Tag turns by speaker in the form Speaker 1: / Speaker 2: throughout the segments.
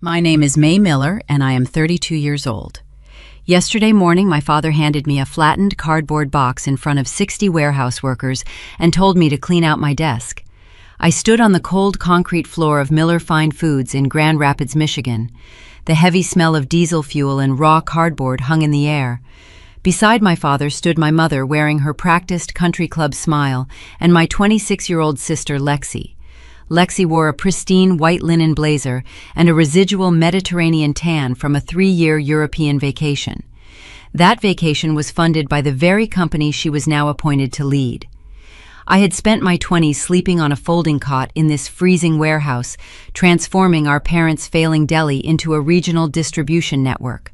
Speaker 1: My name is May Miller, and I am 32 years old. Yesterday morning, my father handed me a flattened cardboard box in front of 60 warehouse workers and told me to clean out my desk. I stood on the cold concrete floor of Miller Fine Foods in Grand Rapids, Michigan. The heavy smell of diesel fuel and raw cardboard hung in the air. Beside my father stood my mother wearing her practiced country club smile and my 26-year-old sister Lexi. Lexi wore a pristine white linen blazer and a residual Mediterranean tan from a 3-year European vacation. That vacation was funded by the very company she was now appointed to lead. I had spent my 20s sleeping on a folding cot in this freezing warehouse, transforming our parents' failing deli into a regional distribution network.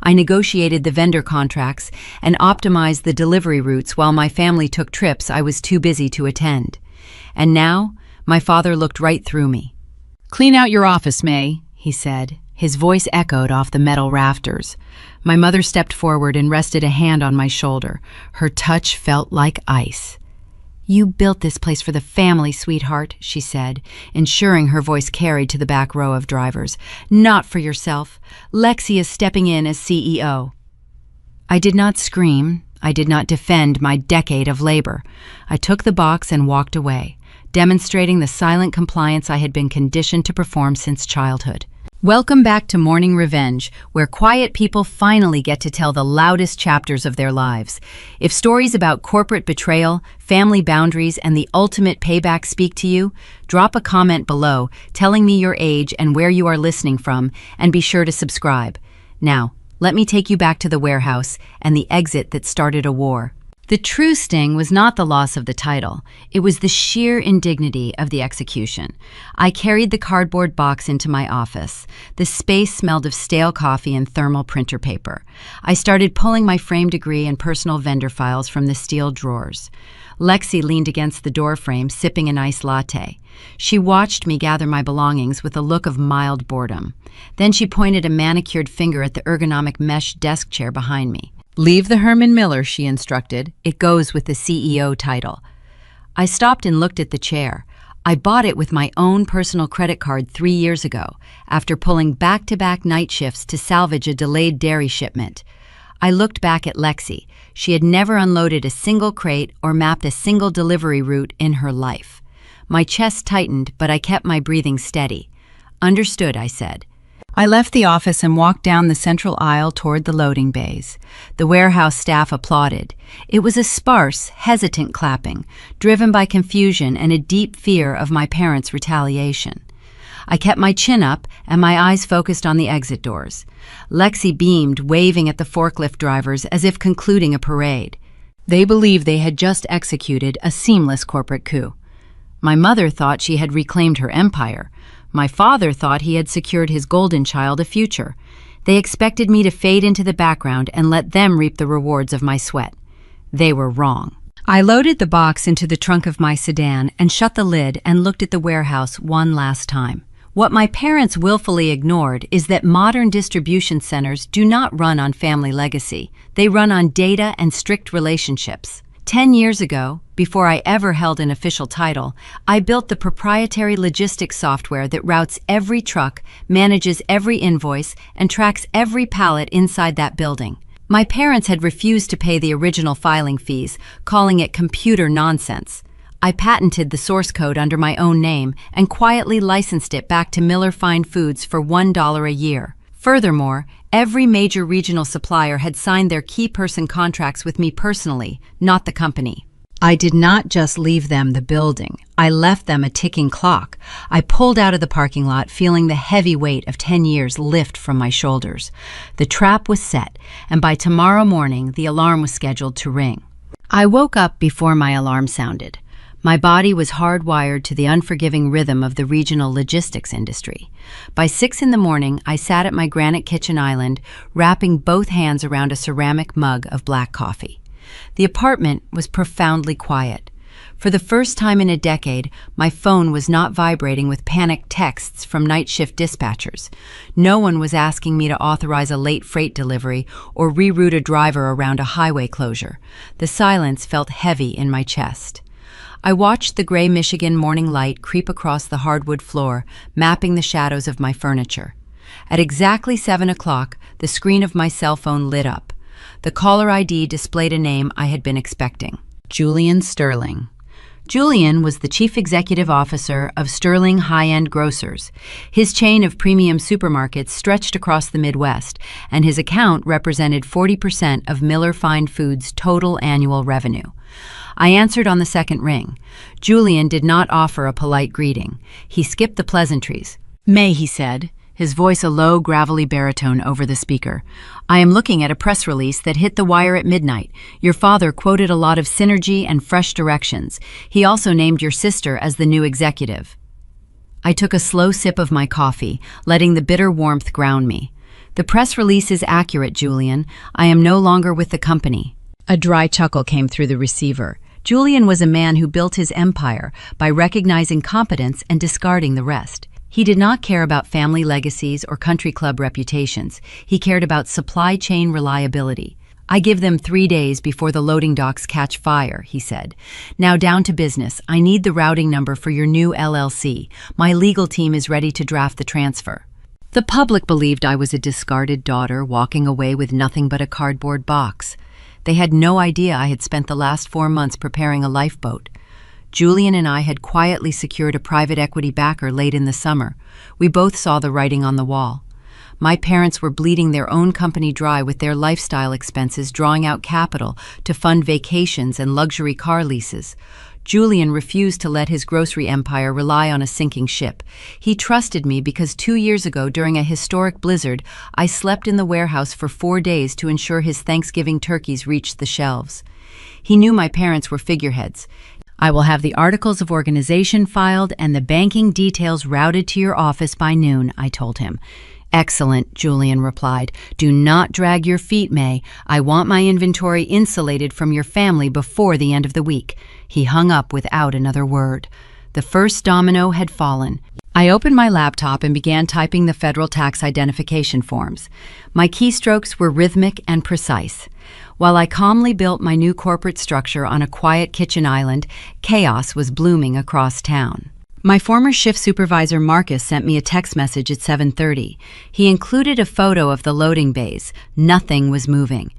Speaker 1: I negotiated the vendor contracts and optimized the delivery routes while my family took trips I was too busy to attend. And now, my father looked right through me.
Speaker 2: "Clean out your office, May,"
Speaker 1: he said. His voice echoed off the metal rafters. My mother stepped forward and rested a hand on my shoulder. Her touch felt like ice. "You built this place for the family, sweetheart," she said, ensuring her voice carried to the back row of drivers. "Not for yourself. Lexi is stepping in as CEO." I did not scream. I did not defend my decade of labor. I took the box and walked away, demonstrating the silent compliance I had been conditioned to perform since childhood. Welcome back to Morning Revenge, where quiet people finally get to tell the loudest chapters of their lives. If stories about corporate betrayal, family boundaries, and the ultimate payback speak to you, drop a comment below telling me your age and where you are listening from, and be sure to subscribe. Now, let me take you back to the warehouse and the exit that started a war. The true sting was not the loss of the title. It was the sheer indignity of the execution. I carried the cardboard box into my office. The space smelled of stale coffee and thermal printer paper. I started pulling my frame degree and personal vendor files from the steel drawers. Lexi leaned against the doorframe, sipping an iced latte. She watched me gather my belongings with a look of mild boredom. Then she pointed a manicured finger at the ergonomic mesh desk chair behind me. "Leave the Herman Miller," she instructed. "It goes with the CEO title." I stopped and looked at the chair. I bought it with my own personal credit card 3 years ago, after pulling back-to-back night shifts to salvage a delayed dairy shipment. I looked back at Lexi. She had never unloaded a single crate or mapped a single delivery route in her life. My chest tightened, but I kept my breathing steady. "Understood," I said. I left the office and walked down the central aisle toward the loading bays. The warehouse staff applauded. It was a sparse, hesitant clapping, driven by confusion and a deep fear of my parents' retaliation. I kept my chin up and my eyes focused on the exit doors. Lexi beamed, waving at the forklift drivers as if concluding a parade. They believed they had just executed a seamless corporate coup. My mother thought she had reclaimed her empire. My father thought he had secured his golden child a future. They expected me to fade into the background and let them reap the rewards of my sweat. They were wrong. I loaded the box into the trunk of my sedan and shut the lid and looked at the warehouse one last time. What my parents willfully ignored is that modern distribution centers do not run on family legacy. They run on data and strict relationships. 10 years ago, before I ever held an official title, I built the proprietary logistics software that routes every truck, manages every invoice, and tracks every pallet inside that building. My parents had refused to pay the original filing fees, calling it computer nonsense. I patented the source code under my own name and quietly licensed it back to Miller Fine Foods for $1 a year. Furthermore, every major regional supplier had signed their key person contracts with me personally, not the company. I did not just leave them the building. I left them a ticking clock. I pulled out of the parking lot, feeling the heavy weight of 10 years lift from my shoulders. The trap was set, and by tomorrow morning, the alarm was scheduled to ring. I woke up before my alarm sounded. My body was hardwired to the unforgiving rhythm of the regional logistics industry. By 6 in the morning, I sat at my granite kitchen island, wrapping both hands around a ceramic mug of black coffee. The apartment was profoundly quiet. For the first time in a decade, my phone was not vibrating with panicked texts from night shift dispatchers. No one was asking me to authorize a late freight delivery or reroute a driver around a highway closure. The silence felt heavy in my chest. I watched the gray Michigan morning light creep across the hardwood floor, mapping the shadows of my furniture. At exactly 7 o'clock, the screen of my cell phone lit up. The caller ID displayed a name I had been expecting: Julian Sterling. Julian was the chief executive officer of Sterling High-End Grocers. His chain of premium supermarkets stretched across the Midwest, and his account represented 40% of Miller Fine Foods' total annual revenue. I answered on the second ring. Julian did not offer a polite greeting. He skipped the pleasantries.
Speaker 2: May, he said, his voice a low, gravelly baritone over the speaker. I am looking at a press release that hit the wire at midnight. Your father quoted a lot of synergy and fresh directions. He also named your sister as the new executive. I took a slow sip of my coffee, letting the bitter warmth ground me. The press release is accurate, Julian. I am no longer with the company.
Speaker 1: A dry chuckle came through the receiver. Julian was a man who built his empire by recognizing competence and discarding the rest. He did not care about family legacies or country club reputations. He cared about supply chain reliability. I give them 3 days before the loading docks catch fire, he said. Now down to business. I need the routing number for your new LLC. My legal team is ready to draft the transfer. The public believed I was a discarded daughter walking away with nothing but a cardboard box. They had no idea I had spent the last 4 months preparing a lifeboat. Julian and I had quietly secured a private equity backer late in the summer. We both saw the writing on the wall. My parents were bleeding their own company dry with their lifestyle expenses, drawing out capital to fund vacations and luxury car leases. Julian refused to let his grocery empire rely on a sinking ship. He trusted me because 2 years ago, during a historic blizzard, I slept in the warehouse for 4 days to ensure his Thanksgiving turkeys reached the shelves. He knew my parents were figureheads. I will have the articles of organization filed and the banking details routed to your office by noon, I told him. Excellent, Julian replied. Do not drag your feet, May. I want my inventory insulated from your family before the end of the week. He hung up without another word. The first domino had fallen. I opened my laptop and began typing the federal tax identification forms. My keystrokes were rhythmic and precise. While I calmly built my new corporate structure on a quiet kitchen island, chaos was blooming across town. My former shift supervisor Marcus sent me a text message at 7:30. He included a photo of the loading bays. Nothing was moving.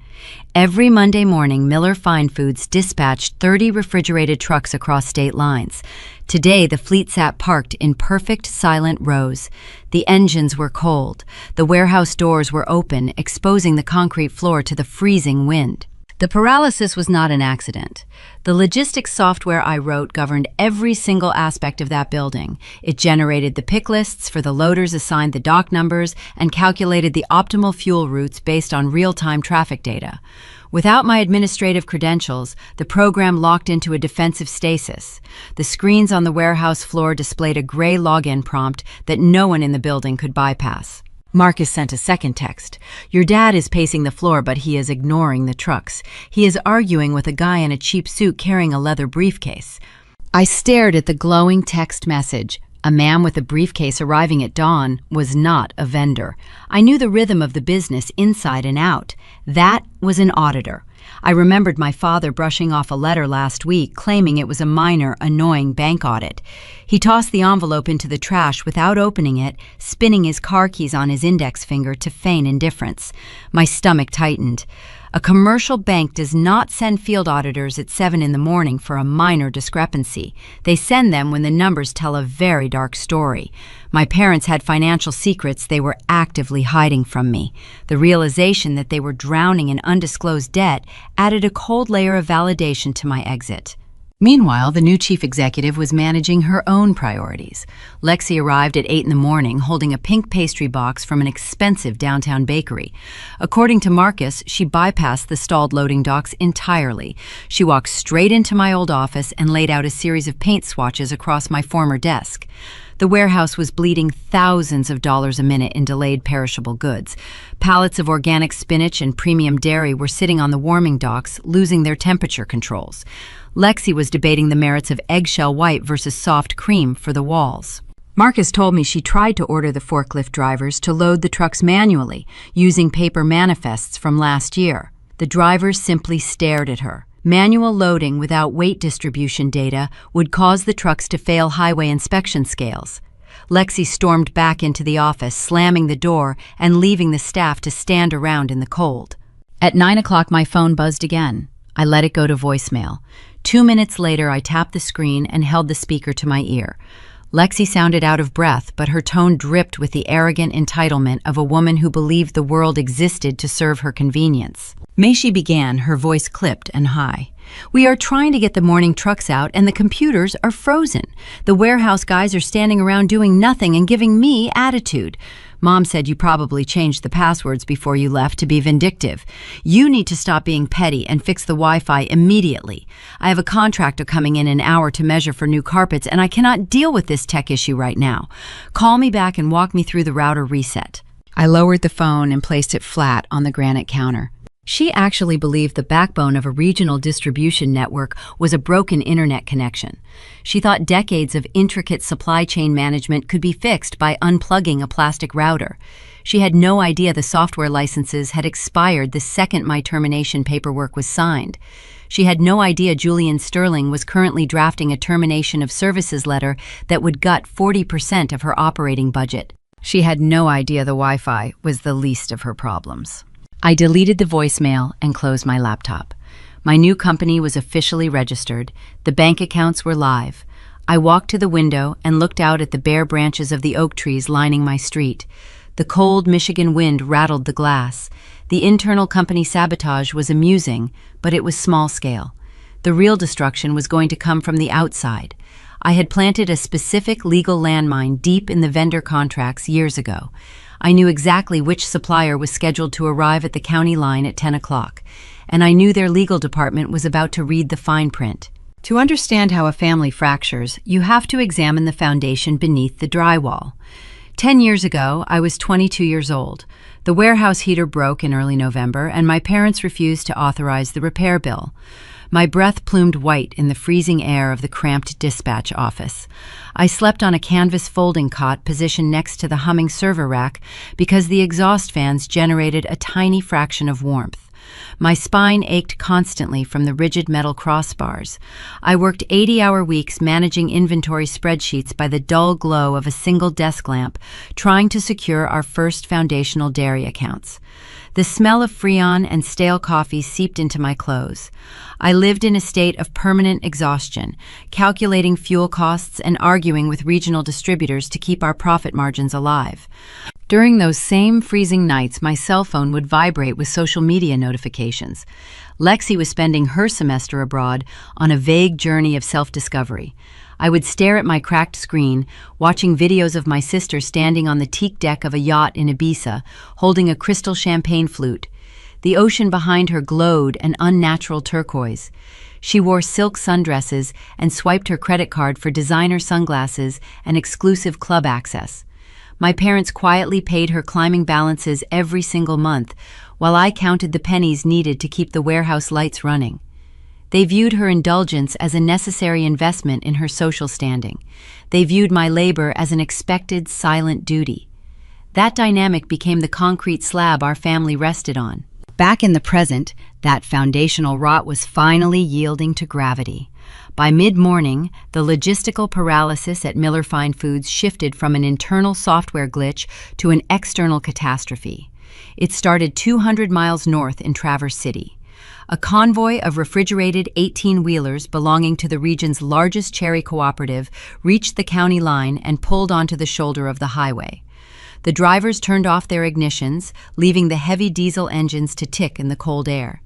Speaker 1: Every Monday morning, Miller Fine Foods dispatched 30 refrigerated trucks across state lines. Today, the fleet sat parked in perfect, silent rows. The engines were cold. The warehouse doors were open, exposing the concrete floor to the freezing wind. The paralysis was not an accident. The logistics software I wrote governed every single aspect of that building. It generated the pick lists for the loaders, assigned the dock numbers, and calculated the optimal fuel routes based on real-time traffic data. Without my administrative credentials, the program locked into a defensive stasis. The screens on the warehouse floor displayed a gray login prompt that no one in the building could bypass. Marcus sent a second text. Your dad is pacing the floor, but he is ignoring the trucks. He is arguing with a guy in a cheap suit carrying a leather briefcase. I stared at the glowing text message. A man with a briefcase arriving at dawn was not a vendor. I knew the rhythm of the business inside and out. That was an auditor. I remembered my father brushing off a letter last week, claiming it was a minor, annoying bank audit. He tossed the envelope into the trash without opening it, spinning his car keys on his index finger to feign indifference. My stomach tightened. A commercial bank does not send field auditors at 7 in the morning for a minor discrepancy. They send them when the numbers tell a very dark story. My parents had financial secrets they were actively hiding from me. The realization that they were drowning in undisclosed debt added a cold layer of validation to my exit. Meanwhile, the new chief executive was managing her own priorities. Lexi arrived at 8 in the morning, holding a pink pastry box from an expensive downtown bakery. According to Marcus, she bypassed the stalled loading docks entirely. She walked straight into my old office and laid out a series of paint swatches across my former desk. The warehouse was bleeding thousands of dollars a minute in delayed perishable goods. Pallets of organic spinach and premium dairy were sitting on the warming docks, losing their temperature controls. Lexi was debating the merits of eggshell white versus soft cream for the walls. Marcus told me she tried to order the forklift drivers to load the trucks manually, using paper manifests from last year. The drivers simply stared at her. Manual loading without weight distribution data would cause the trucks to fail highway inspection scales.
Speaker 2: Lexi stormed back into the office, slamming the door and leaving the staff to stand around in the cold. At 9 o'clock, my phone buzzed again. I let it go to voicemail. 2 minutes later, I tapped the screen and held the speaker to my ear. Lexi sounded out of breath, but her tone dripped with the arrogant entitlement of a woman who believed the world existed to serve her convenience. May she began, her voice clipped and high. "We are trying to get the morning trucks out and the computers are frozen. The warehouse guys are standing around doing nothing and giving me attitude. Mom said you probably changed the passwords before you left to be vindictive. You need to stop being petty and fix the Wi-Fi immediately. I have a contractor coming in an hour to measure for new carpets and I cannot deal with this tech issue right now. Call me back and walk me through the router reset." I lowered the phone and placed it flat on the granite counter. She actually believed the backbone of a regional distribution network was a broken internet connection. She thought decades of intricate supply chain management could be fixed by unplugging a plastic router. She had no idea the software licenses had expired the second my termination paperwork was signed. She had no idea Julian Sterling was currently drafting a termination of services letter that would gut 40% of her operating budget. She had no idea the Wi-Fi was the least of her problems. I deleted the voicemail and closed my laptop. My new company was officially registered. The bank accounts were live. I walked to the window and looked out at the bare branches of the oak trees lining my street. The cold Michigan wind rattled the glass. The internal company sabotage was amusing, but it was small scale. The real destruction was going to come from the outside. I had planted a specific legal landmine deep in the vendor contracts years ago. I knew exactly which supplier was scheduled to arrive at the county line at 10 o'clock, and I knew their legal department was about to read the fine print. To understand how a family fractures, you have to examine the foundation beneath the drywall. 10 years ago, I was 22 years old. The warehouse heater broke in early November, and my parents refused to authorize the repair bill. My breath plumed white in the freezing air of the cramped dispatch office. I slept on a canvas folding cot positioned next to the humming server rack because the exhaust fans generated a tiny fraction of warmth. My spine ached constantly from the rigid metal crossbars. I worked 80-hour weeks managing inventory spreadsheets by the dull glow of a single desk lamp, trying to secure our first foundational dairy accounts. The smell of Freon and stale coffee seeped into my clothes. I lived in a state of permanent exhaustion, calculating fuel costs and arguing with regional distributors to keep our profit margins alive. During those same freezing nights, my cell phone would vibrate with social media notifications. Lexi was spending her semester abroad on a vague journey of self-discovery. I would stare at my cracked screen, watching videos of my sister standing on the teak deck of a yacht in Ibiza, holding a crystal champagne flute. The ocean behind her glowed an unnatural turquoise. She wore silk sundresses and swiped her credit card for designer sunglasses and exclusive club access. My parents quietly paid her climbing balances every single month, while I counted the pennies needed to keep the warehouse lights running. They viewed her indulgence as a necessary investment in her social standing. They viewed my labor as an expected, silent duty. That dynamic became the concrete slab our family rested on. Back in the present, that foundational rot was finally yielding to gravity. By mid-morning, the logistical paralysis at Miller Fine Foods shifted from an internal software glitch to an external catastrophe. It started 200 miles north in Traverse City. A convoy of refrigerated 18-wheelers belonging to the region's largest cherry cooperative reached the county line and pulled onto the shoulder of the highway. The drivers turned off their ignitions, leaving the heavy diesel engines to tick in the cold air.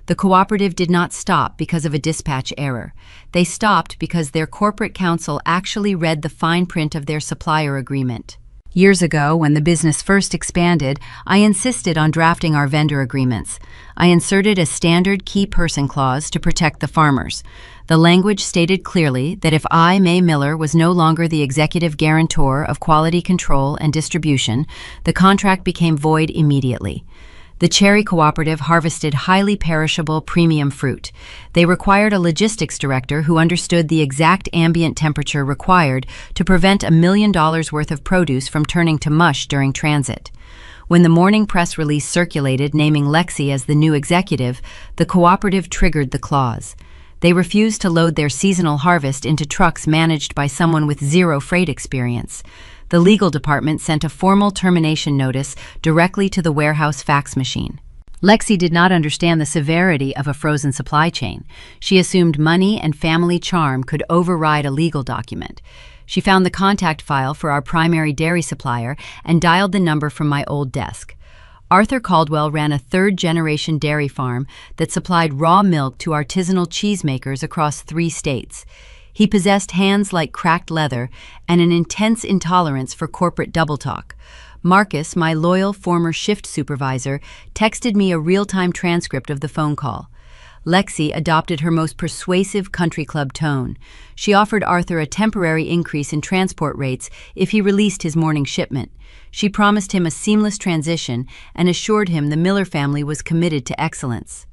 Speaker 2: The cooperative did not stop because of a dispatch error. They stopped because their corporate counsel actually read the fine print of their supplier agreement. Years ago, when the business first expanded, I insisted on drafting our vendor agreements. I inserted a standard key person clause to protect the farmers. The language stated clearly that if I, May Miller, was no longer the executive guarantor of quality control and distribution, the contract became void immediately. The cherry cooperative harvested highly perishable premium fruit. They required a logistics director who understood the exact ambient temperature required to prevent $1 million worth of produce from turning to mush during transit. When the morning press release circulated naming Lexi as the new executive, the cooperative triggered the clause. They refused to load their seasonal harvest into trucks managed by someone with zero freight experience. The The legal department sent a formal termination notice directly to the warehouse fax machine. Lexi did not understand the severity of a frozen supply chain. She assumed money and family charm could override a legal document. She found the contact file for our primary dairy supplier and dialed the number from my old desk. Arthur Caldwell ran a third-generation dairy farm that supplied raw milk to artisanal cheesemakers across 3 states. He possessed hands like cracked leather and an intense intolerance for corporate double talk. Marcus, my loyal former shift supervisor, texted me a real-time transcript of the phone call. Lexi adopted her most persuasive country club tone. She offered Arthur a temporary increase in transport rates if he released his morning shipment. She promised him a seamless transition and assured him the Miller family was committed to excellence.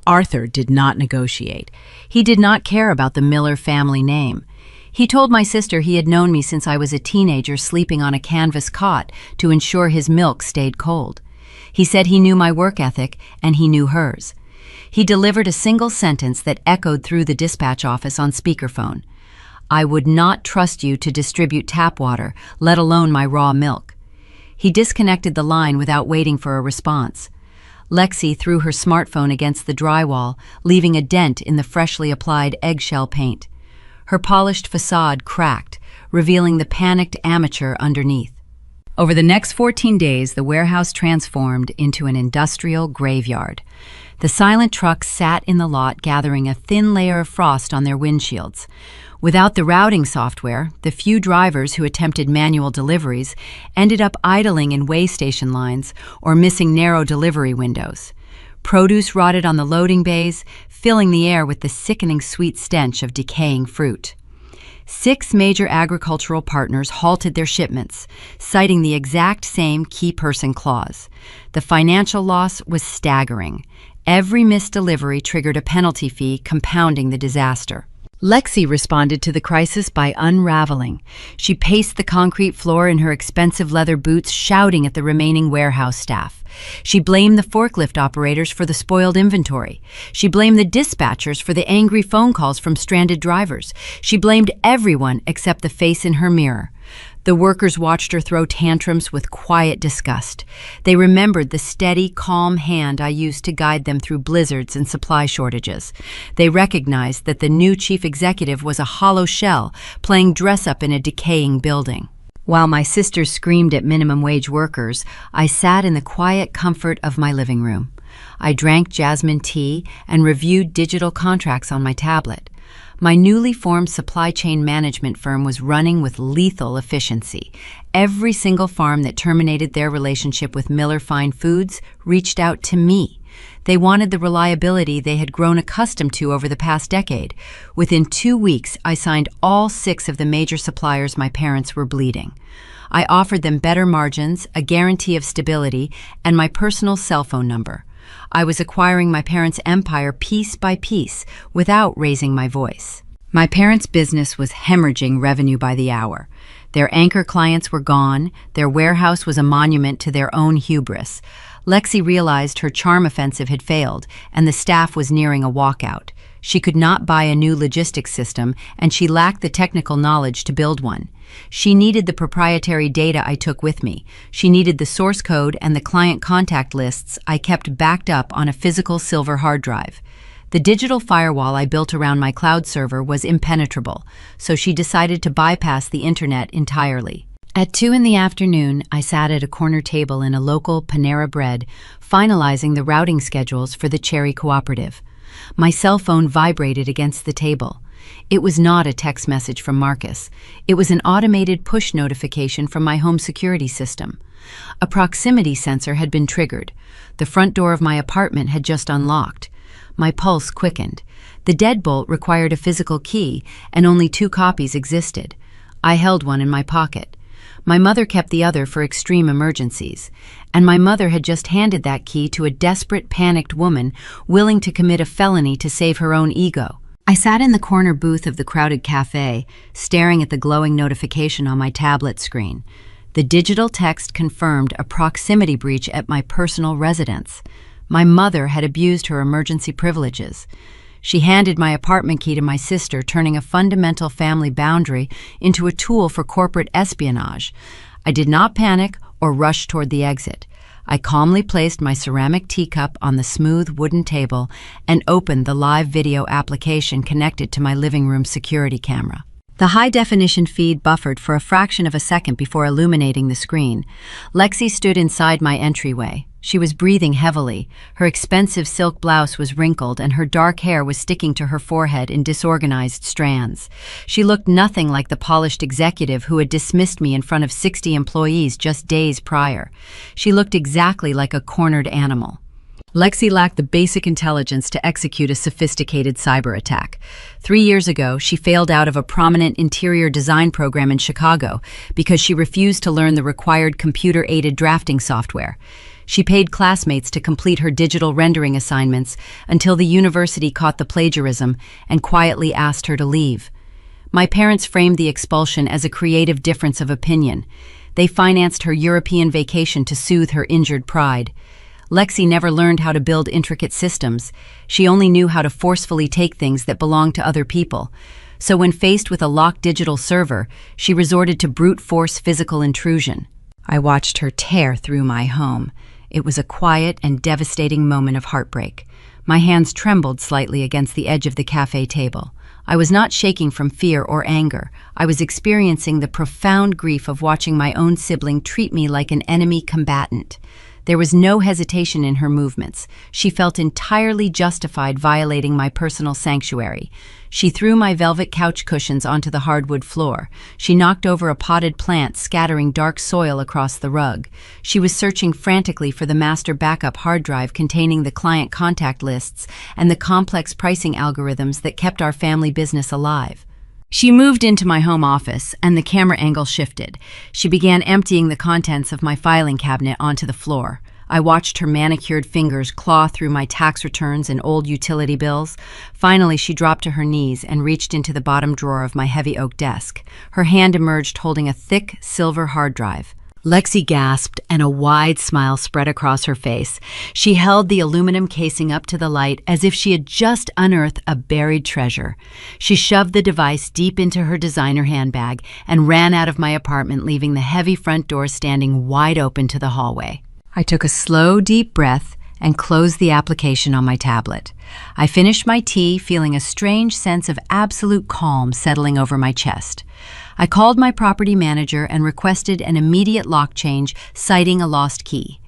Speaker 2: Arthur did not negotiate. He did not care about the Miller family name. He told my sister he had known me since I was a teenager sleeping on a canvas cot to ensure his milk stayed cold. He said he knew my work ethic and he knew hers. He delivered a single sentence that echoed through the dispatch office on speakerphone. "I would not trust you to distribute tap water, let alone my raw milk." He disconnected the line without waiting for a response. Lexi threw her smartphone against the drywall, leaving a dent in the freshly applied eggshell paint. Her polished facade cracked, revealing the panicked amateur underneath. Over the next 14 days, the warehouse transformed into an industrial graveyard. The silent trucks sat in the lot, gathering a thin layer of frost on their windshields. Without the routing software, the few drivers who attempted manual deliveries ended up idling in way station lines or missing narrow delivery windows. Produce rotted on the loading bays, filling the air with the sickening sweet stench of decaying fruit. 6 major agricultural partners halted their shipments, citing the exact same key person clause. The financial loss was staggering. Every missed delivery triggered a penalty fee, compounding the disaster. Lexi responded to the crisis by unraveling. She paced the concrete floor in her expensive leather boots, shouting at the remaining warehouse staff. She blamed the forklift operators for the spoiled inventory. She blamed the dispatchers for the angry phone calls from stranded drivers. She blamed everyone except the face in her mirror. The workers watched her throw tantrums with quiet disgust. They remembered the steady, calm hand I used to guide them through blizzards and supply shortages. They recognized that the new chief executive was a hollow shell, playing dress-up in a decaying building. While my sister screamed at minimum wage workers, I sat in the quiet comfort of my living room. I drank jasmine tea and reviewed digital contracts on my tablet. My newly formed supply chain management firm was running with lethal efficiency. Every single farm that terminated their relationship with Miller Fine Foods reached out to me. They wanted the reliability they had grown accustomed to over the past decade. Within 2 weeks, I signed all 6 of the major suppliers my parents were bleeding. I offered them better margins, a guarantee of stability, and my personal cell phone number. I was acquiring my parents' empire piece by piece without raising my voice. My parents' business was hemorrhaging revenue by the hour. Their anchor clients were gone. Their warehouse was a monument to their own hubris. Lexi realized her charm offensive had failed, and the staff was nearing a walkout. She could not buy a new logistics system, and she lacked the technical knowledge to build one. She needed the proprietary data I took with me. She needed the source code and the client contact lists I kept backed up on a physical silver hard drive. The digital firewall I built around my cloud server was impenetrable, so she decided to bypass the internet entirely. At 2 in the afternoon, I sat at a corner table in a local Panera Bread, finalizing the routing schedules for the Cherry Cooperative. My cell phone vibrated against the table. It was not a text message from Marcus. It was an automated push notification from my home security system. A proximity sensor had been triggered. The front door of my apartment had just unlocked. My pulse quickened. The deadbolt required a physical key, and only 2 copies existed. I held one in my pocket. My mother kept the other for extreme emergencies, and my mother had just handed that key to a desperate, panicked woman willing to commit a felony to save her own ego. I sat in the corner booth of the crowded cafe, staring at the glowing notification on my tablet screen. The digital text confirmed a proximity breach at my personal residence. My mother had abused her emergency privileges. She handed my apartment key to my sister, turning a fundamental family boundary into a tool for corporate espionage. I did not panic or rush toward the exit. I calmly placed my ceramic teacup on the smooth wooden table and opened the live video application connected to my living room security camera. The high-definition feed buffered for a fraction of a second before illuminating the screen. Lexi stood inside my entryway. She was breathing heavily. Her expensive silk blouse was wrinkled, and her dark hair was sticking to her forehead in disorganized strands. She looked nothing like the polished executive who had dismissed me in front of 60 employees just days prior. She looked exactly like a cornered animal. Lexi lacked the basic intelligence to execute a sophisticated cyber attack. 3 years ago, she failed out of a prominent interior design program in Chicago because she refused to learn the required computer-aided drafting software. She paid classmates to complete her digital rendering assignments until the university caught the plagiarism and quietly asked her to leave. My parents framed the expulsion as a creative difference of opinion. They financed her European vacation to soothe her injured pride. Lexi never learned how to build intricate systems. She only knew how to forcefully take things that belonged to other people. So when faced with a locked digital server, she resorted to brute force physical intrusion. I watched her tear through my home. It was a quiet and devastating moment of heartbreak. My hands trembled slightly against the edge of the cafe table. I was not shaking from fear or anger. I was experiencing the profound grief of watching my own sibling treat me like an enemy combatant. There was no hesitation in her movements. She felt entirely justified violating my personal sanctuary. She threw my velvet couch cushions onto the hardwood floor. She knocked over a potted plant, scattering dark soil across the rug. She was searching frantically for the master backup hard drive containing the client contact lists and the complex pricing algorithms that kept our family business alive. She moved into my home office, and the camera angle shifted. She began emptying the contents of my filing cabinet onto the floor. I watched her manicured fingers claw through my tax returns and old utility bills. Finally, she dropped to her knees and reached into the bottom drawer of my heavy oak desk. Her hand emerged holding a thick, silver hard drive. Lexi gasped, and a wide smile spread across her face. She held the aluminum casing up to the light as if she had just unearthed a buried treasure. She shoved the device deep into her designer handbag and ran out of my apartment, leaving the heavy front door standing wide open to the hallway. I took a slow, deep breath and closed the application on my tablet. I finished my tea, feeling a strange sense of absolute calm settling over my chest. I called my property manager and requested an immediate lock change, citing a lost key.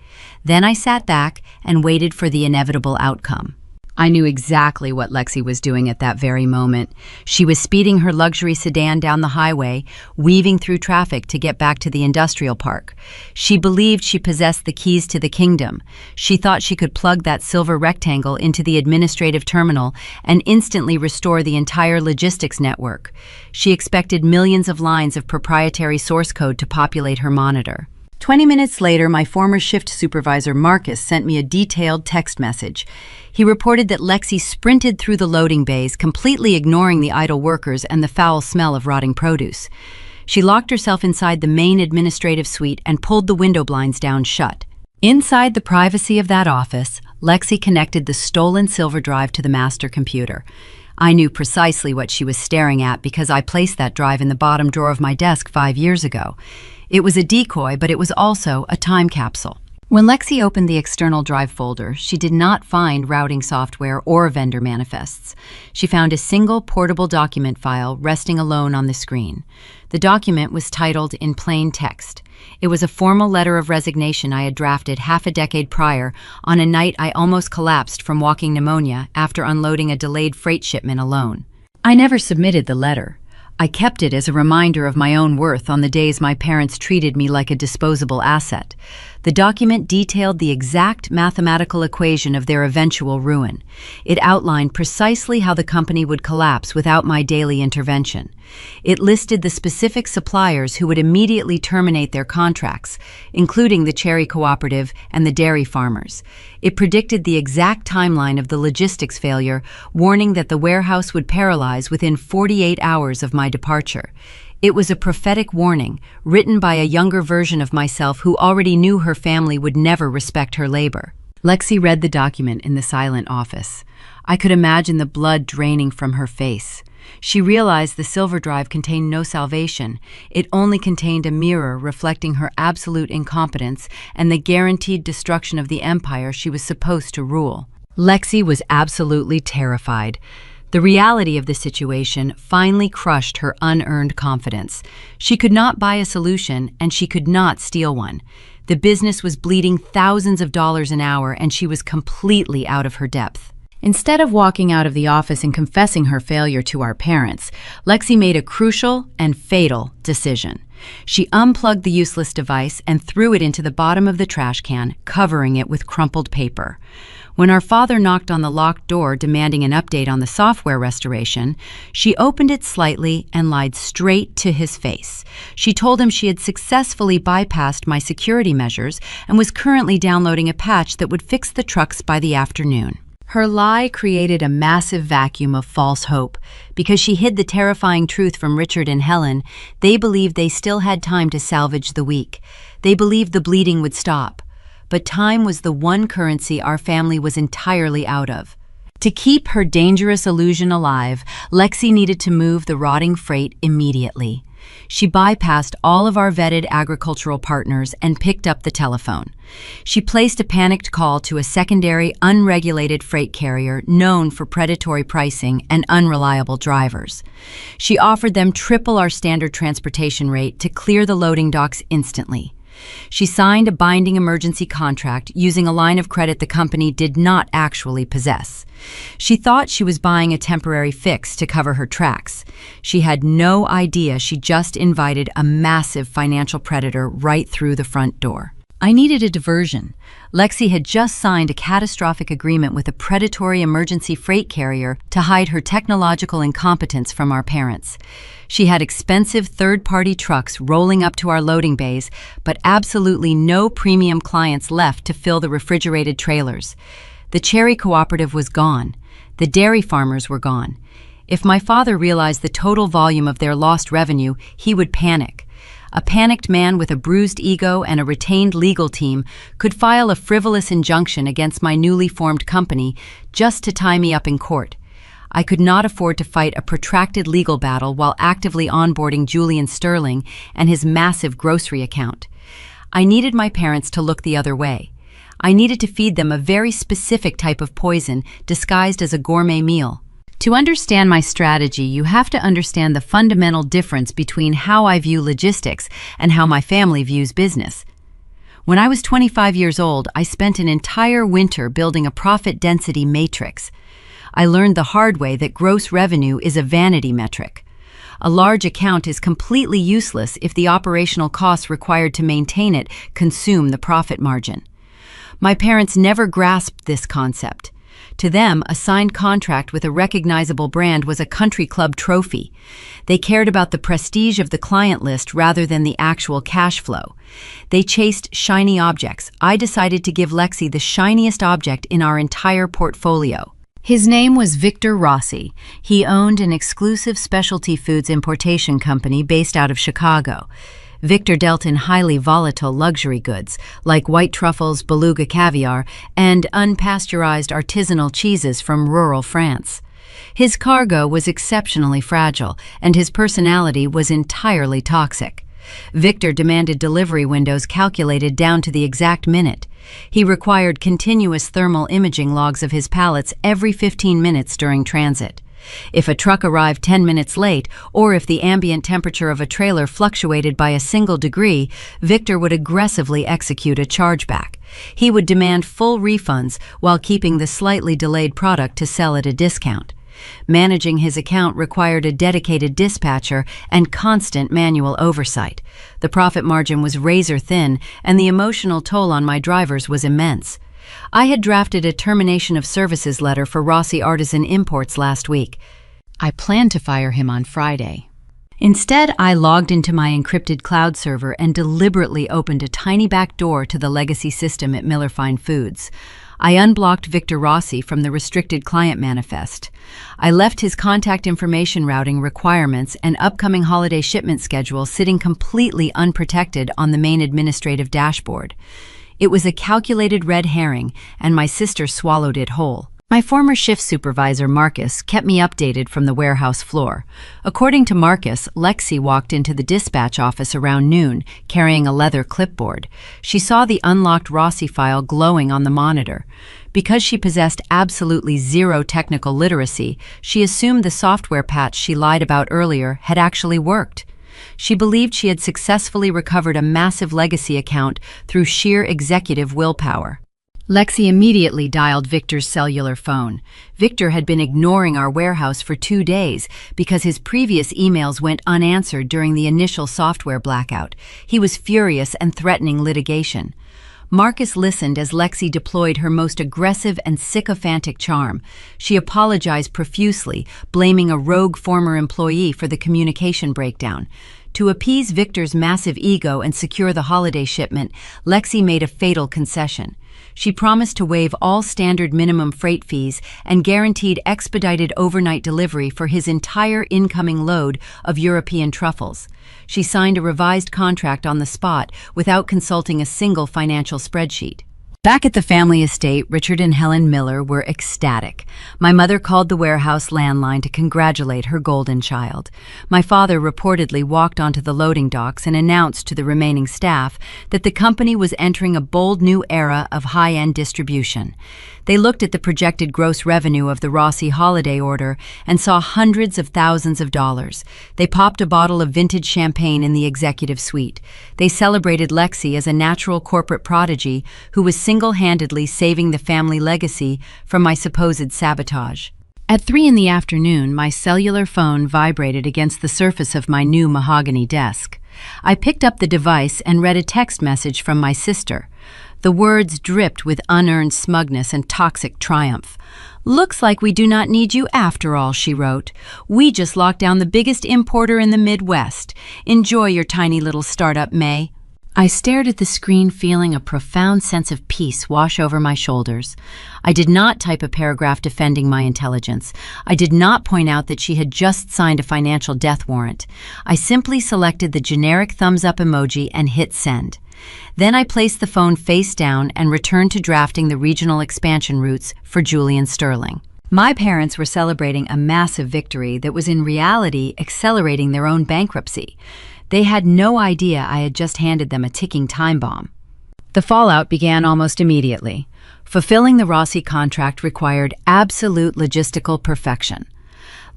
Speaker 2: Then I sat back and waited for the inevitable outcome. I knew exactly what Lexi was doing at that very moment. She was speeding her luxury sedan down the highway, weaving through traffic to get back to the industrial park. She believed she possessed the keys to the kingdom. She thought she could plug that silver rectangle into the administrative terminal and instantly restore the entire logistics network. She expected millions of lines of proprietary source code to populate her monitor. 20 minutes later, my former shift supervisor, Marcus, sent me a detailed text message. He reported that Lexi sprinted through the loading bays, completely ignoring the idle workers and the foul smell of rotting produce. She locked herself inside the main administrative suite and pulled the window blinds down shut. Inside the privacy of that office, Lexi connected the stolen silver drive to the master computer. I knew precisely what she was staring at because I placed that drive in the bottom drawer of my desk 5 years ago. It was a decoy, but it was also a time capsule. When Lexi opened the external drive folder, she did not find routing software or vendor manifests. She found a single portable document file resting alone on the screen. The document was titled in plain text. It was a formal letter of resignation I had drafted half a decade prior on a night I almost collapsed from walking pneumonia after unloading a delayed freight shipment alone. I never submitted the letter. I kept it as a reminder of my own worth on the days my parents treated me like a disposable asset. The document detailed the exact mathematical equation of their eventual ruin. It outlined precisely how the company would collapse without my daily intervention. It listed the specific suppliers who would immediately terminate their contracts, including the Cherry Cooperative and the dairy farmers. It predicted the exact timeline of the logistics failure, warning that the warehouse would paralyze within 48 hours of my departure. It was a prophetic warning, written by a younger version of myself who already knew her family would never respect her labor. Lexi read the document in the silent office. I could imagine the blood draining from her face. She realized the silver drive contained no salvation. It only contained a mirror reflecting her absolute incompetence and the guaranteed destruction of the empire she was supposed to rule. Lexi was absolutely terrified. The reality of the situation finally crushed her unearned confidence. She could not buy a solution, and she could not steal one. The business was bleeding thousands of dollars an hour, and she was completely out of her depth. Instead of walking out of the office and confessing her failure to our parents, Lexi made a crucial and fatal decision. She unplugged the useless device and threw it into the bottom of the trash can, covering it with crumpled paper. When our father knocked on the locked door demanding an update on the software restoration, she opened it slightly and lied straight to his face. She told him she had successfully bypassed my security measures and was currently downloading a patch that would fix the trucks by the afternoon. Her lie created a massive vacuum of false hope. Because she hid the terrifying truth from Richard and Helen, they believed they still had time to salvage the weak. They believed the bleeding would stop. But time was the one currency our family was entirely out of. To keep her dangerous illusion alive, Lexi needed to move the rotting freight immediately. She bypassed all of our vetted agricultural partners and picked up the telephone. She placed a panicked call to a secondary, unregulated freight carrier known for predatory pricing and unreliable drivers. She offered them triple our standard transportation rate to clear the loading docks instantly. She signed a binding emergency contract using a line of credit the company did not actually possess. She thought she was buying a temporary fix to cover her tracks. She had no idea she just invited a massive financial predator right through the front door. I needed a diversion. Lexi had just signed a catastrophic agreement with a predatory emergency freight carrier to hide her technological incompetence from our parents. She had expensive third-party trucks rolling up to our loading bays, but absolutely no premium clients left to fill the refrigerated trailers. The Cherry Cooperative was gone. The dairy farmers were gone. If my father realized the total volume of their lost revenue, he would panic. A panicked man with a bruised ego and a retained legal team could file a frivolous injunction against my newly formed company just to tie me up in court. I could not afford to fight a protracted legal battle while actively onboarding Julian Sterling and his massive grocery account. I needed my parents to look the other way. I needed to feed them a very specific type of poison disguised as a gourmet meal. To understand my strategy, you have to understand the fundamental difference between how I view logistics and how my family views business. When I was 25 years old, I spent an entire winter building a profit density matrix. I learned the hard way that gross revenue is a vanity metric. A large account is completely useless if the operational costs required to maintain it consume the profit margin. My parents never grasped this concept. To them, a signed contract with a recognizable brand was a country club trophy. They cared about the prestige of the client list rather than the actual cash flow. They chased shiny objects. I decided to give Lexi the shiniest object in our entire portfolio. His name was Victor Rossi. He owned an exclusive specialty foods importation company based out of Chicago. Victor dealt in highly volatile luxury goods, like white truffles, beluga caviar, and unpasteurized artisanal cheeses from rural France. His cargo was exceptionally fragile, and his personality was entirely toxic. Victor demanded delivery windows calculated down to the exact minute. He required continuous thermal imaging logs of his pallets every 15 minutes during transit. If a truck arrived 10 minutes late, or if the ambient temperature of a trailer fluctuated by a single degree, Victor would aggressively execute a chargeback. He would demand full refunds while keeping the slightly delayed product to sell at a discount. Managing his account required a dedicated dispatcher and constant manual oversight. The profit margin was razor thin, and the emotional toll on my drivers was immense. I had drafted a termination of services letter for Rossi Artisan Imports last week. I planned to fire him on Friday. Instead, I logged into my encrypted cloud server and deliberately opened a tiny back door to the legacy system at Miller Fine Foods. I unblocked Victor Rossi from the restricted client manifest. I left his contact information routing requirements and upcoming holiday shipment schedule sitting completely unprotected on the main administrative dashboard. It was a calculated red herring, and my sister swallowed it whole. My former shift supervisor, Marcus, kept me updated from the warehouse floor. According to Marcus, Lexi walked into the dispatch office around noon, carrying a leather clipboard. She saw the unlocked Rossi file glowing on the monitor. Because she possessed absolutely zero technical literacy, she assumed the software patch she lied about earlier had actually worked. She believed she had successfully recovered a massive legacy account through sheer executive willpower. Lexi immediately dialed Victor's cellular phone. Victor had been ignoring our warehouse for 2 days because his previous emails went unanswered during the initial software blackout. He was furious and threatening litigation. Marcus listened as Lexi deployed her most aggressive and sycophantic charm. She apologized profusely, blaming a rogue former employee for the communication breakdown. To appease Victor's massive ego and secure the holiday shipment, Lexi made a fatal concession. She promised to waive all standard minimum freight fees and guaranteed expedited overnight delivery for his entire incoming load of European truffles. She signed a revised contract on the spot without consulting a single financial spreadsheet. Back at the family estate, Richard and Helen Miller were ecstatic. My mother called the warehouse landline to congratulate her golden child. My father reportedly walked onto the loading docks and announced to the remaining staff that the company was entering a bold new era of high-end distribution. They looked at the projected gross revenue of the Rossi holiday order and saw hundreds of thousands of dollars. They popped a bottle of vintage champagne in the executive suite. They celebrated Lexi as a natural corporate prodigy who was single-handedly saving the family legacy from my supposed sabotage. At 3 in the afternoon, my cellular phone vibrated against the surface of my new mahogany desk. I picked up the device and read a text message from my sister. The words dripped with unearned smugness and toxic triumph. "Looks like we do not need you after all," she wrote. "We just locked down the biggest importer in the Midwest. Enjoy your tiny little startup, May." I stared at the screen, feeling a profound sense of peace wash over my shoulders. I did not type a paragraph defending my intelligence. I did not point out that she had just signed a financial death warrant. I simply selected the generic thumbs-up emoji and hit send. Then I placed the phone face down and returned to drafting the regional expansion routes for Julian Sterling. My parents were celebrating a massive victory that was in reality accelerating their own bankruptcy. They had no idea I had just handed them a ticking time bomb. The fallout began almost immediately. Fulfilling the Rossi contract required absolute logistical perfection.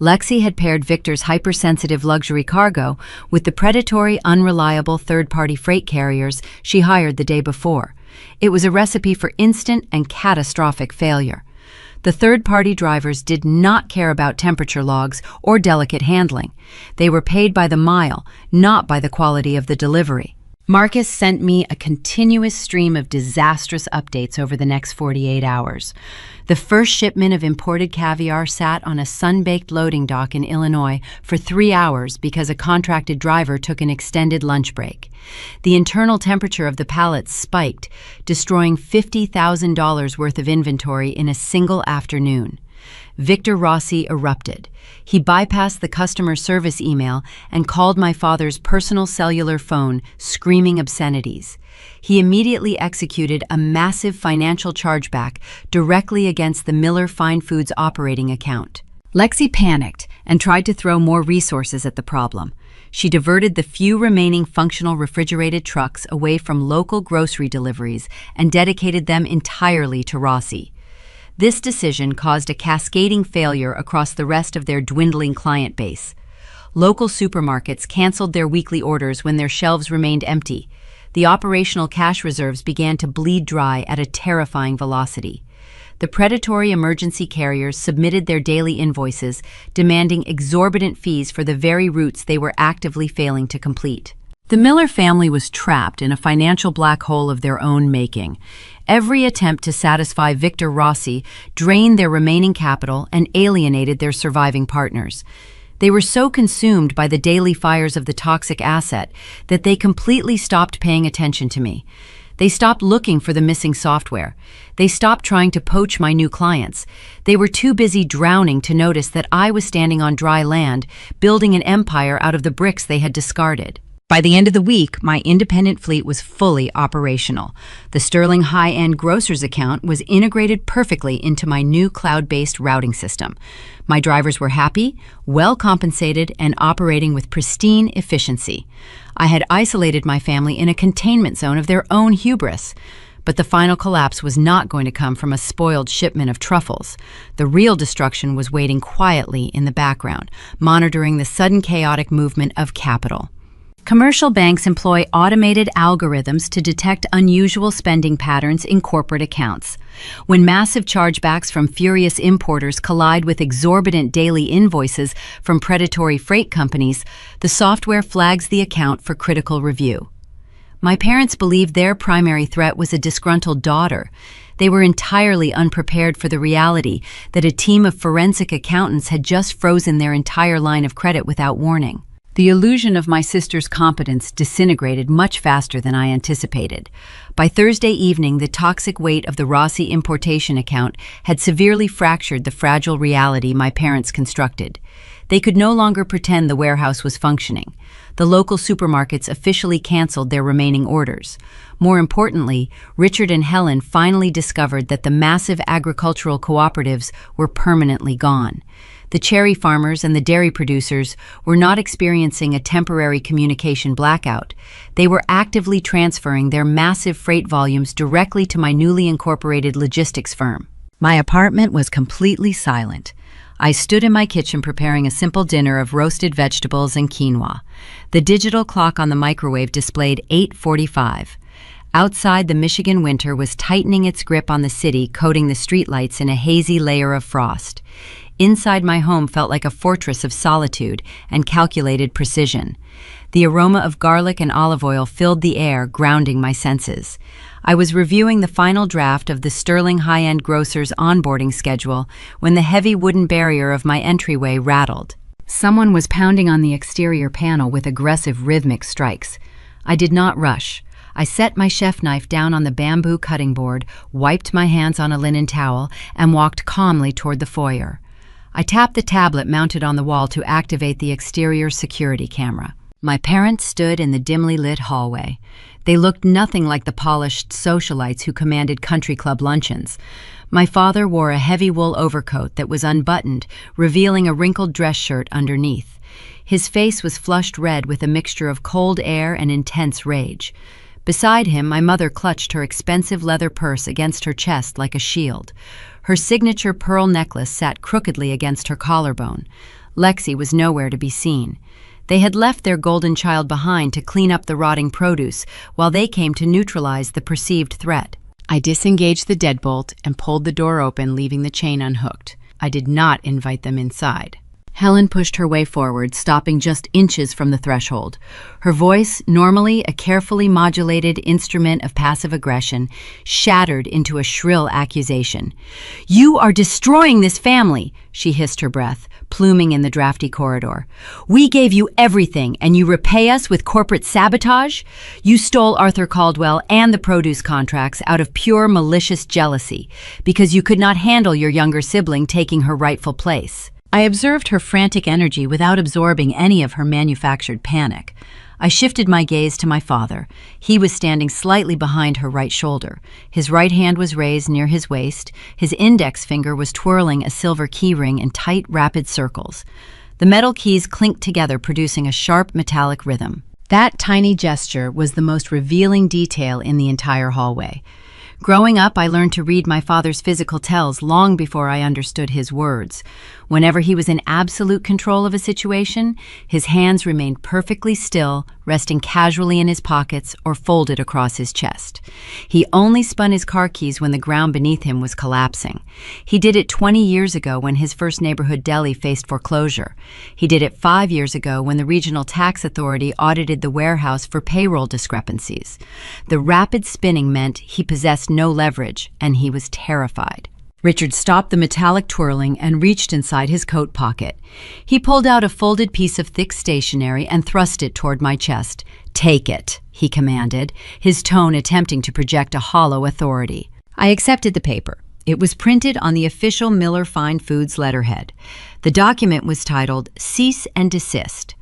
Speaker 2: Lexi had paired Victor's hypersensitive luxury cargo with the predatory, unreliable third-party freight carriers she hired the day before. It was a recipe for instant and catastrophic failure. The third-party drivers did not care about temperature logs or delicate handling. They were paid by the mile, not by the quality of the delivery. Marcus sent me a continuous stream of disastrous updates over the next 48 hours. The first shipment of imported caviar sat on a sun-baked loading dock in Illinois for 3 hours because a contracted driver took an extended lunch break. The internal temperature of the pallets spiked, destroying $50,000 worth of inventory in a single afternoon. Victor Rossi erupted. He bypassed the customer service email and called my father's personal cellular phone, screaming obscenities. He immediately executed a massive financial chargeback directly against the Miller Fine Foods operating account. Lexi panicked and tried to throw more resources at the problem. She diverted the few remaining functional refrigerated trucks away from local grocery deliveries and dedicated them entirely to Rossi. This decision caused a cascading failure across the rest of their dwindling client base. Local supermarkets canceled their weekly orders when their shelves remained empty. The operational cash reserves began to bleed dry at a terrifying velocity. The predatory emergency carriers submitted their daily invoices, demanding exorbitant fees for the very routes they were actively failing to complete. The Miller family was trapped in a financial black hole of their own making. Every attempt to satisfy Victor Rossi drained their remaining capital and alienated their surviving partners. They were so consumed by the daily fires of the toxic asset that they completely stopped paying attention to me. They stopped looking for the missing software. They stopped trying to poach my new clients. They were too busy drowning to notice that I was standing on dry land, building an empire out of the bricks they had discarded. By the end of the week, my independent fleet was fully operational. The Sterling high-end grocers account was integrated perfectly into my new cloud-based routing system. My drivers were happy, well compensated, and operating with pristine efficiency. I had isolated my family in a containment zone of their own hubris. But the final collapse was not going to come from a spoiled shipment of truffles. The real destruction was waiting quietly in the background, monitoring the sudden chaotic movement of capital. Commercial banks employ automated algorithms to detect unusual spending patterns in corporate accounts. When massive chargebacks from furious importers collide with exorbitant daily invoices from predatory freight companies, the software flags the account for critical review. My parents believed their primary threat was a disgruntled daughter. They were entirely unprepared for the reality that a team of forensic accountants had just frozen their entire line of credit without warning. The illusion of my sister's competence disintegrated much faster than I anticipated. By Thursday evening, the toxic weight of the Rossi importation account had severely fractured the fragile reality my parents constructed. They could no longer pretend the warehouse was functioning. The local supermarkets officially canceled their remaining orders. More importantly, Richard and Helen finally discovered that the massive agricultural cooperatives were permanently gone. The cherry farmers and the dairy producers were not experiencing a temporary communication blackout. They were actively transferring their massive freight volumes directly to my newly incorporated logistics firm. My apartment was completely silent. I stood in my kitchen preparing a simple dinner of roasted vegetables and quinoa. The digital clock on the microwave displayed 8:45. Outside, the Michigan winter was tightening its grip on the city, coating the streetlights in a hazy layer of frost. Inside, my home felt like a fortress of solitude and calculated precision. The aroma of garlic and olive oil filled the air, grounding my senses. I was reviewing the final draft of the Sterling high-end grocer's onboarding schedule when the heavy wooden barrier of my entryway rattled. Someone was pounding on the exterior panel with aggressive rhythmic strikes. I did not rush. I set my chef knife down on the bamboo cutting board, wiped my hands on a linen towel, and walked calmly toward the foyer. I tapped the tablet mounted on the wall to activate the exterior security camera. My parents stood in the dimly lit hallway. They looked nothing like the polished socialites who commanded country club luncheons. My father wore a heavy wool overcoat that was unbuttoned, revealing a wrinkled dress shirt underneath. His face was flushed red with a mixture of cold air and intense rage. Beside him, my mother clutched her expensive leather purse against her chest like a shield. Her signature pearl necklace sat crookedly against her collarbone. Lexi was nowhere to be seen. They had left their golden child behind to clean up the rotting produce while they came to neutralize the perceived threat. I disengaged the deadbolt and pulled the door open, leaving the chain unhooked. I did not invite them inside. Helen pushed her way forward, stopping just inches from the threshold. Her voice, normally a carefully modulated instrument of passive aggression, shattered into a shrill accusation. "You are destroying this family," she hissed her breath, pluming in the drafty corridor. "We gave you everything, and you repay us with corporate sabotage? You stole Arthur Caldwell and the produce contracts out of pure malicious jealousy, because you could not handle your younger sibling taking her rightful place." I observed her frantic energy without absorbing any of her manufactured panic. I shifted my gaze to my father. He was standing slightly behind her right shoulder. His right hand was raised near his waist. His index finger was twirling a silver keyring in tight, rapid circles. The metal keys clinked together, producing a sharp, metallic rhythm. That tiny gesture was the most revealing detail in the entire hallway. Growing up, I learned to read my father's physical tells long before I understood his words. Whenever he was in absolute control of a situation, his hands remained perfectly still, resting casually in his pockets or folded across his chest. He only spun his car keys when the ground beneath him was collapsing. He did it 20 years ago when his first neighborhood deli faced foreclosure. He did it 5 years ago when the Regional Tax Authority audited the warehouse for payroll discrepancies. The rapid spinning meant he possessed no leverage, and he was terrified. Richard stopped the metallic twirling and reached inside his coat pocket. He pulled out a folded piece of thick stationery and thrust it toward my chest. "Take it," he commanded, his tone attempting to project a hollow authority. I accepted the paper. It was printed on the official Miller Fine Foods letterhead. The document was titled Cease and Desist.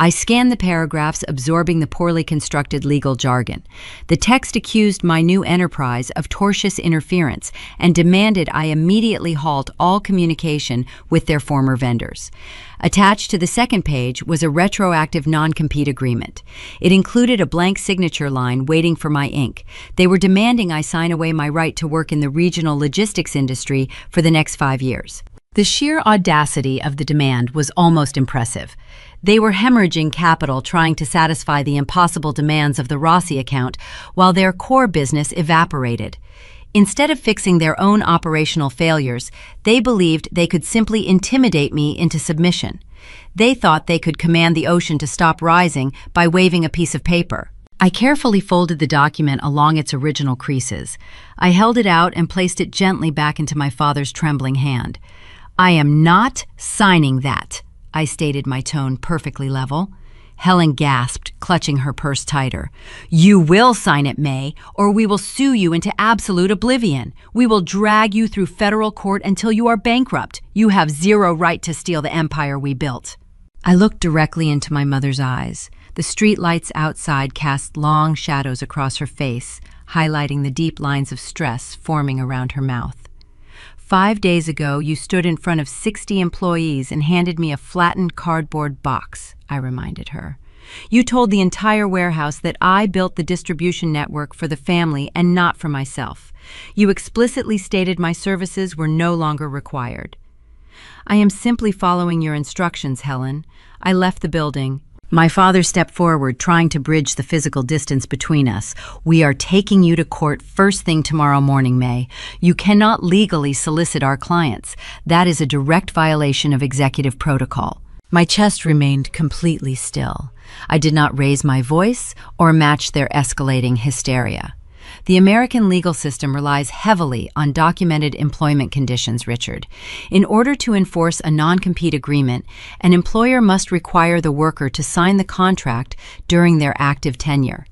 Speaker 2: I scanned the paragraphs, absorbing the poorly constructed legal jargon. The text accused my new enterprise of tortious interference and demanded I immediately halt all communication with their former vendors. Attached to the second page was a retroactive non-compete agreement. It included a blank signature line waiting for my ink. They were demanding I sign away my right to work in the regional logistics industry for the next 5 years. The sheer audacity of the demand was almost impressive. They were hemorrhaging capital trying to satisfy the impossible demands of the Rossi account while their core business evaporated. Instead of fixing their own operational failures, they believed they could simply intimidate me into submission. They thought they could command the ocean to stop rising by waving a piece of paper. I carefully folded the document along its original creases. I held it out and placed it gently back into my father's trembling hand. "I am not signing that," I stated, my tone perfectly level. Helen gasped, clutching her purse tighter. "You will sign it, May, or we will sue you into absolute oblivion. We will drag you through federal court until you are bankrupt. You have zero right to steal the empire we built." I looked directly into my mother's eyes. The streetlights outside cast long shadows across her face, highlighting the deep lines of stress forming around her mouth. "5 days ago, you stood in front of 60 employees and handed me a flattened cardboard box," I reminded her. "You told the entire warehouse that I built the distribution network for the family and not for myself. You explicitly stated my services were no longer required." "I am simply following your instructions, Helen." I left the building. My father stepped forward, trying to bridge the physical distance between us. "We are taking you to court first thing tomorrow morning, May. You cannot legally solicit our clients. That is a direct violation of executive protocol." My chest remained completely still. I did not raise my voice or match their escalating hysteria. The American legal system relies heavily on documented employment conditions, Richard. In order to enforce a non-compete agreement, an employer must require the worker to sign the contract during their active tenure.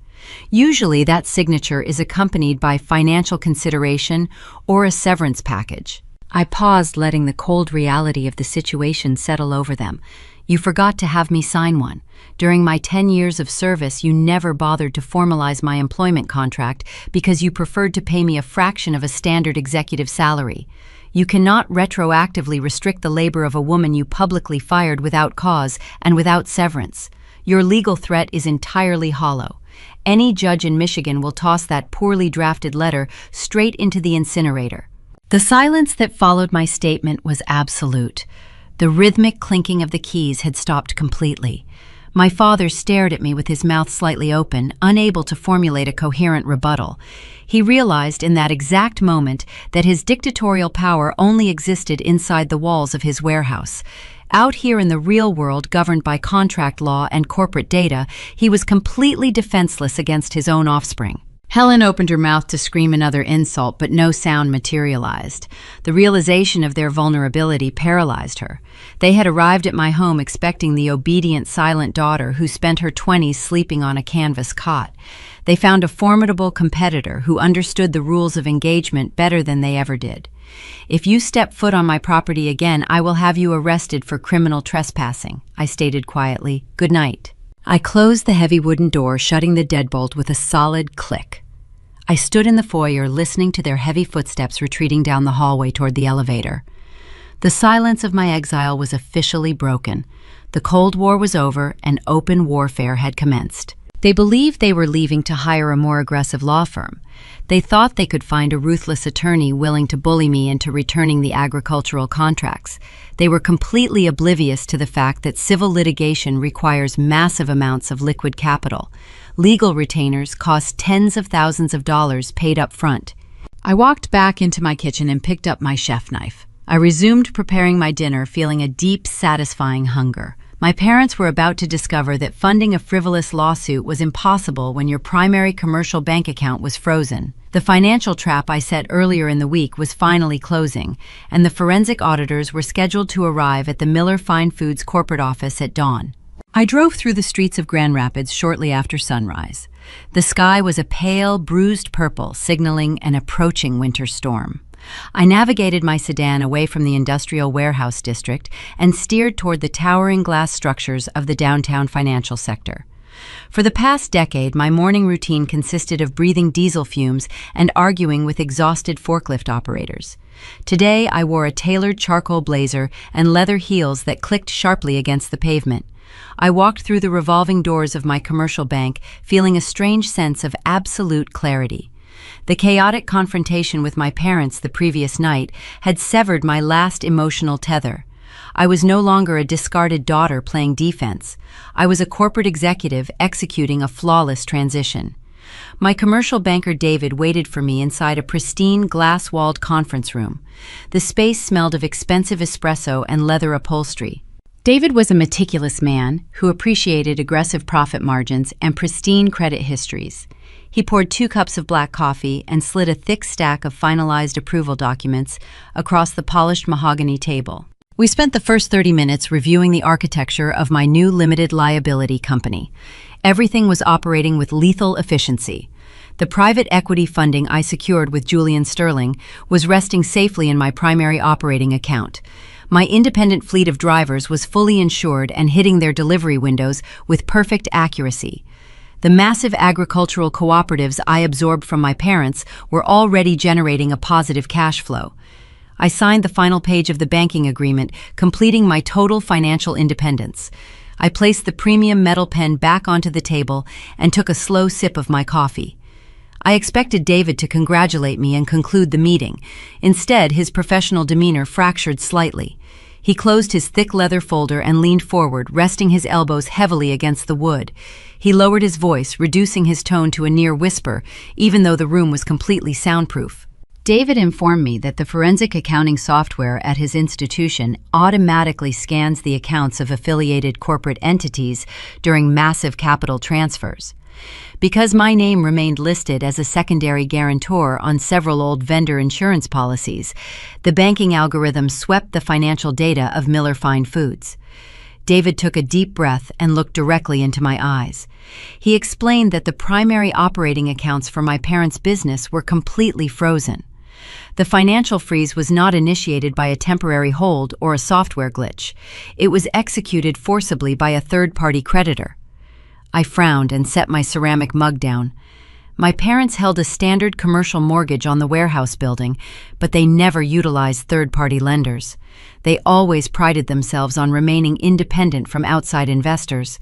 Speaker 2: Usually, that signature is accompanied by financial consideration or a severance package. I paused, letting the cold reality of the situation settle over them. "You forgot to have me sign one. During my 10 years of service, you never bothered to formalize my employment contract because you preferred to pay me a fraction of a standard executive salary. You cannot retroactively restrict the labor of a woman you publicly fired without cause and without severance. Your legal threat is entirely hollow. Any judge in Michigan will toss that poorly drafted letter straight into the incinerator." The silence that followed my statement was absolute. The rhythmic clinking of the keys had stopped completely. My father stared at me with his mouth slightly open, unable to formulate a coherent rebuttal. He realized in that exact moment that his dictatorial power only existed inside the walls of his warehouse. Out here in the real world, governed by contract law and corporate data, he was completely defenseless against his own offspring. Helen opened her mouth to scream another insult, but no sound materialized. The realization of their vulnerability paralyzed her. They had arrived at my home expecting the obedient, silent daughter who spent her 20s sleeping on a canvas cot. They found a formidable competitor who understood the rules of engagement better than they ever did. "If you step foot on my property again, I will have you arrested for criminal trespassing," I stated quietly. "Good night." I closed the heavy wooden door, shutting the deadbolt with a solid click. I stood in the foyer, listening to their heavy footsteps retreating down the hallway toward the elevator. The silence of my exile was officially broken. The Cold War was over, and open warfare had commenced. They believed they were leaving to hire a more aggressive law firm. They thought they could find a ruthless attorney willing to bully me into returning the agricultural contracts. They were completely oblivious to the fact that civil litigation requires massive amounts of liquid capital. Legal retainers cost tens of thousands of dollars paid up front. I walked back into my kitchen and picked up my chef knife. I resumed preparing my dinner, feeling a deep, satisfying hunger. My parents were about to discover that funding a frivolous lawsuit was impossible when your primary commercial bank account was frozen. The financial trap I set earlier in the week was finally closing, and the forensic auditors were scheduled to arrive at the Miller Fine Foods corporate office at dawn. I drove through the streets of Grand Rapids shortly after sunrise. The sky was a pale, bruised purple, signaling an approaching winter storm. I navigated my sedan away from the industrial warehouse district and steered toward the towering glass structures of the downtown financial sector. For the past decade, my morning routine consisted of breathing diesel fumes and arguing with exhausted forklift operators. Today, I wore a tailored charcoal blazer and leather heels that clicked sharply against the pavement. I walked through the revolving doors of my commercial bank, feeling a strange sense of absolute clarity. The chaotic confrontation with my parents the previous night had severed my last emotional tether. I was no longer a discarded daughter playing defense. I was a corporate executive executing a flawless transition. My commercial banker David waited for me inside a pristine glass-walled conference room. The space smelled of expensive espresso and leather upholstery. David was a meticulous man who appreciated aggressive profit margins and pristine credit histories. He poured 2 cups of black coffee and slid a thick stack of finalized approval documents across the polished mahogany table. We spent the first 30 minutes reviewing the architecture of my new limited liability company. Everything was operating with lethal efficiency. The private equity funding I secured with Julian Sterling was resting safely in my primary operating account. My independent fleet of drivers was fully insured and hitting their delivery windows with perfect accuracy. The massive agricultural cooperatives I absorbed from my parents were already generating a positive cash flow. I signed the final page of the banking agreement, completing my total financial independence. I placed the premium metal pen back onto the table and took a slow sip of my coffee. I expected David to congratulate me and conclude the meeting. Instead, his professional demeanor fractured slightly. He closed his thick leather folder and leaned forward, resting his elbows heavily against the wood. He lowered his voice, reducing his tone to a near whisper, even though the room was completely soundproof. David informed me that the forensic accounting software at his institution automatically scans the accounts of affiliated corporate entities during massive capital transfers. Because my name remained listed as a secondary guarantor on several old vendor insurance policies, the banking algorithm swept the financial data of Miller Fine Foods. David took a deep breath and looked directly into my eyes. He explained that the primary operating accounts for my parents' business were completely frozen. The financial freeze was not initiated by a temporary hold or a software glitch. It was executed forcibly by a third-party creditor. I frowned and set my ceramic mug down. My parents held a standard commercial mortgage on the warehouse building, but they never utilized third-party lenders. They always prided themselves on remaining independent from outside investors.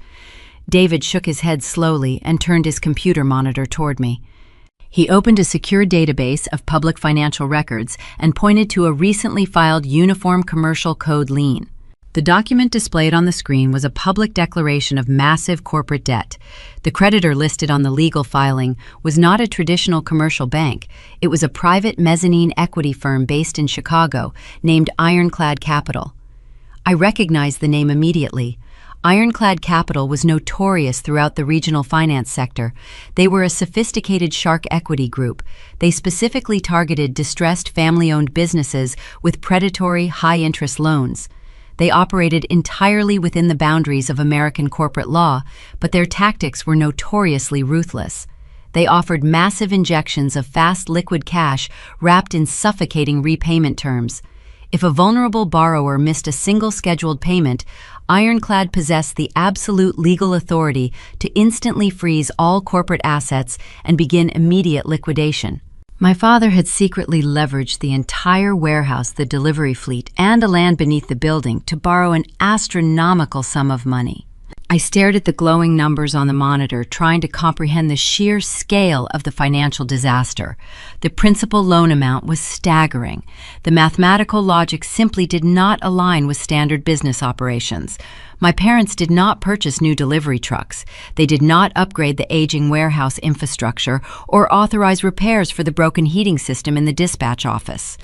Speaker 2: David shook his head slowly and turned his computer monitor toward me. He opened a secure database of public financial records and pointed to a recently filed Uniform Commercial Code lien. The document displayed on the screen was a public declaration of massive corporate debt. The creditor listed on the legal filing was not a traditional commercial bank. It was a private mezzanine equity firm based in Chicago named Ironclad Capital. I recognized the name immediately. Ironclad Capital was notorious throughout the regional finance sector. They were a sophisticated shark equity group. They specifically targeted distressed family-owned businesses with predatory, high-interest loans. They operated entirely within the boundaries of American corporate law, but their tactics were notoriously ruthless. They offered massive injections of fast liquid cash wrapped in suffocating repayment terms. If a vulnerable borrower missed a single scheduled payment, Ironclad possessed the absolute legal authority to instantly freeze all corporate assets and begin immediate liquidation. My father had secretly leveraged the entire warehouse, the delivery fleet, and the land beneath the building to borrow an astronomical sum of money. I stared at the glowing numbers on the monitor, trying to comprehend the sheer scale of the financial disaster. The principal loan amount was staggering. The mathematical logic simply did not align with standard business operations. My parents did not purchase new delivery trucks. They did not upgrade the aging warehouse infrastructure or authorize repairs for the broken heating system in the dispatch office.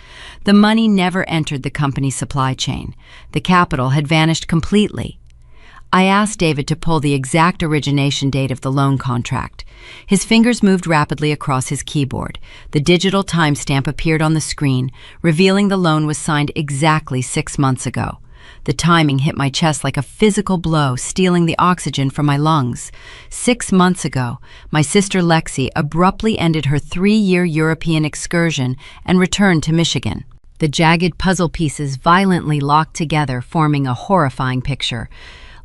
Speaker 2: The money never entered the company's supply chain. The capital had vanished completely. I asked David to pull the exact origination date of the loan contract. His fingers moved rapidly across his keyboard. The digital timestamp appeared on the screen, revealing the loan was signed exactly 6 months ago. The timing hit my chest like a physical blow, stealing the oxygen from my lungs. 6 months ago, my sister Lexi abruptly ended her 3-year European excursion and returned to Michigan. The jagged puzzle pieces violently locked together, forming a horrifying picture.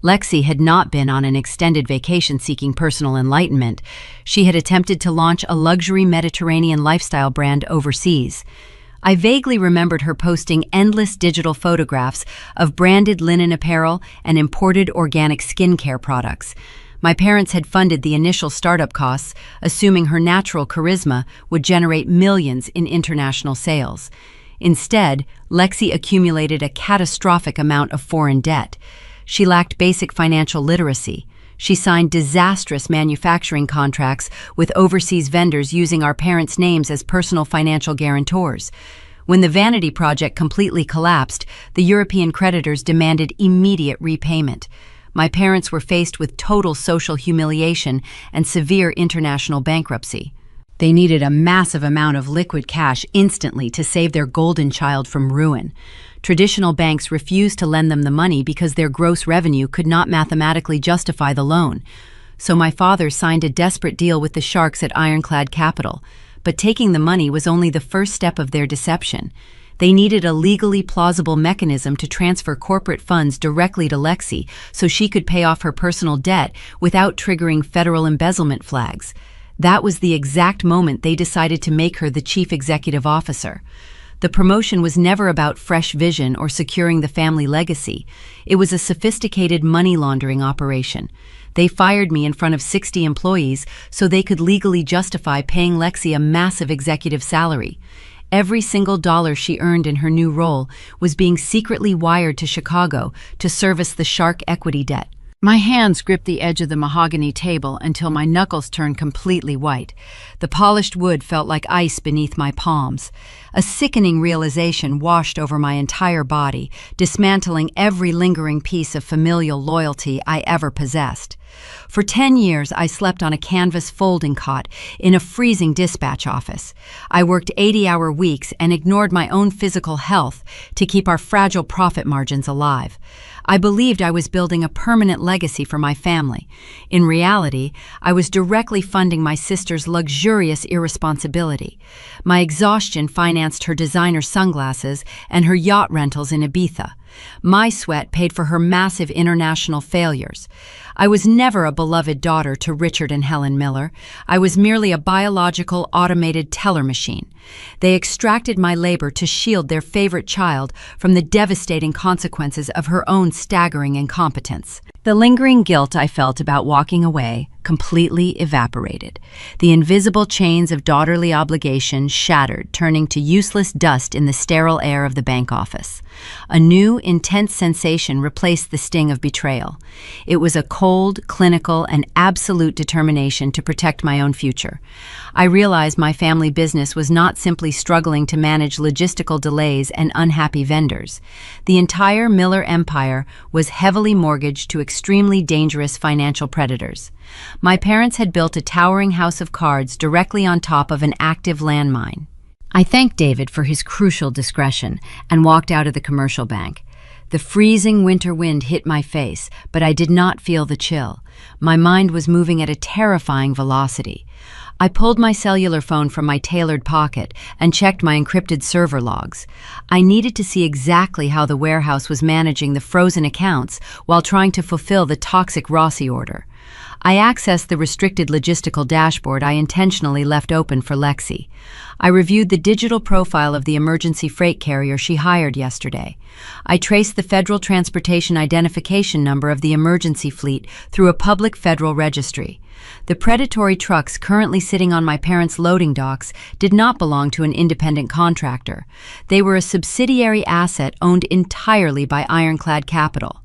Speaker 2: Lexi had not been on an extended vacation seeking personal enlightenment. She had attempted to launch a luxury Mediterranean lifestyle brand overseas. I vaguely remembered her posting endless digital photographs of branded linen apparel and imported organic skincare products. My parents had funded the initial startup costs, assuming her natural charisma would generate millions in international sales. Instead, Lexi accumulated a catastrophic amount of foreign debt. She lacked basic financial literacy. She signed disastrous manufacturing contracts with overseas vendors using our parents' names as personal financial guarantors. When the Vanity Project completely collapsed, the European creditors demanded immediate repayment. My parents were faced with total social humiliation and severe international bankruptcy. They needed a massive amount of liquid cash instantly to save their golden child from ruin. Traditional banks refused to lend them the money because their gross revenue could not mathematically justify the loan. So my father signed a desperate deal with the sharks at Ironclad Capital. But taking the money was only the first step of their deception. They needed a legally plausible mechanism to transfer corporate funds directly to Lexi so she could pay off her personal debt without triggering federal embezzlement flags. That was the exact moment they decided to make her the chief executive officer. The promotion was never about fresh vision or securing the family legacy. It was a sophisticated money laundering operation. They fired me in front of 60 employees so they could legally justify paying Lexi a massive executive salary. Every single dollar she earned in her new role was being secretly wired to Chicago to service the shark equity debt. My hands gripped the edge of the mahogany table until my knuckles turned completely white. The polished wood felt like ice beneath my palms. A sickening realization washed over my entire body, dismantling every lingering piece of familial loyalty I ever possessed. For 10 years, I slept on a canvas folding cot in a freezing dispatch office. I worked 80-hour weeks and ignored my own physical health to keep our fragile profit margins alive. I believed I was building a permanent legacy for my family. In reality, I was directly funding my sister's luxurious irresponsibility. My exhaustion financed her designer sunglasses and her yacht rentals in Ibiza. My sweat paid for her massive international failures. I was never a beloved daughter to Richard and Helen Miller. I was merely a biological, automated teller machine. They extracted my labor to shield their favorite child from the devastating consequences of her own staggering incompetence. The lingering guilt I felt about walking away completely evaporated. The invisible chains of daughterly obligation shattered, turning to useless dust in the sterile air of the bank office. A new, intense sensation replaced the sting of betrayal. It was a cold, clinical, and absolute determination to protect my own future. I realized my family business was not simply struggling to manage logistical delays and unhappy vendors. The entire Miller empire was heavily mortgaged to extremely dangerous financial predators. My parents had built a towering house of cards directly on top of an active landmine. I thanked David for his crucial discretion and walked out of the commercial bank. The freezing winter wind hit my face, but I did not feel the chill. My mind was moving at a terrifying velocity. I pulled my cellular phone from my tailored pocket and checked my encrypted server logs. I needed to see exactly how the warehouse was managing the frozen accounts while trying to fulfill the toxic Rossi order. I accessed the restricted logistical dashboard I intentionally left open for Lexi. I reviewed the digital profile of the emergency freight carrier she hired yesterday. I traced the Federal Transportation Identification Number of the emergency fleet through a public federal registry. The predatory trucks currently sitting on my parents' loading docks did not belong to an independent contractor. They were a subsidiary asset owned entirely by Ironclad Capital.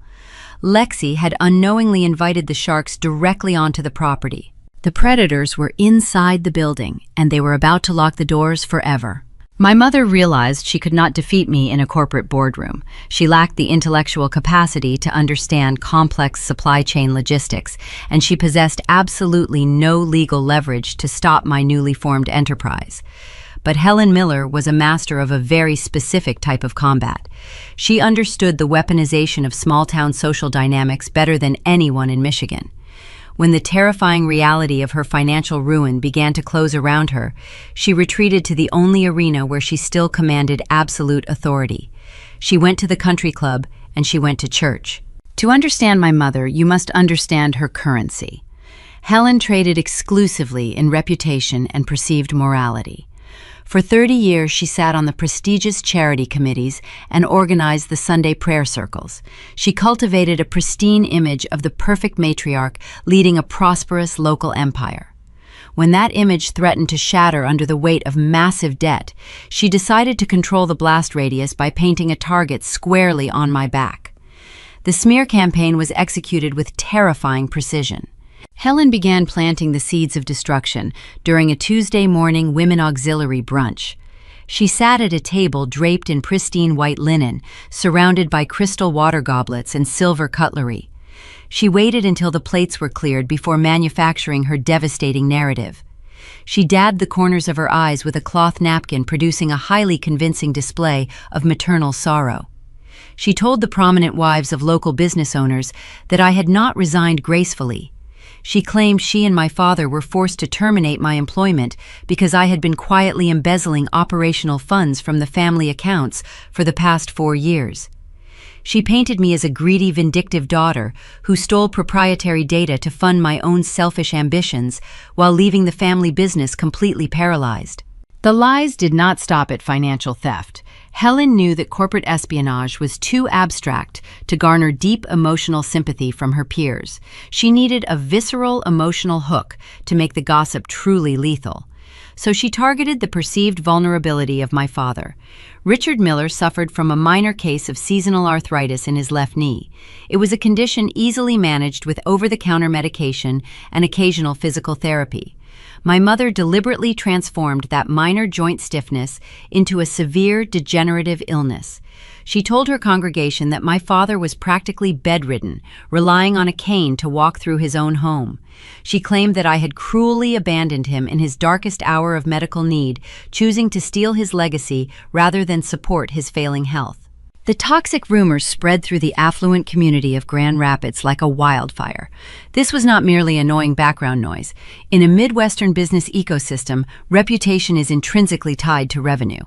Speaker 2: Lexi had unknowingly invited the sharks directly onto the property. The predators were inside the building, and they were about to lock the doors forever. My mother realized she could not defeat me in a corporate boardroom. She lacked the intellectual capacity to understand complex supply chain logistics, and she possessed absolutely no legal leverage to stop my newly formed enterprise. but Helen Miller was a master of a very specific type of combat. She understood the weaponization of small-town social dynamics better than anyone in Michigan. When the terrifying reality of her financial ruin began to close around her, she retreated to the only arena where she still commanded absolute authority. She went to the country club, and she went to church. To understand my mother, you must understand her currency. Helen traded exclusively in reputation and perceived morality. For 30 years, she sat on the prestigious charity committees and organized the Sunday prayer circles. She cultivated a pristine image of the perfect matriarch leading a prosperous local empire. When that image threatened to shatter under the weight of massive debt, she decided to control the blast radius by painting a target squarely on my back. The smear campaign was executed with terrifying precision. Helen began planting the seeds of destruction during a Tuesday morning women auxiliary brunch. She sat at a table draped in pristine white linen, surrounded by crystal water goblets and silver cutlery. She waited until the plates were cleared before manufacturing her devastating narrative. She dabbed the corners of her eyes with a cloth napkin, producing a highly convincing display of maternal sorrow. She told the prominent wives of local business owners that I had not resigned gracefully. She claimed she and my father were forced to terminate my employment because I had been quietly embezzling operational funds from the family accounts for the past 4 years. She painted me as a greedy, vindictive daughter who stole proprietary data to fund my own selfish ambitions while leaving the family business completely paralyzed. The lies did not stop at financial theft. Helen knew that corporate espionage was too abstract to garner deep emotional sympathy from her peers. She needed a visceral emotional hook to make the gossip truly lethal. So she targeted the perceived vulnerability of my father. Richard Miller suffered from a minor case of seasonal arthritis in his left knee. It was a condition easily managed with over-the-counter medication and occasional physical therapy. My mother deliberately transformed that minor joint stiffness into a severe degenerative illness. She told her congregation that my father was practically bedridden, relying on a cane to walk through his own home. She claimed that I had cruelly abandoned him in his darkest hour of medical need, choosing to steal his legacy rather than support his failing health. The toxic rumors spread through the affluent community of Grand Rapids like a wildfire. This was not merely annoying background noise. In a Midwestern business ecosystem, reputation is intrinsically tied to revenue.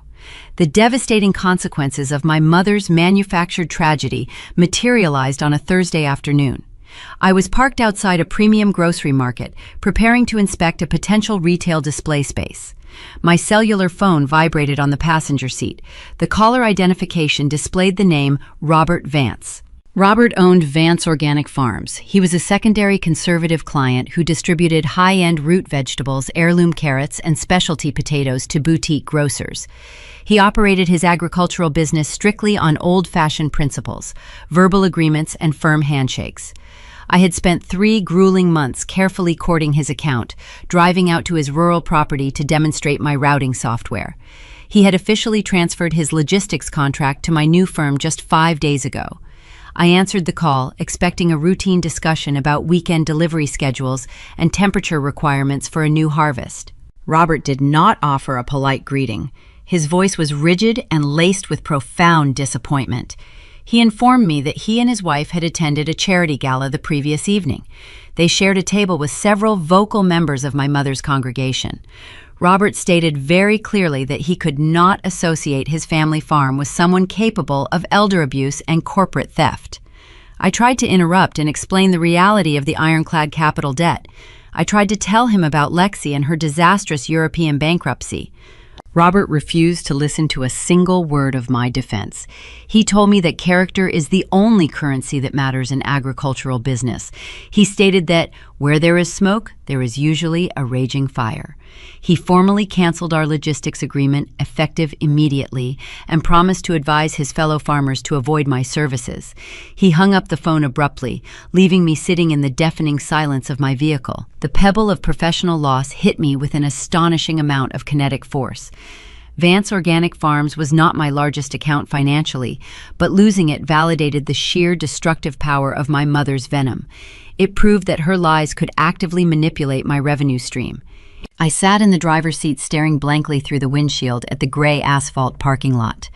Speaker 2: The devastating consequences of my mother's manufactured tragedy materialized on a Thursday afternoon. I was parked outside a premium grocery market, preparing to inspect a potential retail display space. My cellular phone vibrated on the passenger seat. The caller identification displayed the name Robert Vance. Robert owned Vance Organic Farms. He was a secondary conservative client who distributed high-end root vegetables, heirloom carrots, and specialty potatoes to boutique grocers. He operated his agricultural business strictly on old-fashioned principles, verbal agreements, and firm handshakes. I had spent 3 grueling months carefully courting his account, driving out to his rural property to demonstrate my routing software. He had officially transferred his logistics contract to my new firm just 5 days ago. I answered the call, expecting a routine discussion about weekend delivery schedules and temperature requirements for a new harvest. Robert did not offer a polite greeting. His voice was rigid and laced with profound disappointment. He informed me that he and his wife had attended a charity gala the previous evening. They shared a table with several vocal members of my mother's congregation. Robert stated very clearly that he could not associate his family farm with someone capable of elder abuse and corporate theft. I tried to interrupt and explain the reality of the ironclad capital debt. I tried to tell him about Lexi and her disastrous European bankruptcy. Robert refused to listen to a single word of my defense. He told me that character is the only currency that matters in agricultural business. He stated that where there is smoke, there is usually a raging fire. He formally canceled our logistics agreement, effective immediately, and promised to advise his fellow farmers to avoid my services. He hung up the phone abruptly, leaving me sitting in the deafening silence of my vehicle. The pebble of professional loss hit me with an astonishing amount of kinetic force. Vance Organic Farms was not my largest account financially, but losing it validated the sheer destructive power of my mother's venom. It proved that her lies could actively manipulate my revenue stream. I sat in the driver's seat staring blankly through the windshield at the gray asphalt parking lot.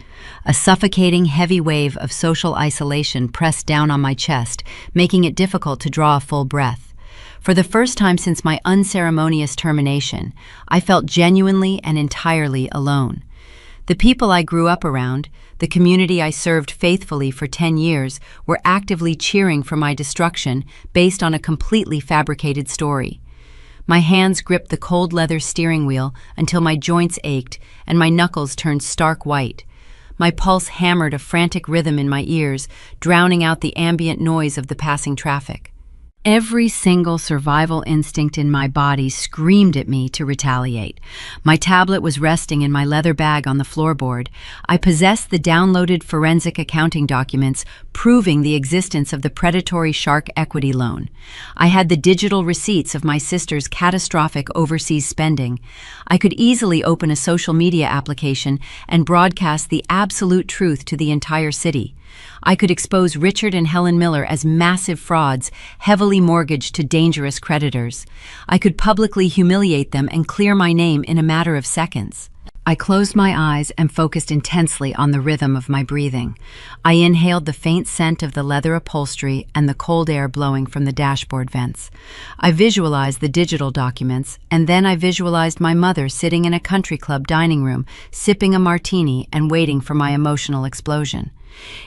Speaker 2: A suffocating, heavy wave of social isolation pressed down on my chest, making it difficult to draw a full breath. For the first time since my unceremonious termination, I felt genuinely and entirely alone. The people I grew up around, the community I served faithfully for 10 years, were actively cheering for my destruction based on a completely fabricated story. My hands gripped the cold leather steering wheel until my joints ached and my knuckles turned stark white. My pulse hammered a frantic rhythm in my ears, drowning out the ambient noise of the passing traffic. Every single survival instinct in my body screamed at me to retaliate. My tablet was resting in my leather bag on the floorboard. I possessed the downloaded forensic accounting documents proving the existence of the predatory shark equity loan. I had the digital receipts of my sister's catastrophic overseas spending. I could easily open a social media application and broadcast the absolute truth to the entire city. I could expose Richard and Helen Miller as massive frauds, heavily mortgaged to dangerous creditors. I could publicly humiliate them and clear my name in a matter of seconds. I closed my eyes and focused intensely on the rhythm of my breathing. I inhaled the faint scent of the leather upholstery and the cold air blowing from the dashboard vents. I visualized the digital documents, and then I visualized my mother sitting in a country club dining room, sipping a martini and waiting for my emotional explosion.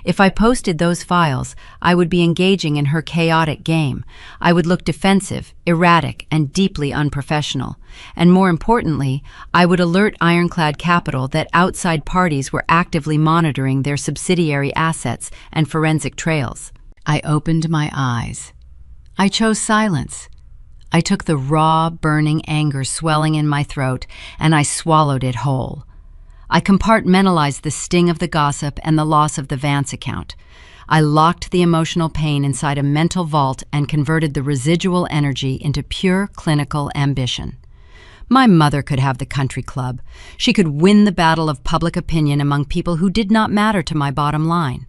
Speaker 2: If I posted those files, I would be engaging in her chaotic game. I would look defensive, erratic, and deeply unprofessional. And more importantly, I would alert Ironclad Capital that outside parties were actively monitoring their subsidiary assets and forensic trails. I opened my eyes. I chose silence. I took the raw, burning anger swelling in my throat, and I swallowed it whole. I compartmentalized the sting of the gossip and the loss of the Vance account. I locked the emotional pain inside a mental vault and converted the residual energy into pure clinical ambition. My mother could have the country club. She could win the battle of public opinion among people who did not matter to my bottom line.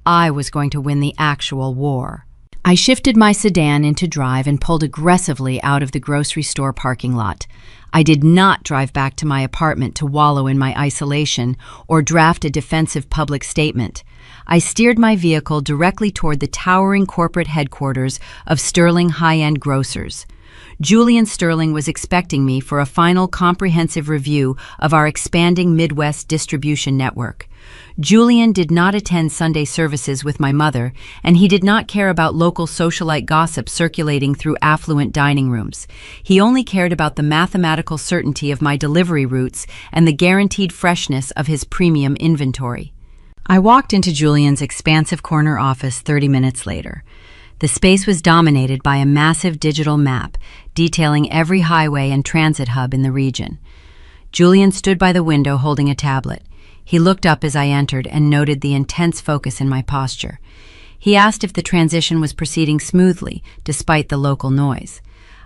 Speaker 2: I was going to win the actual war. I shifted my sedan into drive and pulled aggressively out of the grocery store parking lot. I did not drive back to my apartment to wallow in my isolation or draft a defensive public statement. I steered my vehicle directly toward the towering corporate headquarters of Sterling High-End Grocers. Julian Sterling was expecting me for a final comprehensive review of our expanding Midwest distribution network. Julian did not attend Sunday services with my mother, and he did not care about local socialite gossip circulating through affluent dining rooms. He only cared about the mathematical certainty of my delivery routes and the guaranteed freshness of his premium inventory. I walked into Julian's expansive corner office 30 minutes later. The space was dominated by a massive digital map detailing every highway and transit hub in the region. Julian stood by the window holding a tablet. He looked up as I entered and noted the intense focus in my posture. He asked if the transition was proceeding smoothly, despite the local noise.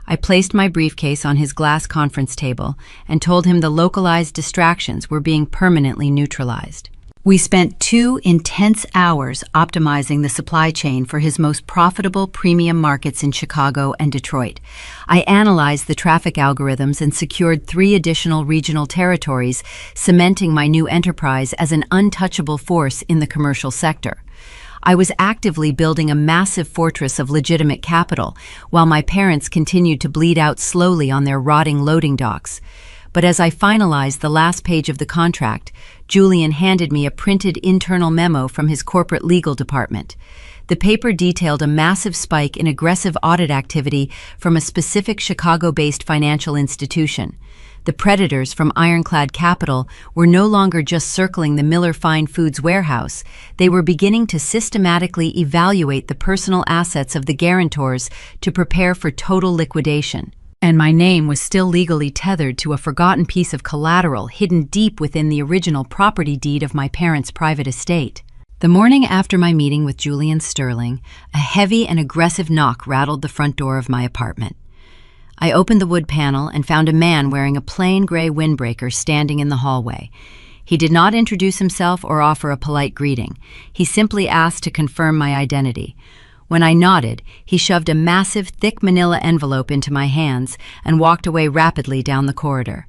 Speaker 2: I placed my briefcase on his glass conference table and told him the localized distractions were being permanently neutralized. We spent 2 intense hours optimizing the supply chain for his most profitable premium markets in Chicago and Detroit. I analyzed the traffic algorithms and secured 3 additional regional territories, cementing my new enterprise as an untouchable force in the commercial sector. I was actively building a massive fortress of legitimate capital, while my parents continued to bleed out slowly on their rotting loading docks. But as I finalized the last page of the contract, Julian handed me a printed internal memo from his corporate legal department. The paper detailed a massive spike in aggressive audit activity from a specific Chicago-based financial institution. The predators from Ironclad Capital were no longer just circling the Miller Fine Foods warehouse. They were beginning to systematically evaluate the personal assets of the guarantors to prepare for total liquidation. And my name was still legally tethered to a forgotten piece of collateral hidden deep within the original property deed of my parents' private estate. The morning after my meeting with Julian Sterling, a heavy and aggressive knock rattled the front door of my apartment. I opened the wood panel and found a man wearing a plain gray windbreaker standing in the hallway. He did not introduce himself or offer a polite greeting. He simply asked to confirm my identity. When I nodded, he shoved a massive, thick manila envelope into my hands and walked away rapidly down the corridor.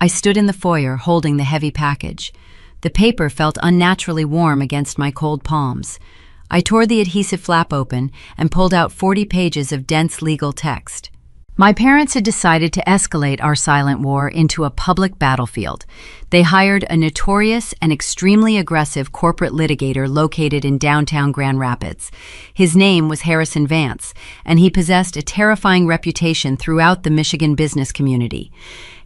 Speaker 2: I stood in the foyer holding the heavy package. The paper felt unnaturally warm against my cold palms. I tore the adhesive flap open and pulled out 40 pages of dense legal text. My parents had decided to escalate our silent war into a public battlefield. They hired a notorious and extremely aggressive corporate litigator located in downtown Grand Rapids. His name was Harrison Vance, and he possessed a terrifying reputation throughout the Michigan business community.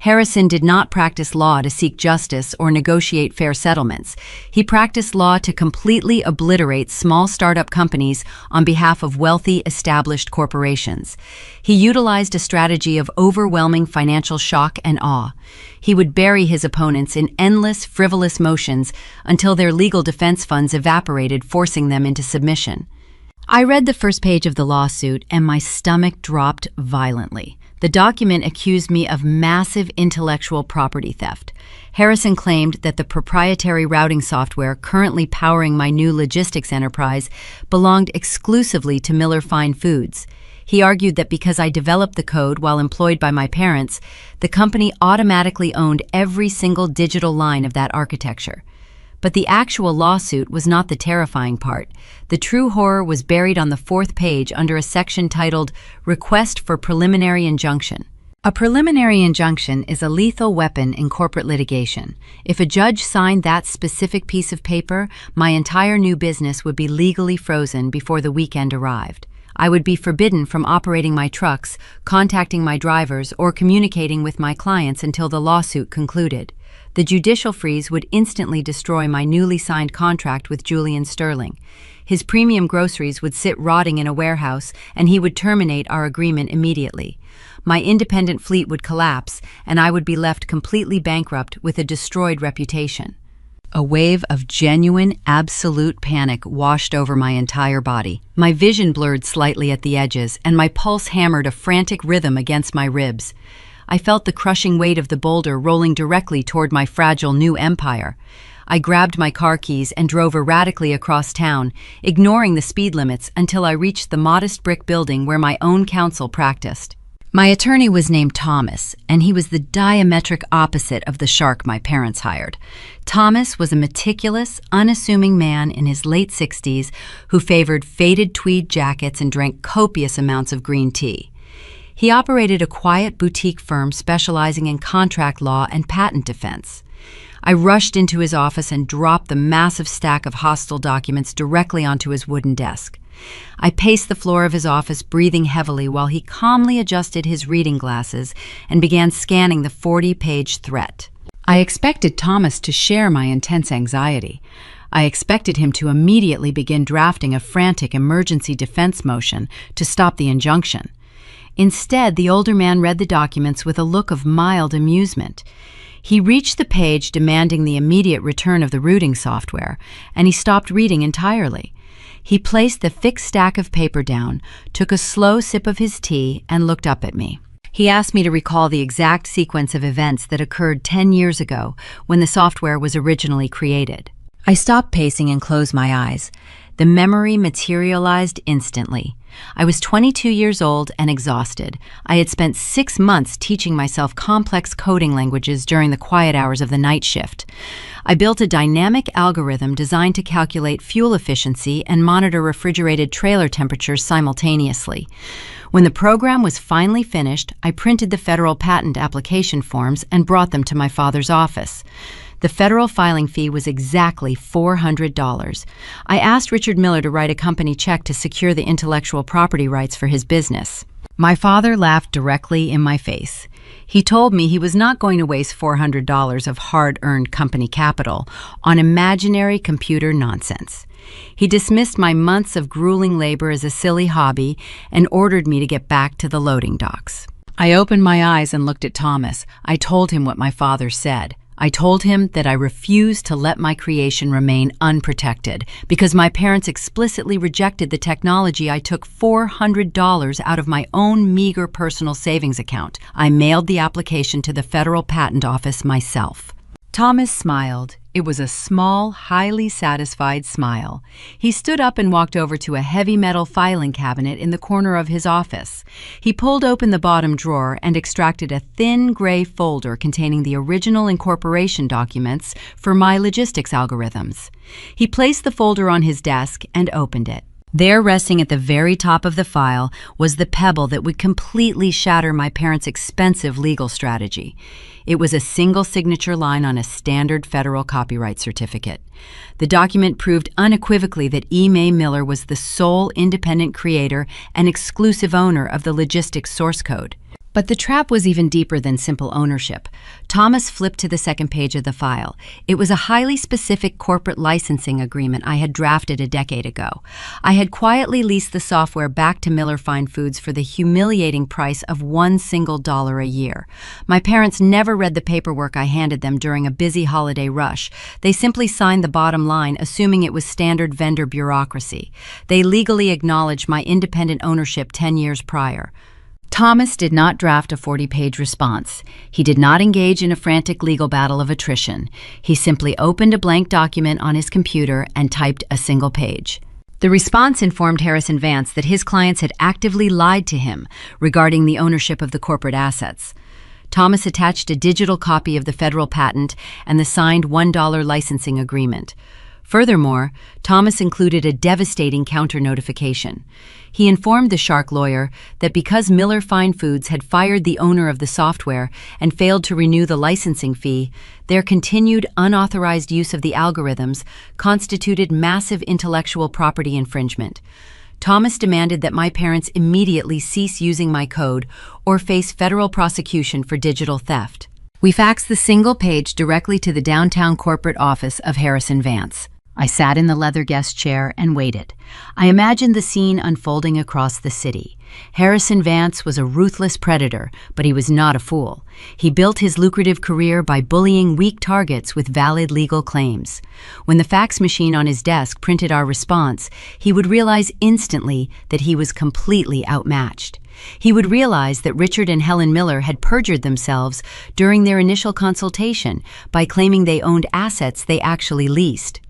Speaker 2: Harrison did not practice law to seek justice or negotiate fair settlements. He practiced law to completely obliterate small startup companies on behalf of wealthy, established corporations. He utilized a strategy of overwhelming financial shock and awe. He would bury his opponents in endless, frivolous motions until their legal defense funds evaporated, forcing them into submission. I read the first page of the lawsuit, and my stomach dropped violently. The document accused me of massive intellectual property theft. Harrison claimed that the proprietary routing software currently powering my new logistics enterprise belonged exclusively to Miller Fine Foods. He argued that because I developed the code while employed by my parents, the company automatically owned every single digital line of that architecture. But the actual lawsuit was not the terrifying part. The true horror was buried on the 4th page under a section titled Request for Preliminary Injunction. A preliminary injunction is a lethal weapon in corporate litigation. If a judge signed that specific piece of paper, my entire new business would be legally frozen before the weekend arrived. I would be forbidden from operating my trucks, contacting my drivers, or communicating with my clients until the lawsuit concluded. The judicial freeze would instantly destroy my newly signed contract with Julian Sterling. His premium groceries would sit rotting in a warehouse, and he would terminate our agreement immediately. My independent fleet would collapse, and I would be left completely bankrupt with a destroyed reputation. A wave of genuine, absolute panic washed over my entire body. My vision blurred slightly at the edges, and my pulse hammered a frantic rhythm against my ribs. I felt the crushing weight of the boulder rolling directly toward my fragile new empire. I grabbed my car keys and drove erratically across town, ignoring the speed limits until I reached the modest brick building where my own counsel practiced. My attorney was named Thomas, and he was the diametric opposite of the shark my parents hired. Thomas was a meticulous, unassuming man in his late 60s who favored faded tweed jackets and drank copious amounts of green tea. He operated a quiet boutique firm specializing in contract law and patent defense. I rushed into his office and dropped the massive stack of hostile documents directly onto his wooden desk. I paced the floor of his office, breathing heavily while he calmly adjusted his reading glasses and began scanning the 40-page threat. I expected Thomas to share my intense anxiety. I expected him to immediately begin drafting a frantic emergency defense motion to stop the injunction. Instead, the older man read the documents with a look of mild amusement. He reached the page demanding the immediate return of the routing software, and he stopped reading entirely. He placed the thick stack of paper down, took a slow sip of his tea, and looked up at me. He asked me to recall the exact sequence of events that occurred 10 years ago when the software was originally created. I stopped pacing and closed my eyes. The memory materialized instantly. I was 22 years old and exhausted. I had spent 6 months teaching myself complex coding languages during the quiet hours of the night shift. I built a dynamic algorithm designed to calculate fuel efficiency and monitor refrigerated trailer temperatures simultaneously. When the program was finally finished, I printed the federal patent application forms and brought them to my father's office. The federal filing fee was exactly $400. I asked Richard Miller to write a company check to secure the intellectual property rights for his business. My father laughed directly in my face. He told me he was not going to waste $400 of hard-earned company capital on imaginary computer nonsense. He dismissed my months of grueling labor as a silly hobby and ordered me to get back to the loading docks. I opened my eyes and looked at Thomas. I told him what my father said. I told him that I refused to let my creation remain unprotected because my parents explicitly rejected the technology. I took $400 out of my own meager personal savings account. I mailed the application to the Federal Patent Office myself. Thomas smiled.
Speaker 1: It was a small, highly satisfied smile. He stood up and walked over to a heavy metal filing cabinet in the corner of his office. He pulled open the bottom drawer and extracted a thin gray folder containing the original incorporation documents for my logistics algorithms. He placed the folder on his desk and opened it. There, resting at the very top of the file, was the pebble that would completely shatter my parents' expensive legal strategy. It was a single signature line on a standard federal copyright certificate. The document proved unequivocally that E. May Miller was the sole independent creator and exclusive owner of the logistics source code. But the trap was even deeper than simple ownership. Thomas flipped to the second page of the file. It was a highly specific corporate licensing agreement I had drafted a decade ago. I had quietly leased the software back to Miller Fine Foods for the humiliating price of $1 single a year. My parents never read the paperwork I handed them during a busy holiday rush. They simply signed the bottom line, assuming it was standard vendor bureaucracy. They legally acknowledged my independent ownership 10 years prior. Thomas did not draft a 40-page response. He did not engage in a frantic legal battle of attrition. He simply opened a blank document on his computer and typed a single page. The response informed Harrison Vance that his clients had actively lied to him regarding the ownership of the corporate assets. Thomas attached a digital copy of the federal patent and the signed $1 licensing agreement. Furthermore, Thomas included a devastating counter-notification. He informed the shark lawyer that because Miller Fine Foods had fired the owner of the software and failed to renew the licensing fee, their continued unauthorized use of the algorithms constituted massive intellectual property infringement. Thomas demanded that my parents immediately cease using my code or face federal prosecution for digital theft. We faxed the single page directly to the downtown corporate office of Harrison Vance. I sat in the leather guest chair and waited. I imagined the scene unfolding across the city. Harrison Vance was a ruthless predator, but he was not a fool. He built his lucrative career by bullying weak targets with valid legal claims. When the fax machine on his desk printed our response, he would realize instantly that he was completely outmatched. He would realize that Richard and Helen Miller had perjured themselves during their initial consultation by claiming they owned assets they actually leased.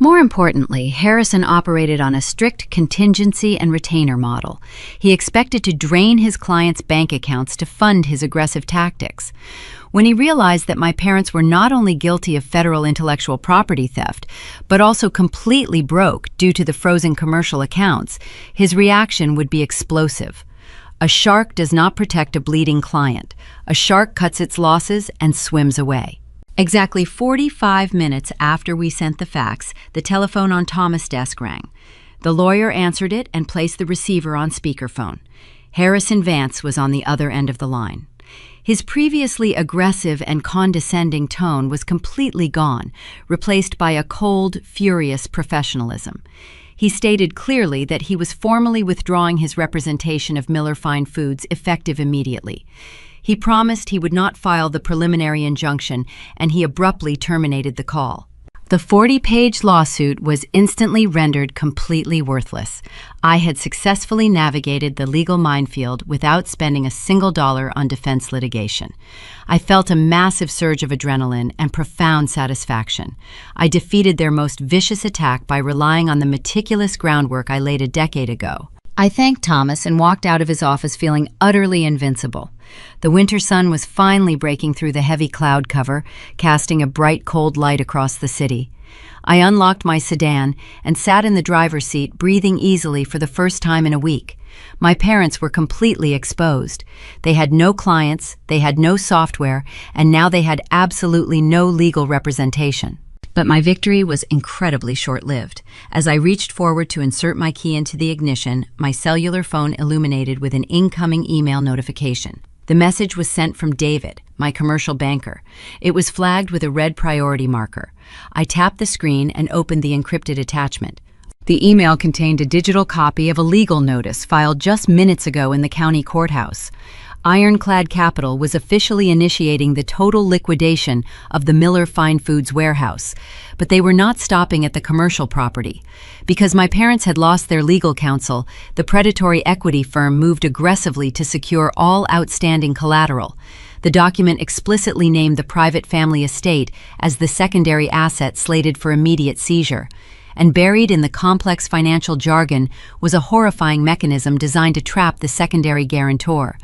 Speaker 1: More importantly, Harrison operated on a strict contingency and retainer model. He expected to drain his clients' bank accounts to fund his aggressive tactics. When he realized that my parents were not only guilty of federal intellectual property theft, but also completely broke due to the frozen commercial accounts, his reaction would be explosive. A shark does not protect a bleeding client. A shark cuts its losses and swims away. Exactly 45 minutes after we sent the fax, the telephone on Thomas' desk rang. The lawyer answered it and placed the receiver on speakerphone. Harrison Vance was on the other end of the line. His previously aggressive and condescending tone was completely gone, replaced by a cold, furious professionalism. He stated clearly that he was formally withdrawing his representation of Miller Fine Foods effective immediately. He promised he would not file the preliminary injunction, and he abruptly terminated the call. The 40-page lawsuit was instantly rendered completely worthless. I had successfully navigated the legal minefield without spending a single dollar on defense litigation. I felt a massive surge of adrenaline and profound satisfaction. I defeated their most vicious attack by relying on the meticulous groundwork I laid a decade ago. I thanked Thomas and walked out of his office feeling utterly invincible. The winter sun was finally breaking through the heavy cloud cover, casting a bright, cold light across the city. I unlocked my sedan and sat in the driver's seat, breathing easily for the first time in a week. My parents were completely exposed. They had no clients, they had no software, and now they had absolutely no legal representation. But my victory was incredibly short-lived. As I reached forward to insert my key into the ignition, my cellular phone illuminated with an incoming email notification. The message was sent from David, my commercial banker. It was flagged with a red priority marker. I tapped the screen and opened the encrypted attachment. The email contained a digital copy of a legal notice filed just minutes ago in the county courthouse.
Speaker 2: Ironclad Capital was officially initiating the total liquidation of the Miller Fine Foods warehouse, but they were not stopping at the commercial property. Because my parents had lost their legal counsel, the predatory equity firm moved aggressively to secure all outstanding collateral. The document explicitly named the private family estate as the secondary asset slated for immediate seizure. And buried in the complex financial jargon was a horrifying mechanism designed to trap the secondary guarantor.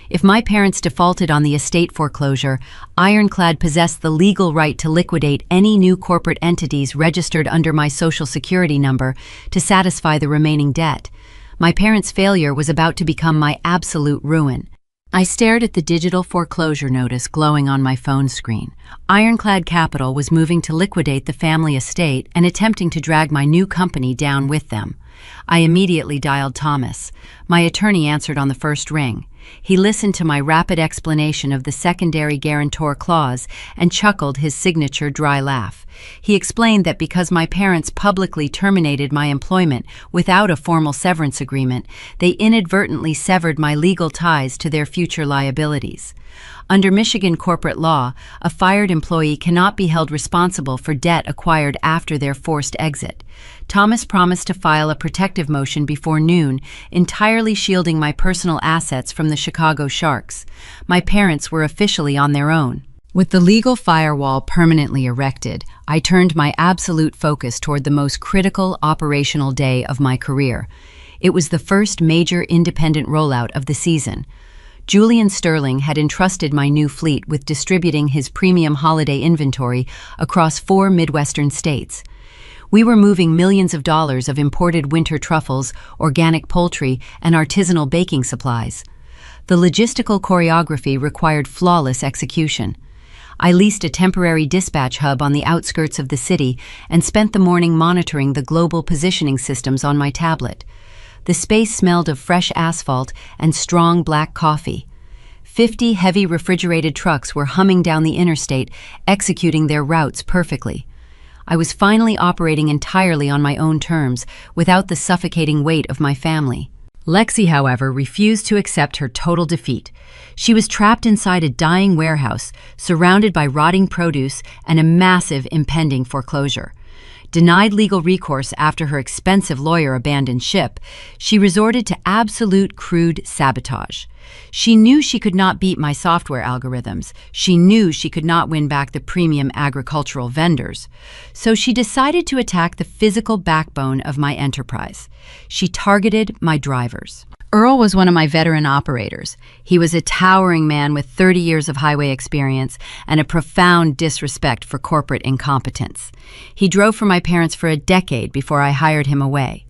Speaker 2: If my parents defaulted on the estate foreclosure, Ironclad possessed the legal right to liquidate any new corporate entities registered under my Social Security number to satisfy the remaining debt. My parents' failure was about to become my absolute ruin. I stared at the digital foreclosure notice glowing on my phone screen. Ironclad Capital was moving to liquidate the family estate and attempting to drag my new company down with them. I immediately dialed Thomas. My attorney answered on the first ring. He listened to my rapid explanation of the secondary guarantor clause and chuckled his signature dry laugh. He explained that because my parents publicly terminated my employment without a formal severance agreement, they inadvertently severed my legal ties to their future liabilities. Under Michigan corporate law, a fired employee cannot be held responsible for debt acquired after their forced exit. Thomas promised to file a protective motion before noon, entirely shielding my personal assets from the Chicago Sharks. My parents were officially on their own. With the legal firewall permanently erected, I turned my absolute focus toward the most critical operational day of my career. It was the first major independent rollout of the season. Julian Sterling had entrusted my new fleet with distributing his premium holiday inventory across 4 Midwestern states. We were moving millions of dollars of imported winter truffles, organic poultry, and artisanal baking supplies. The logistical choreography required flawless execution. I leased a temporary dispatch hub on the outskirts of the city and spent the morning monitoring the global positioning systems on my tablet. The space smelled of fresh asphalt and strong black coffee. 50 heavy refrigerated trucks were humming down the interstate, executing their routes perfectly. I was finally operating entirely on my own terms, without the suffocating weight of my family. Lexi, however, refused to accept her total defeat. She was trapped inside a dying warehouse, surrounded by rotting produce and a massive impending foreclosure. Denied legal recourse after her expensive lawyer abandoned ship, she resorted to absolute crude sabotage. She knew she could not beat my software algorithms. She knew she could not win back the premium agricultural vendors. So she decided to attack the physical backbone of my enterprise. She targeted my drivers. Earl was one of my veteran operators. He was a towering man with 30 years of highway experience and a profound disrespect for corporate incompetence. He drove for my parents for a decade before I hired him away.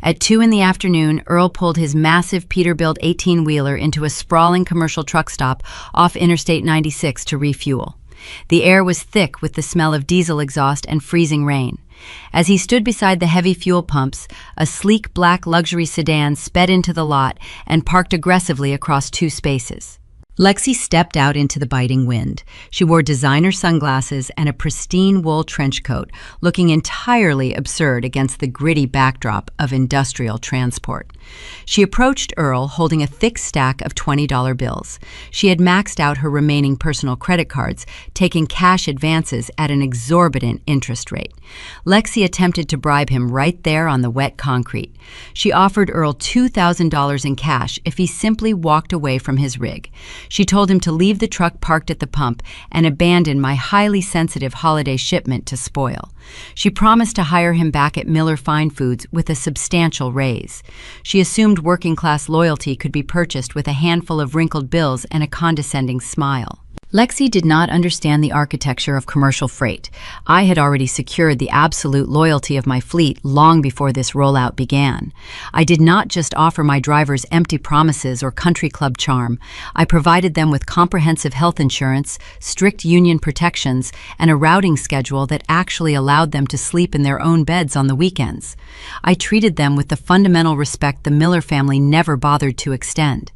Speaker 2: At 2 in the afternoon, Earl pulled his massive Peterbilt 18-wheeler into a sprawling commercial truck stop off Interstate 96 to refuel. The air was thick with the smell of diesel exhaust and freezing rain. As he stood beside the heavy fuel pumps, a sleek black luxury sedan sped into the lot and parked aggressively across 2 spaces. Lexi stepped out into the biting wind. She wore designer sunglasses and a pristine wool trench coat, looking entirely absurd against the gritty backdrop of industrial transport. She approached Earl holding a thick stack of $20 bills. She had maxed out her remaining personal credit cards, taking cash advances at an exorbitant interest rate. Lexi attempted to bribe him right there on the wet concrete. She offered Earl $2,000 in cash if he simply walked away from his rig. She told him to leave the truck parked at the pump and abandon my highly sensitive holiday shipment to spoil. She promised to hire him back at Miller Fine Foods with a substantial raise. She assumed working-class loyalty could be purchased with a handful of wrinkled bills and a condescending smile. Lexi did not understand the architecture of commercial freight. I had already secured the absolute loyalty of my fleet long before this rollout began. I did not just offer my drivers empty promises or country club charm. I provided them with comprehensive health insurance, strict union protections, and a routing schedule that actually allowed them to sleep in their own beds on the weekends. I treated them with the fundamental respect the Miller family never bothered to extend.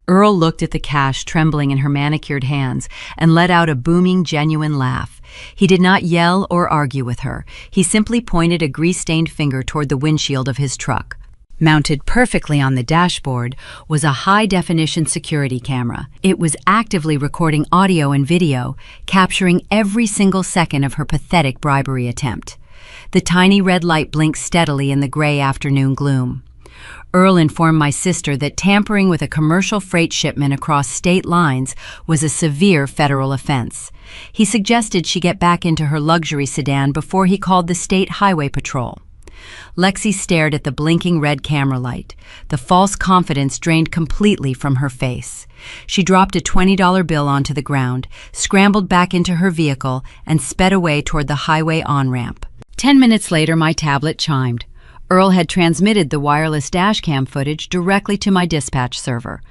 Speaker 2: Earl looked at the cash trembling in her manicured hands and let out a booming, genuine laugh. He did not yell or argue with her. He simply pointed a grease-stained finger toward the windshield of his truck. Mounted perfectly on the dashboard was a high-definition security camera. It was actively recording audio and video, capturing every single second of her pathetic bribery attempt. The tiny red light blinked steadily in the gray afternoon gloom. Earl informed my sister that tampering with a commercial freight shipment across state lines was a severe federal offense. He suggested she get back into her luxury sedan before he called the State Highway Patrol. Lexi stared at the blinking red camera light. The false confidence drained completely from her face. She dropped a $20 bill onto the ground, scrambled back into her vehicle, and sped away toward the highway on-ramp. 10 minutes later, my tablet chimed. Earl had transmitted the wireless dashcam footage directly to my dispatch server.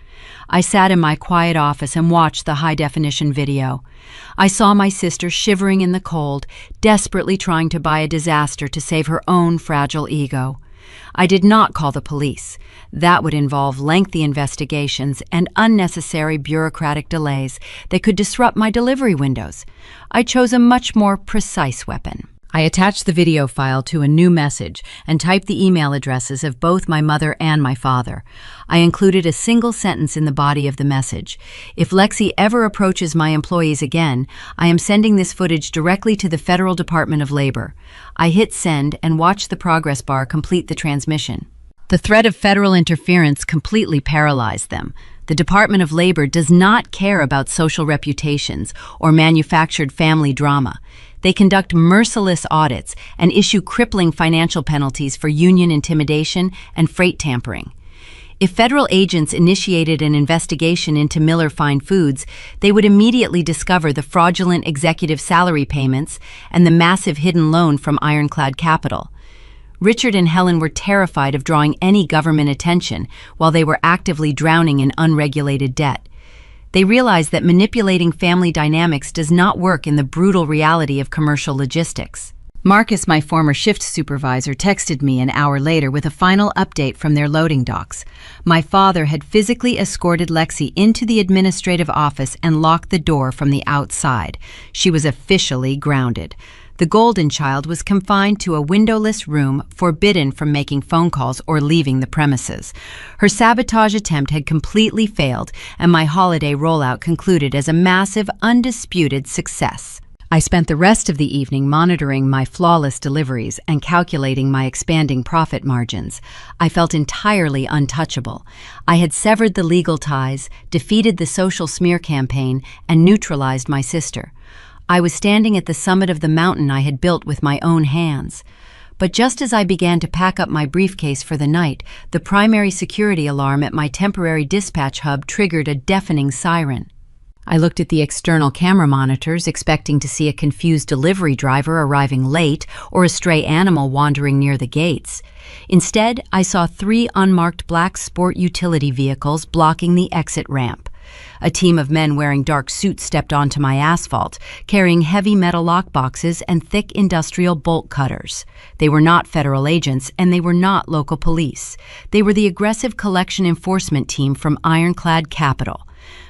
Speaker 2: I sat in my quiet office and watched the high-definition video. I saw my sister shivering in the cold, desperately trying to buy a disaster to save her own fragile ego. I did not call the police. That would involve lengthy investigations and unnecessary bureaucratic delays that could disrupt my delivery windows. I chose a much more precise weapon. I attached the video file to a new message and typed the email addresses of both my mother and my father. I included a single sentence in the body of the message. If Lexi ever approaches my employees again, I am sending this footage directly to the Federal Department of Labor. I hit send and watched the progress bar complete the transmission. The threat of federal interference completely paralyzed them. The Department of Labor does not care about social reputations or manufactured family drama. They conduct merciless audits and issue crippling financial penalties for union intimidation and freight tampering. If federal agents initiated an investigation into Miller Fine Foods, they would immediately discover the fraudulent executive salary payments and the massive hidden loan from Ironclad Capital. Richard and Helen were terrified of drawing any government attention while they were actively drowning in unregulated debt. They realized that manipulating family dynamics does not work in the brutal reality of commercial logistics. Marcus, my former shift supervisor, texted me an hour later with a final update from their loading docks. My father had physically escorted Lexi into the administrative office and locked the door from the outside. She was officially grounded. The Golden Child was confined to a windowless room, forbidden from making phone calls or leaving the premises. Her sabotage attempt had completely failed, and my holiday rollout concluded as a massive, undisputed success. I spent the rest of the evening monitoring my flawless deliveries and calculating my expanding profit margins. I felt entirely untouchable. I had severed the legal ties, defeated the social smear campaign, and neutralized my sister. I was standing at the summit of the mountain I had built with my own hands. But just as I began to pack up my briefcase for the night, the primary security alarm at my temporary dispatch hub triggered a deafening siren. I looked at the external camera monitors, expecting to see a confused delivery driver arriving late or a stray animal wandering near the gates. Instead, I saw 3 unmarked black sport utility vehicles blocking the exit ramp. A team of men wearing dark suits stepped onto my asphalt, carrying heavy metal lockboxes and thick industrial bolt cutters. They were not federal agents, and they were not local police. They were the aggressive collection enforcement team from Ironclad Capital.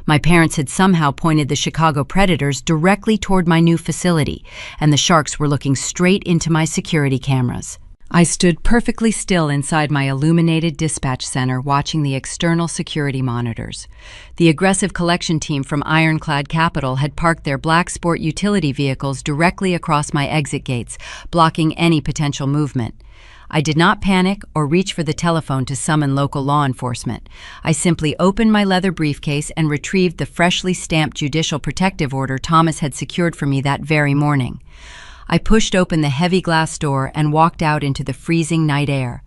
Speaker 2: My parents had somehow pointed the Chicago Predators directly toward my new facility, and the Sharks were looking straight into my security cameras. I stood perfectly still inside my illuminated dispatch center, watching the external security monitors. The aggressive collection team from Ironclad Capital had parked their black sport utility vehicles directly across my exit gates, blocking any potential movement. I did not panic or reach for the telephone to summon local law enforcement. I simply opened my leather briefcase and retrieved the freshly stamped judicial protective order Thomas had secured for me that very morning. I pushed open the heavy glass door and walked out into the freezing night air.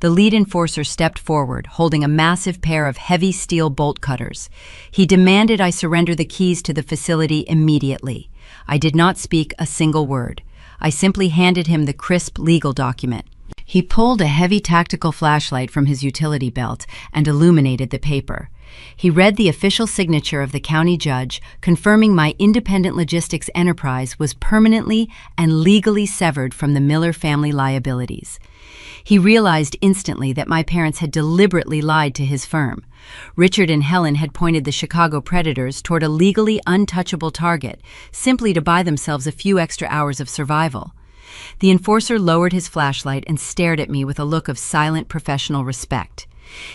Speaker 2: The lead enforcer stepped forward, holding a massive pair of heavy steel bolt cutters. He demanded I surrender the keys to the facility immediately. I did not speak a single word. I simply handed him the crisp legal document. He pulled a heavy tactical flashlight from his utility belt and illuminated the paper. He read the official signature of the county judge, confirming my independent logistics enterprise was permanently and legally severed from the Miller family liabilities. He realized instantly that my parents had deliberately lied to his firm. Richard and Helen had pointed the Chicago Predators toward a legally untouchable target, simply to buy themselves a few extra hours of survival. The enforcer lowered his flashlight and stared at me with a look of silent professional respect.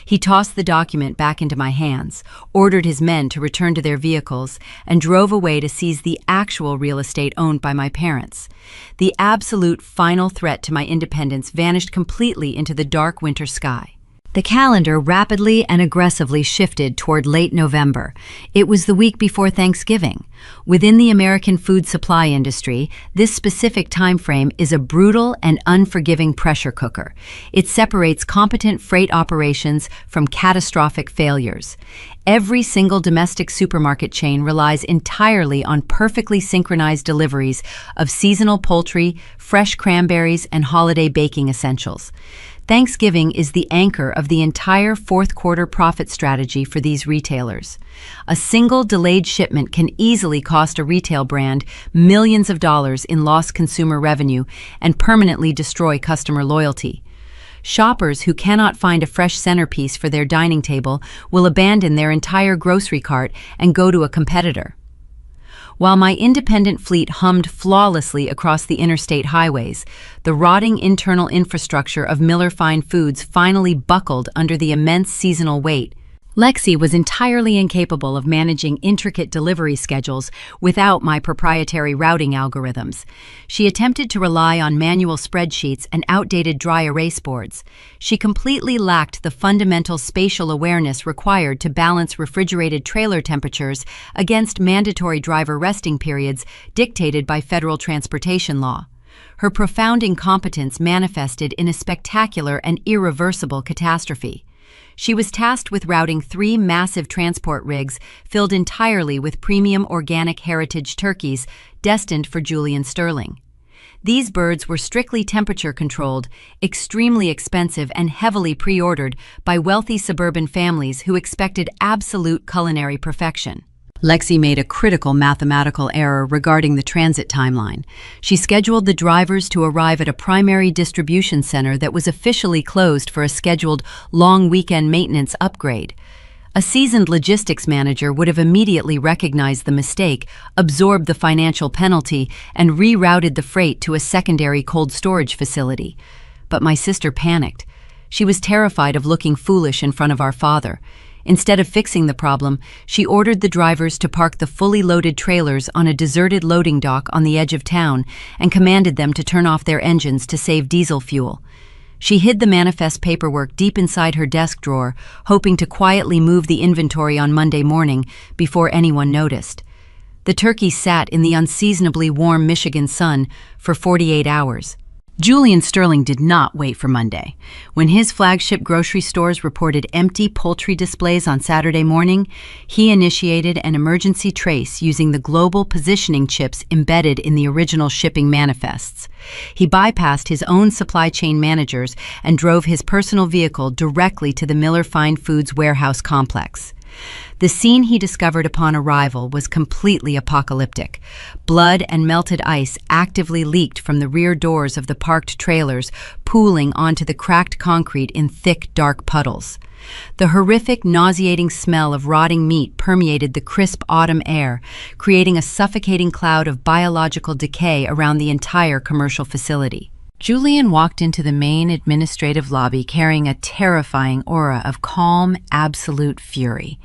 Speaker 2: He tossed the document back into my hands, ordered his men to return to their vehicles, and drove away to seize the actual real estate owned by my parents. The absolute final threat to my independence vanished completely into the dark winter sky. The calendar rapidly and aggressively shifted toward late November. It was the week before Thanksgiving. Within the American food supply industry, this specific time frame is a brutal and unforgiving pressure cooker. It separates competent freight operations from catastrophic failures. Every single domestic supermarket chain relies entirely on perfectly synchronized deliveries of seasonal poultry, fresh cranberries, and holiday baking essentials. Thanksgiving is the anchor of the entire fourth quarter profit strategy for these retailers. A single delayed shipment can easily cost a retail brand millions of dollars in lost consumer revenue and permanently destroy customer loyalty. Shoppers who cannot find a fresh centerpiece for their dining table will abandon their entire grocery cart and go to a competitor. While my independent fleet hummed flawlessly across the interstate highways, the rotting internal infrastructure of Miller Fine Foods finally buckled under the immense seasonal weight. Lexi was entirely incapable of managing intricate delivery schedules without my proprietary routing algorithms. She attempted to rely on manual spreadsheets and outdated dry erase boards. She completely lacked the fundamental spatial awareness required to balance refrigerated trailer temperatures against mandatory driver resting periods dictated by federal transportation law. Her profound incompetence manifested in a spectacular and irreversible catastrophe. She was tasked with routing 3 massive transport rigs filled entirely with premium organic heritage turkeys destined for Julian Sterling. These birds were strictly temperature-controlled, extremely expensive, and heavily pre-ordered by wealthy suburban families who expected absolute culinary perfection. Lexi made a critical mathematical error regarding the transit timeline. She scheduled the drivers to arrive at a primary distribution center that was officially closed for a scheduled long weekend maintenance upgrade. A seasoned logistics manager would have immediately recognized the mistake, absorbed the financial penalty, and rerouted the freight to a secondary cold storage facility. But my sister panicked. She was terrified of looking foolish in front of our father. Instead of fixing the problem, she ordered the drivers to park the fully loaded trailers on a deserted loading dock on the edge of town and commanded them to turn off their engines to save diesel fuel. She hid the manifest paperwork deep inside her desk drawer, hoping to quietly move the inventory on Monday morning before anyone noticed. The turkeys sat in the unseasonably warm Michigan sun for 48 hours. Julian Sterling did not wait for Monday. When his flagship grocery stores reported empty poultry displays on Saturday morning, he initiated an emergency trace using the global positioning chips embedded in the original shipping manifests. He bypassed his own supply chain managers and drove his personal vehicle directly to the Miller Fine Foods warehouse complex. The scene he discovered upon arrival was completely apocalyptic. Blood and melted ice actively leaked from the rear doors of the parked trailers, pooling onto the cracked concrete in thick, dark puddles. The horrific, nauseating smell of rotting meat permeated the crisp autumn air, creating a suffocating cloud of biological decay around the entire commercial facility. Julian walked into the main administrative lobby carrying a terrifying aura of calm, absolute fury.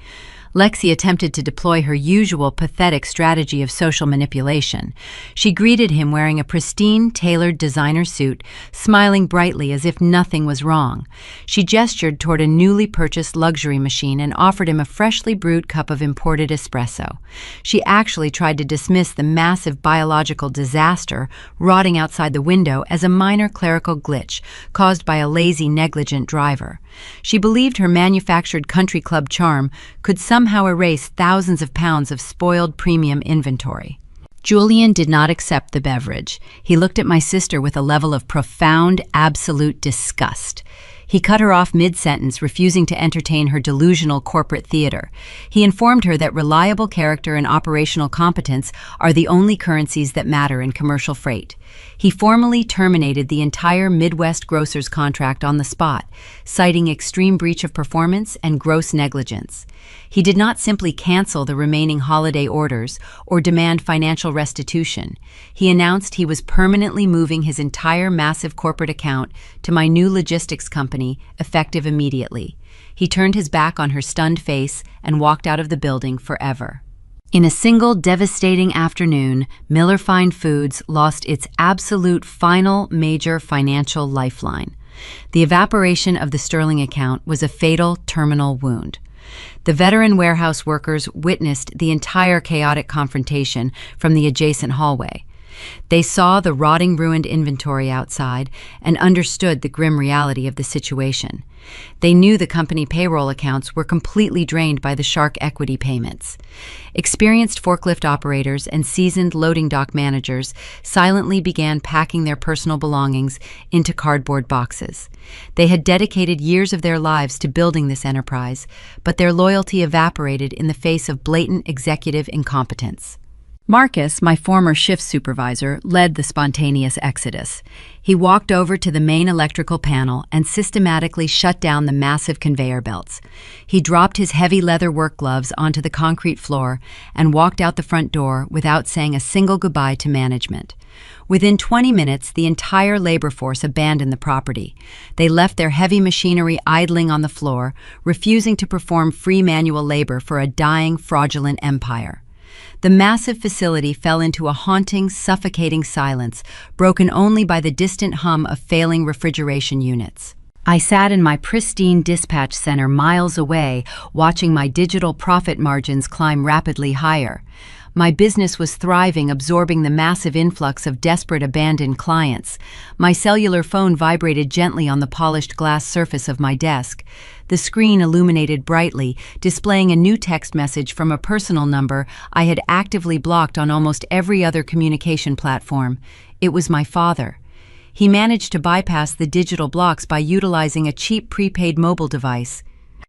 Speaker 2: Lexi attempted to deploy her usual pathetic strategy of social manipulation. She greeted him wearing a pristine, tailored designer suit, smiling brightly as if nothing was wrong. She gestured toward a newly purchased luxury machine and offered him a freshly brewed cup of imported espresso. She actually tried to dismiss the massive biological disaster rotting outside the window as a minor clerical glitch caused by a lazy, negligent driver. She believed her manufactured country club charm could somehow erase thousands of pounds of spoiled premium inventory. Julian did not accept the beverage. He looked at my sister with a level of profound, absolute disgust. He cut her off mid-sentence, refusing to entertain her delusional corporate theater. He informed her that reliable character and operational competence are the only currencies that matter in commercial freight. He formally terminated the entire Midwest Grocers contract on the spot, citing extreme breach of performance and gross negligence. He did not simply cancel the remaining holiday orders or demand financial restitution. He announced he was permanently moving his entire massive corporate account to my new logistics company, effective immediately. He turned his back on her stunned face and walked out of the building forever. In a single devastating afternoon, Miller Fine Foods lost its absolute final major financial lifeline. The evaporation of the Sterling account was a fatal terminal wound. The veteran warehouse workers witnessed the entire chaotic confrontation from the adjacent hallway. They saw the rotting, ruined inventory outside and understood the grim reality of the situation. They knew the company payroll accounts were completely drained by the Shark equity payments. Experienced forklift operators and seasoned loading dock managers silently began packing their personal belongings into cardboard boxes. They had dedicated years of their lives to building this enterprise, but their loyalty evaporated in the face of blatant executive incompetence. Marcus, my former shift supervisor, led the spontaneous exodus. He walked over to the main electrical panel and systematically shut down the massive conveyor belts. He dropped his heavy leather work gloves onto the concrete floor and walked out the front door without saying a single goodbye to management. Within 20 minutes, the entire labor force abandoned the property. They left their heavy machinery idling on the floor, refusing to perform free manual labor for a dying, fraudulent empire. The massive facility fell into a haunting, suffocating silence, broken only by the distant hum of failing refrigeration units. I sat in my pristine dispatch center miles away, watching my digital profit margins climb rapidly higher. My business was thriving, absorbing the massive influx of desperate abandoned clients. My cellular phone vibrated gently on the polished glass surface of my desk. The screen illuminated brightly, displaying a new text message from a personal number I had actively blocked on almost every other communication platform. It was my father. He managed to bypass the digital blocks by utilizing a cheap prepaid mobile device.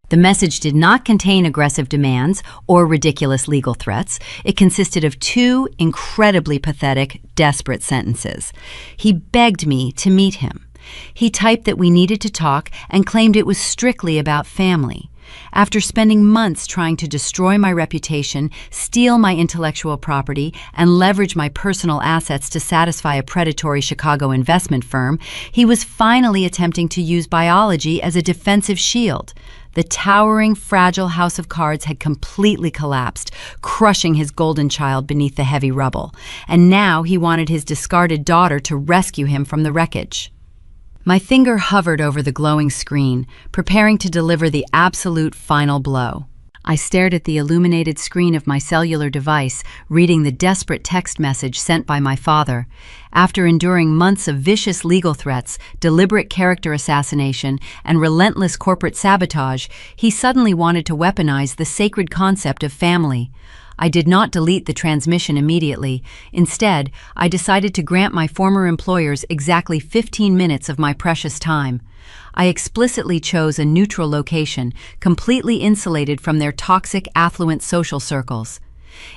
Speaker 2: The message did not contain aggressive demands or ridiculous legal threats. It consisted of two incredibly pathetic, desperate sentences. He begged me to meet him. He typed that we needed to talk and claimed it was strictly about family. After spending months trying to destroy my reputation, steal my intellectual property, and leverage my personal assets to satisfy a predatory Chicago investment firm, he was finally attempting to use biology as a defensive shield. The towering, fragile house of cards had completely collapsed, crushing his golden child beneath the heavy rubble. And now he wanted his discarded daughter to rescue him from the wreckage. My finger hovered over the glowing screen, preparing to deliver the absolute final blow. I stared at the illuminated screen of my cellular device, reading the desperate text message sent by my father. After enduring months of vicious legal threats, deliberate character assassination, and relentless corporate sabotage, he suddenly wanted to weaponize the sacred concept of family. I did not delete the transmission immediately. Instead, I decided to grant my former employers exactly 15 minutes of my precious time. I explicitly chose a neutral location, completely insulated from their toxic, affluent social circles.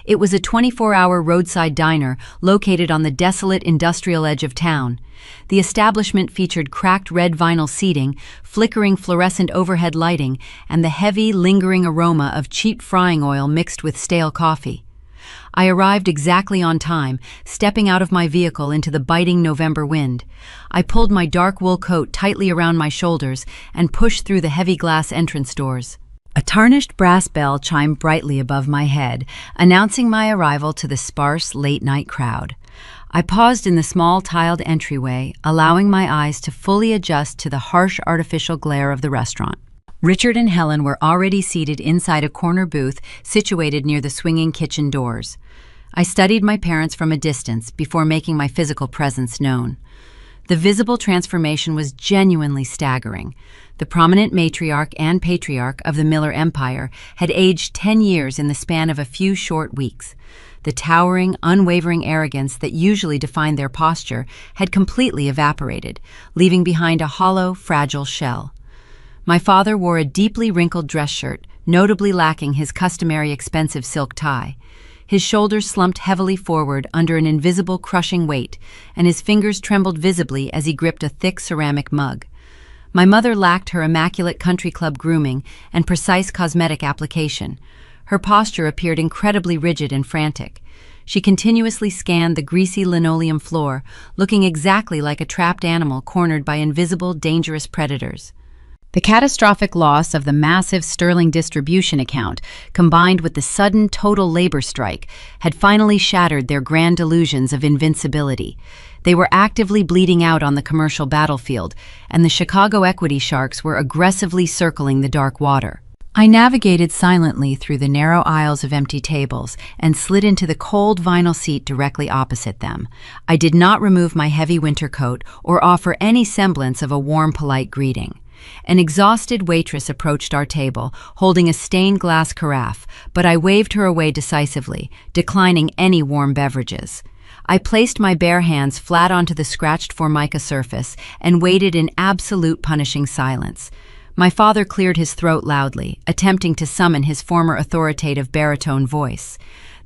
Speaker 2: It was a 24-hour roadside diner located on the desolate industrial edge of town. The establishment featured cracked red vinyl seating, flickering fluorescent overhead lighting, and the heavy, lingering aroma of cheap frying oil mixed with stale coffee. I arrived exactly on time, stepping out of my vehicle into the biting November wind. I pulled my dark wool coat tightly around my shoulders and pushed through the heavy glass entrance doors. A tarnished brass bell chimed brightly above my head, announcing my arrival to the sparse, late-night crowd. I paused in the small tiled entryway, allowing my eyes to fully adjust to the harsh artificial glare of the restaurant. Richard and Helen were already seated inside a corner booth situated near the swinging kitchen doors. I studied my parents from a distance before making my physical presence known. The visible transformation was genuinely staggering. The prominent matriarch and patriarch of the Miller Empire had aged 10 years in the span of a few short weeks. The towering, unwavering arrogance that usually defined their posture had completely evaporated, leaving behind a hollow, fragile shell. My father wore a deeply wrinkled dress shirt, notably lacking his customary expensive silk tie. His shoulders slumped heavily forward under an invisible crushing weight, and his fingers trembled visibly as he gripped a thick ceramic mug. My mother lacked her immaculate country club grooming and precise cosmetic application. Her posture appeared incredibly rigid and frantic. She continuously scanned the greasy linoleum floor, looking exactly like a trapped animal cornered by invisible, dangerous predators. The catastrophic loss of the massive Sterling distribution account, combined with the sudden total labor strike, had finally shattered their grand illusions of invincibility. They were actively bleeding out on the commercial battlefield, and the Chicago equity sharks were aggressively circling the dark water. I navigated silently through the narrow aisles of empty tables and slid into the cold vinyl seat directly opposite them. I did not remove my heavy winter coat or offer any semblance of a warm, polite greeting. An exhausted waitress approached our table, holding a stained glass carafe, but I waved her away decisively, declining any warm beverages. I placed my bare hands flat onto the scratched formica surface and waited in absolute punishing silence. My father cleared his throat loudly, attempting to summon his former authoritative baritone voice.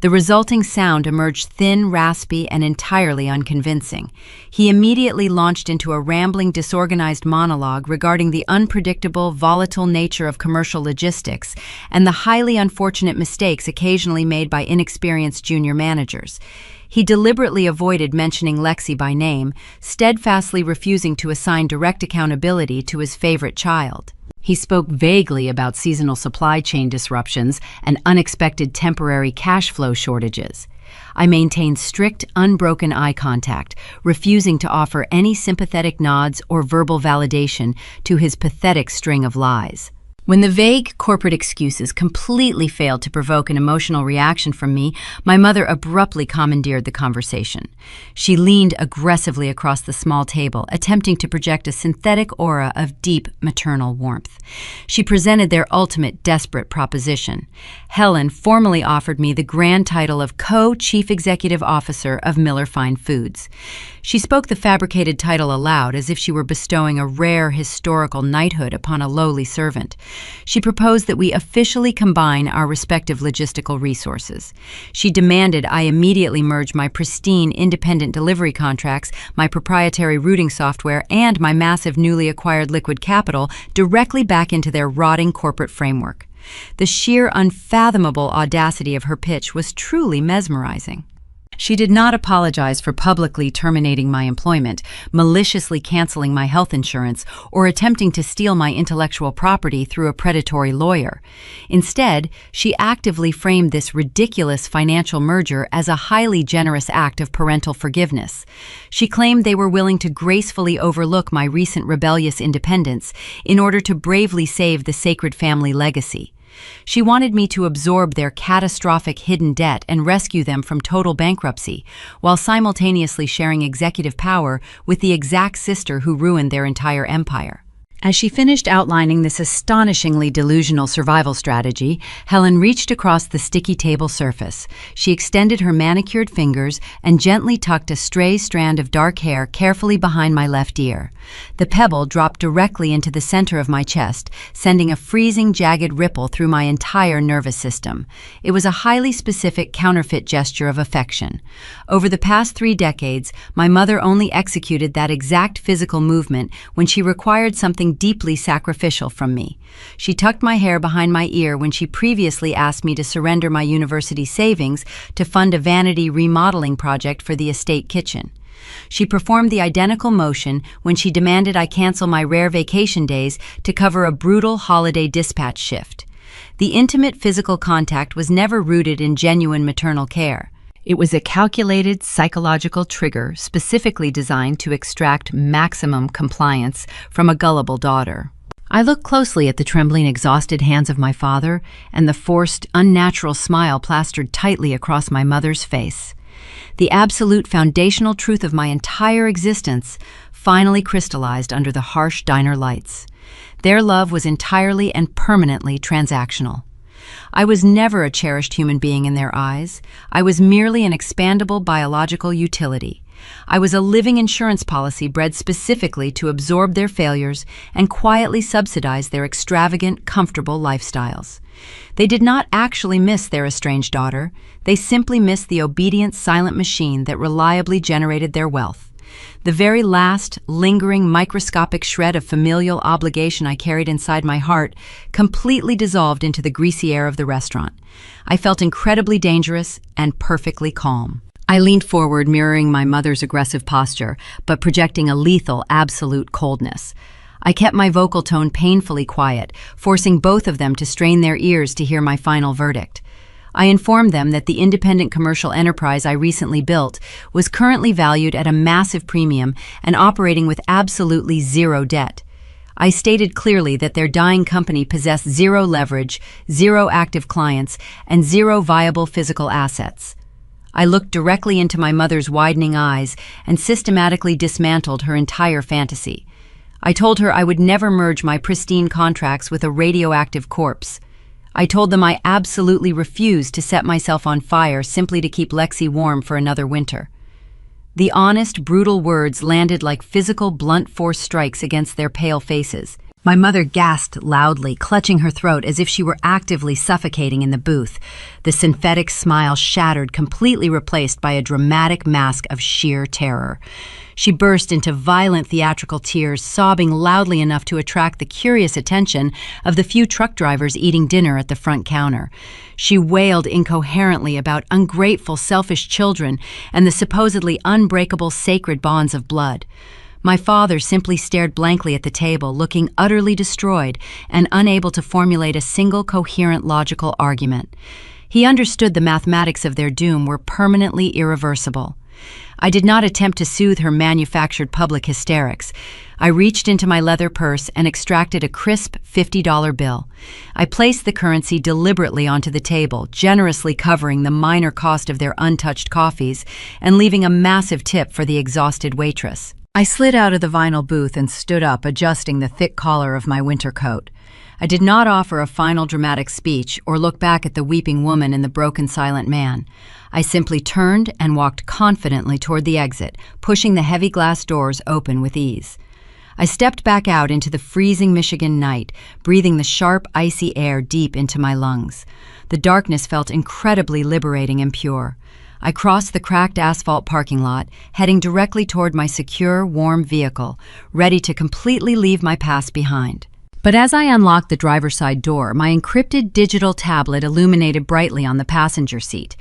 Speaker 2: The resulting sound emerged thin, raspy, and entirely unconvincing. He immediately launched into a rambling, disorganized monologue regarding the unpredictable, volatile nature of commercial logistics and the highly unfortunate mistakes occasionally made by inexperienced junior managers. He deliberately avoided mentioning Lexi by name, steadfastly refusing to assign direct accountability to his favorite child. He spoke vaguely about seasonal supply chain disruptions and unexpected temporary cash flow shortages. I maintained strict, unbroken eye contact, refusing to offer any sympathetic nods or verbal validation to his pathetic string of lies. When the vague corporate excuses completely failed to provoke an emotional reaction from me, my mother abruptly commandeered the conversation. She leaned aggressively across the small table, attempting to project a synthetic aura of deep maternal warmth. She presented their ultimate desperate proposition. Helen formally offered me the grand title of Co-Chief Executive Officer of Miller Fine Foods. She spoke the fabricated title aloud as if she were bestowing a rare historical knighthood upon a lowly servant. She proposed that we officially combine our respective logistical resources. She demanded I immediately merge my pristine independent delivery contracts, my proprietary routing software, and my massive newly acquired liquid capital directly back into their rotting corporate framework. The sheer unfathomable audacity of her pitch was truly mesmerizing. She did not apologize for publicly terminating my employment, maliciously canceling my health insurance, or attempting to steal my intellectual property through a predatory lawyer. Instead, she actively framed this ridiculous financial merger as a highly generous act of parental forgiveness. She claimed they were willing to gracefully overlook my recent rebellious independence in order to bravely save the sacred family legacy. She wanted me to absorb their catastrophic hidden debt and rescue them from total bankruptcy, while simultaneously sharing executive power with the exact sister who ruined their entire empire. As she finished outlining this astonishingly delusional survival strategy, Helen reached across the sticky table surface. She extended her manicured fingers and gently tucked a stray strand of dark hair carefully behind my left ear. The pebble dropped directly into the center of my chest, sending a freezing, jagged ripple through my entire nervous system. It was a highly specific counterfeit gesture of affection. Over the past 3 decades, my mother only executed that exact physical movement when she required something deeply sacrificial from me. She tucked my hair behind my ear when she previously asked me to surrender my university savings to fund a vanity remodeling project for the estate kitchen. She performed the identical motion when she demanded I cancel my rare vacation days to cover a brutal holiday dispatch shift. The intimate physical contact was never rooted in genuine maternal care. It was a calculated psychological trigger specifically designed to extract maximum compliance from a gullible daughter. I looked closely at the trembling, exhausted hands of my father and the forced, unnatural smile plastered tightly across my mother's face. The absolute foundational truth of my entire existence finally crystallized under the harsh diner lights. Their love was entirely and permanently transactional. I was never a cherished human being in their eyes. I was merely an expandable biological utility. I was a living insurance policy bred specifically to absorb their failures and quietly subsidize their extravagant, comfortable lifestyles. They did not actually miss their estranged daughter. They simply missed the obedient, silent machine that reliably generated their wealth. The very last, lingering, microscopic shred of familial obligation I carried inside my heart completely dissolved into the greasy air of the restaurant. I felt incredibly dangerous and perfectly calm. I leaned forward, mirroring my mother's aggressive posture, but projecting a lethal, absolute coldness. I kept my vocal tone painfully quiet, forcing both of them to strain their ears to hear my final verdict. I informed them that the independent commercial enterprise I recently built was currently valued at a massive premium and operating with absolutely zero debt. I stated clearly that their dying company possessed zero leverage, zero active clients, and zero viable physical assets. I looked directly into my mother's widening eyes and systematically dismantled her entire fantasy. I told her I would never merge my pristine contracts with a radioactive corpse. I told them I absolutely refused to set myself on fire simply to keep Lexi warm for another winter. The honest, brutal words landed like physical, blunt force strikes against their pale faces. My mother gasped loudly, clutching her throat as if she were actively suffocating in the booth. The synthetic smile shattered, completely replaced by a dramatic mask of sheer terror. She burst into violent theatrical tears, sobbing loudly enough to attract the curious attention of the few truck drivers eating dinner at the front counter. She wailed incoherently about ungrateful, selfish children and the supposedly unbreakable sacred bonds of blood. My father simply stared blankly at the table, looking utterly destroyed and unable to formulate a single coherent logical argument. He understood the mathematics of their doom were permanently irreversible. I did not attempt to soothe her manufactured public hysterics. I reached into my leather purse and extracted a crisp $50 bill. I placed the currency deliberately onto the table, generously covering the minor cost of their untouched coffees and leaving a massive tip for the exhausted waitress. I slid out of the vinyl booth and stood up, adjusting the thick collar of my winter coat. I did not offer a final dramatic speech or look back at the weeping woman and the broken silent man. I simply turned and walked confidently toward the exit, pushing the heavy glass doors open with ease. I stepped back out into the freezing Michigan night, breathing the sharp, icy air deep into my lungs. The darkness felt incredibly liberating and pure. I crossed the cracked asphalt parking lot, heading directly toward my secure, warm vehicle, ready to completely leave my past behind. But as I unlocked the driver's side door, my encrypted digital tablet illuminated brightly on the passenger seat.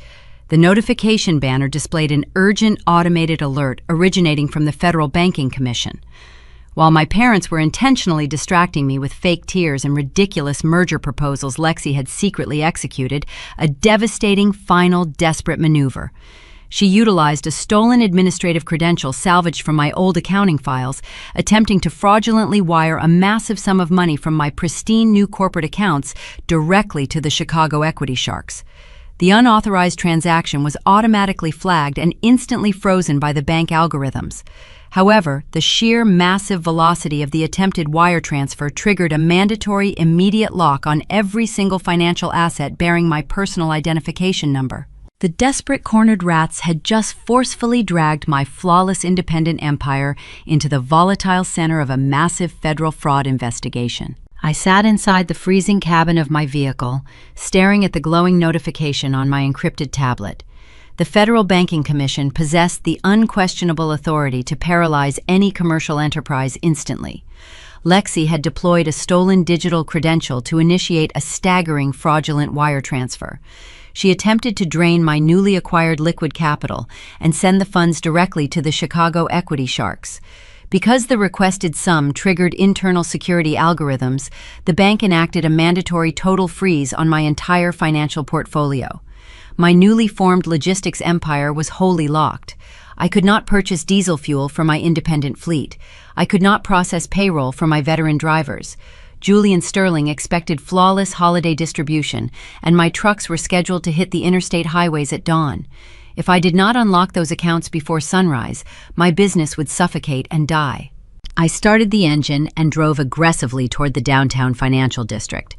Speaker 2: The notification banner displayed an urgent automated alert originating from the Federal Banking Commission. While my parents were intentionally distracting me with fake tears and ridiculous merger proposals Lexi had secretly executed, a devastating, final, desperate maneuver. She utilized a stolen administrative credential salvaged from my old accounting files, attempting to fraudulently wire a massive sum of money from my pristine new corporate accounts directly to the Chicago equity sharks. The unauthorized transaction was automatically flagged and instantly frozen by the bank algorithms. However, the sheer massive velocity of the attempted wire transfer triggered a mandatory immediate lock on every single financial asset bearing my personal identification number. The desperate cornered rats had just forcefully dragged my flawless independent empire into the volatile center of a massive federal fraud investigation. I sat inside the freezing cabin of my vehicle, staring at the glowing notification on my encrypted tablet. The Federal Banking Commission possessed the unquestionable authority to paralyze any commercial enterprise instantly. Lexi had deployed a stolen digital credential to initiate a staggering fraudulent wire transfer. She attempted to drain my newly acquired liquid capital and send the funds directly to the Chicago equity sharks. Because the requested sum triggered internal security algorithms, the bank enacted a mandatory total freeze on my entire financial portfolio. My newly formed logistics empire was wholly locked. I could not purchase diesel fuel for my independent fleet. I could not process payroll for my veteran drivers. Julian Sterling expected flawless holiday distribution, and my trucks were scheduled to hit the interstate highways at dawn. If I did not unlock those accounts before sunrise, my business would suffocate and die. I started the engine and drove aggressively toward the downtown financial district.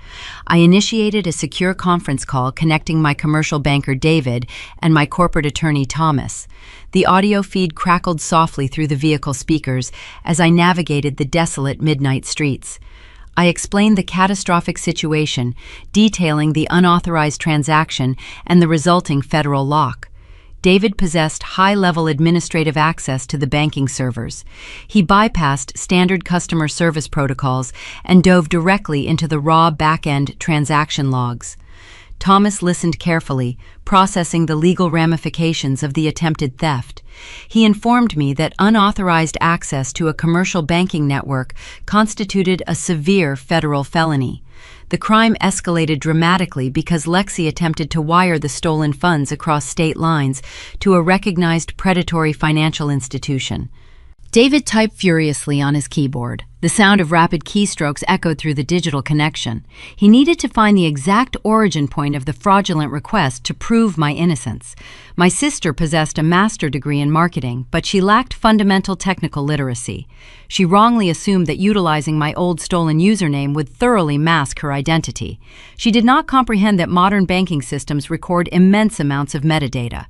Speaker 2: I initiated a secure conference call connecting my commercial banker David and my corporate attorney Thomas. The audio feed crackled softly through the vehicle speakers as I navigated the desolate midnight streets. I explained the catastrophic situation, detailing the unauthorized transaction and the resulting federal lock. David possessed high-level administrative access to the banking servers. He bypassed standard customer service protocols and dove directly into the raw back-end transaction logs. Thomas listened carefully, processing the legal ramifications of the attempted theft. He informed me that unauthorized access to a commercial banking network constituted a severe federal felony. The crime escalated dramatically because Lexi attempted to wire the stolen funds across state lines to a recognized predatory financial institution. David typed furiously on his keyboard. The sound of rapid keystrokes echoed through the digital connection. He needed to find the exact origin point of the fraudulent request to prove my innocence. My sister possessed a master's degree in marketing, but she lacked fundamental technical literacy. She wrongly assumed that utilizing my old stolen username would thoroughly mask her identity. She did not comprehend that modern banking systems record immense amounts of metadata.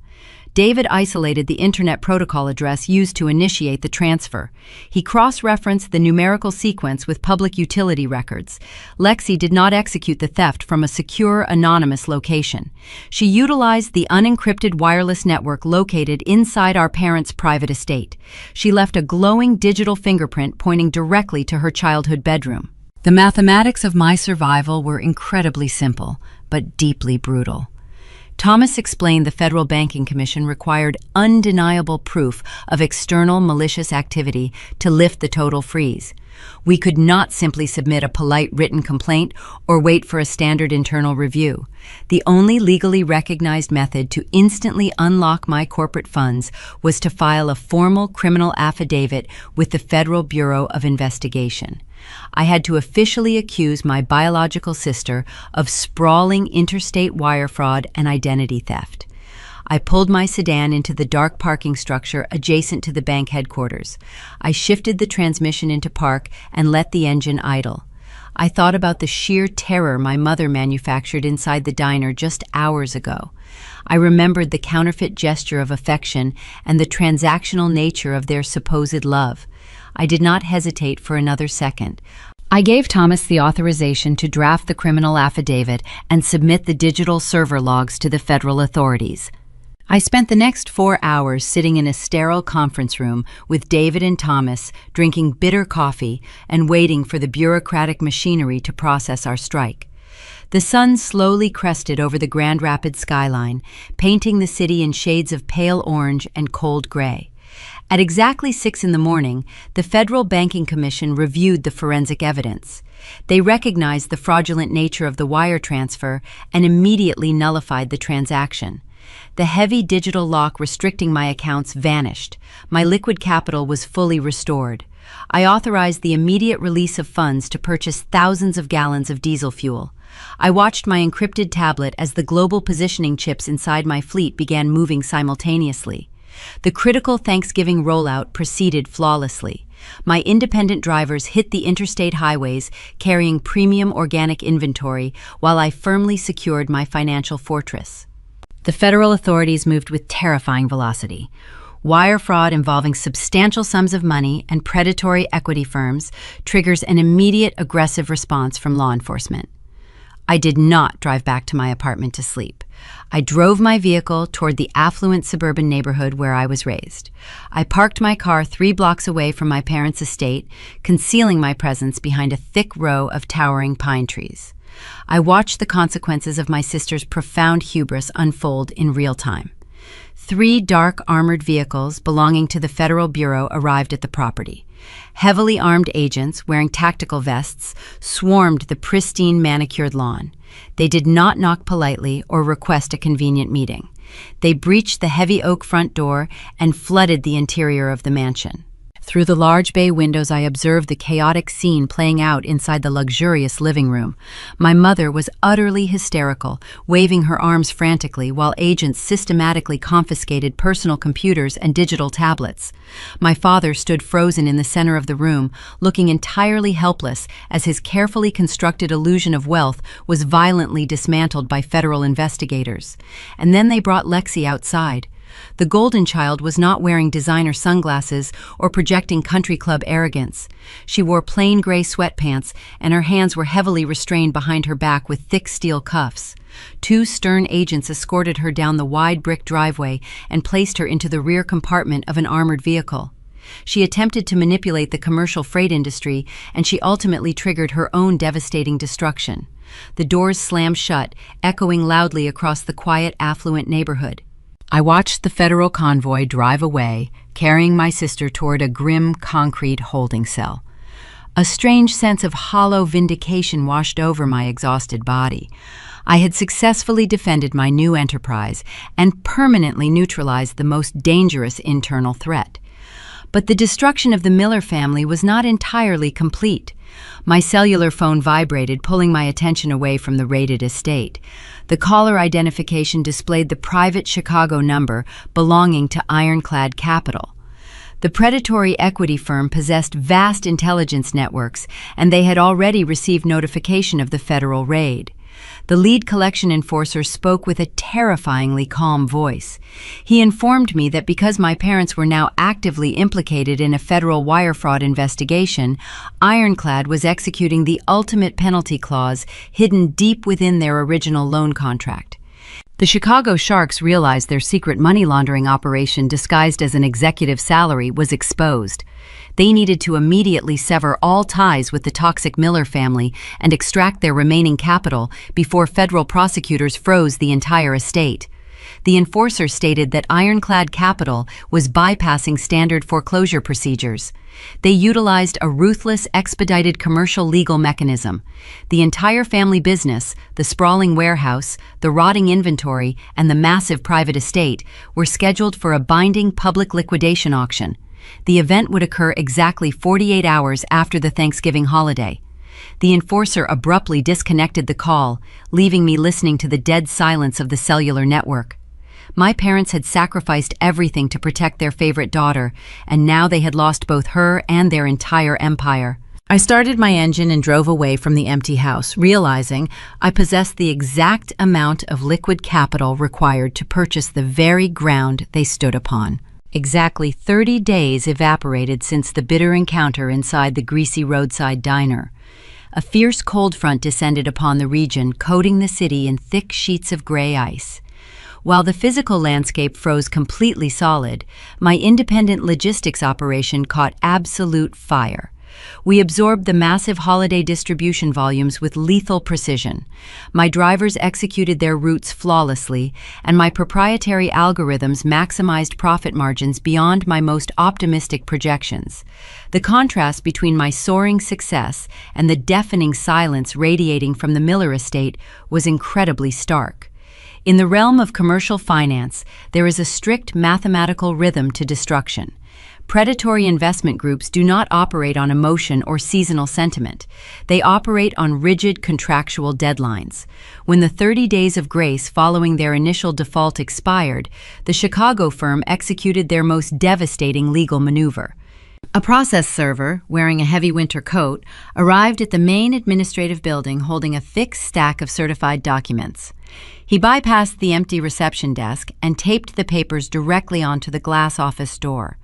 Speaker 2: David isolated the Internet Protocol address used to initiate the transfer. He cross-referenced the numerical sequence with public utility records. Lexi did not execute the theft from a secure, anonymous location. She utilized the unencrypted wireless network located inside our parents' private estate. She left a glowing digital fingerprint pointing directly to her childhood bedroom. The mathematics of my survival were incredibly simple, but deeply brutal. Thomas explained the Federal Banking Commission required undeniable proof of external malicious activity to lift the total freeze. We could not simply submit a polite written complaint or wait for a standard internal review. The only legally recognized method to instantly unlock my corporate funds was to file a formal criminal affidavit with the Federal Bureau of Investigation. I had to officially accuse my biological sister of sprawling interstate wire fraud and identity theft. I pulled my sedan into the dark parking structure adjacent to the bank headquarters. I shifted the transmission into park and let the engine idle. I thought about the sheer terror my mother manufactured inside the diner just hours ago. I remembered the counterfeit gesture of affection and the transactional nature of their supposed love. I did not hesitate for another second. I gave Thomas the authorization to draft the criminal affidavit and submit the digital server logs to the federal authorities. I spent the next 4 hours sitting in a sterile conference room with David and Thomas, drinking bitter coffee and waiting for the bureaucratic machinery to process our strike. The sun slowly crested over the Grand Rapids skyline, painting the city in shades of pale orange and cold gray. At exactly 6 in the morning, the Federal Banking Commission reviewed the forensic evidence. They recognized the fraudulent nature of the wire transfer and immediately nullified the transaction. The heavy digital lock restricting my accounts vanished. My liquid capital was fully restored. I authorized the immediate release of funds to purchase thousands of gallons of diesel fuel. I watched my encrypted tablet as the global positioning chips inside my fleet began moving simultaneously. The critical Thanksgiving rollout proceeded flawlessly. My independent drivers hit the interstate highways carrying premium organic inventory while I firmly secured my financial fortress. The federal authorities moved with terrifying velocity. Wire fraud involving substantial sums of money and predatory equity firms triggers an immediate aggressive response from law enforcement. I did not drive back to my apartment to sleep. I drove my vehicle toward the affluent suburban neighborhood where I was raised. I parked my car 3 blocks away from my parents' estate, concealing my presence behind a thick row of towering pine trees. I watched the consequences of my sister's profound hubris unfold in real time. 3 dark armored vehicles belonging to the Federal Bureau arrived at the property. Heavily armed agents wearing tactical vests swarmed the pristine manicured lawn. They did not knock politely or request a convenient meeting. They breached the heavy oak front door and flooded the interior of the mansion. Through the large bay windows, I observed the chaotic scene playing out inside the luxurious living room. My mother was utterly hysterical, waving her arms frantically while agents systematically confiscated personal computers and digital tablets. My father stood frozen in the center of the room, looking entirely helpless as his carefully constructed illusion of wealth was violently dismantled by federal investigators. And then they brought Lexi outside. The golden child was not wearing designer sunglasses or projecting country club arrogance. She wore plain gray sweatpants, and her hands were heavily restrained behind her back with thick steel cuffs. Two stern agents escorted her down the wide brick driveway and placed her into the rear compartment of an armored vehicle. She attempted to manipulate the commercial freight industry, and she ultimately triggered her own devastating destruction. The doors slammed shut, echoing loudly across the quiet, affluent neighborhood. I watched the federal convoy drive away, carrying my sister toward a grim concrete holding cell. A strange sense of hollow vindication washed over my exhausted body. I had successfully defended my new enterprise and permanently neutralized the most dangerous internal threat. But the destruction of the Miller family was not entirely complete. My cellular phone vibrated, pulling my attention away from the raided estate. The caller identification displayed the private Chicago number belonging to Ironclad Capital. The predatory equity firm possessed vast intelligence networks, and they had already received notification of the federal raid. The lead collection enforcer spoke with a terrifyingly calm voice. He informed me that because my parents were now actively implicated in a federal wire fraud investigation, Ironclad was executing the ultimate penalty clause hidden deep within their original loan contract. The Chicago Sharks realized their secret money laundering operation disguised as an executive salary was exposed. They needed to immediately sever all ties with the toxic Miller family and extract their remaining capital before federal prosecutors froze the entire estate. The enforcer stated that Ironclad Capital was bypassing standard foreclosure procedures. They utilized a ruthless, expedited commercial legal mechanism. The entire family business, the sprawling warehouse, the rotting inventory, and the massive private estate were scheduled for a binding public liquidation auction. The event would occur exactly 48 hours after the Thanksgiving holiday. The enforcer abruptly disconnected the call, leaving me listening to the dead silence of the cellular network. My parents had sacrificed everything to protect their favorite daughter, and now they had lost both her and their entire empire. I started my engine and drove away from the empty house, realizing I possessed the exact amount of liquid capital required to purchase the very ground they stood upon. Exactly 30 days evaporated since the bitter encounter inside the greasy roadside diner. A fierce cold front descended upon the region, coating the city in thick sheets of gray ice. While the physical landscape froze completely solid, my independent logistics operation caught absolute fire. We absorbed the massive holiday distribution volumes with lethal precision. My drivers executed their routes flawlessly, and my proprietary algorithms maximized profit margins beyond my most optimistic projections. The contrast between my soaring success and the deafening silence radiating from the Miller estate was incredibly stark. In the realm of commercial finance, there is a strict mathematical rhythm to destruction. Predatory investment groups do not operate on emotion or seasonal sentiment. They operate on rigid contractual deadlines. When the 30 days of grace following their initial default expired, the Chicago firm executed their most devastating legal maneuver. A process server, wearing a heavy winter coat, arrived at the main administrative building holding a thick stack of certified documents. He bypassed the empty reception desk and taped the papers directly onto the glass office door.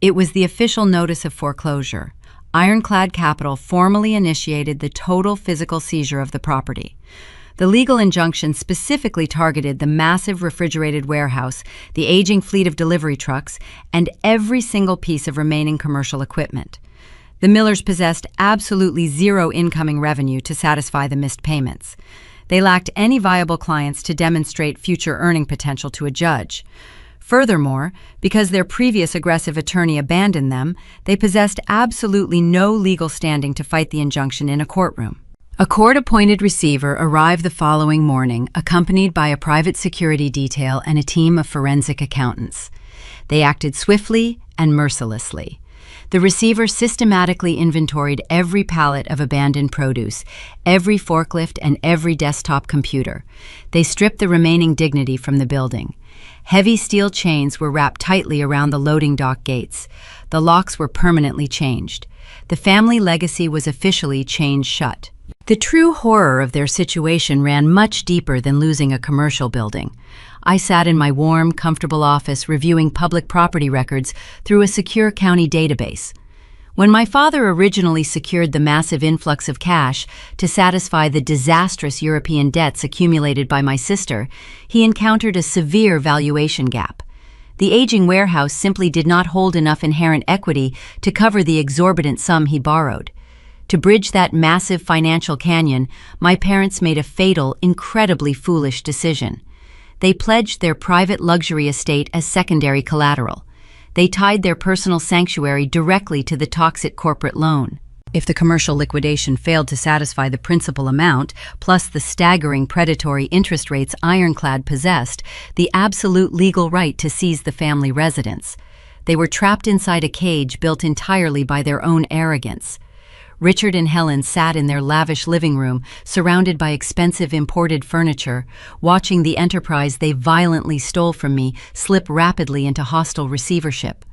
Speaker 2: It was the official notice of foreclosure. Ironclad Capital formally initiated the total physical seizure of the property. The legal injunction specifically targeted the massive refrigerated warehouse, the aging fleet of delivery trucks, and every single piece of remaining commercial equipment. The Millers possessed absolutely zero incoming revenue to satisfy the missed payments. They lacked any viable clients to demonstrate future earning potential to a judge. Furthermore, because their previous aggressive attorney abandoned them, they possessed absolutely no legal standing to fight the injunction in a courtroom. A court-appointed receiver arrived the following morning, accompanied by a private security detail and a team of forensic accountants. They acted swiftly and mercilessly. The receiver systematically inventoried every pallet of abandoned produce, every forklift, and every desktop computer. They stripped the remaining dignity from the building. Heavy steel chains were wrapped tightly around the loading dock gates. The locks were permanently changed. The family legacy was officially chained shut. The true horror of their situation ran much deeper than losing a commercial building. I sat in my warm, comfortable office reviewing public property records through a secure county database. When my father originally secured the massive influx of cash to satisfy the disastrous European debts accumulated by my sister, he encountered a severe valuation gap. The aging warehouse simply did not hold enough inherent equity to cover the exorbitant sum he borrowed. To bridge that massive financial canyon, my parents made a fatal, incredibly foolish decision. They pledged their private luxury estate as secondary collateral. They tied their personal sanctuary directly to the toxic corporate loan. If the commercial liquidation failed to satisfy the principal amount, plus the staggering predatory interest rates Ironclad possessed, the absolute legal right to seize the family residence, they were trapped inside a cage built entirely by their own arrogance. Richard and Helen sat in their lavish living room, surrounded by expensive imported furniture, watching the enterprise they violently stole from me slip rapidly into hostile receivership.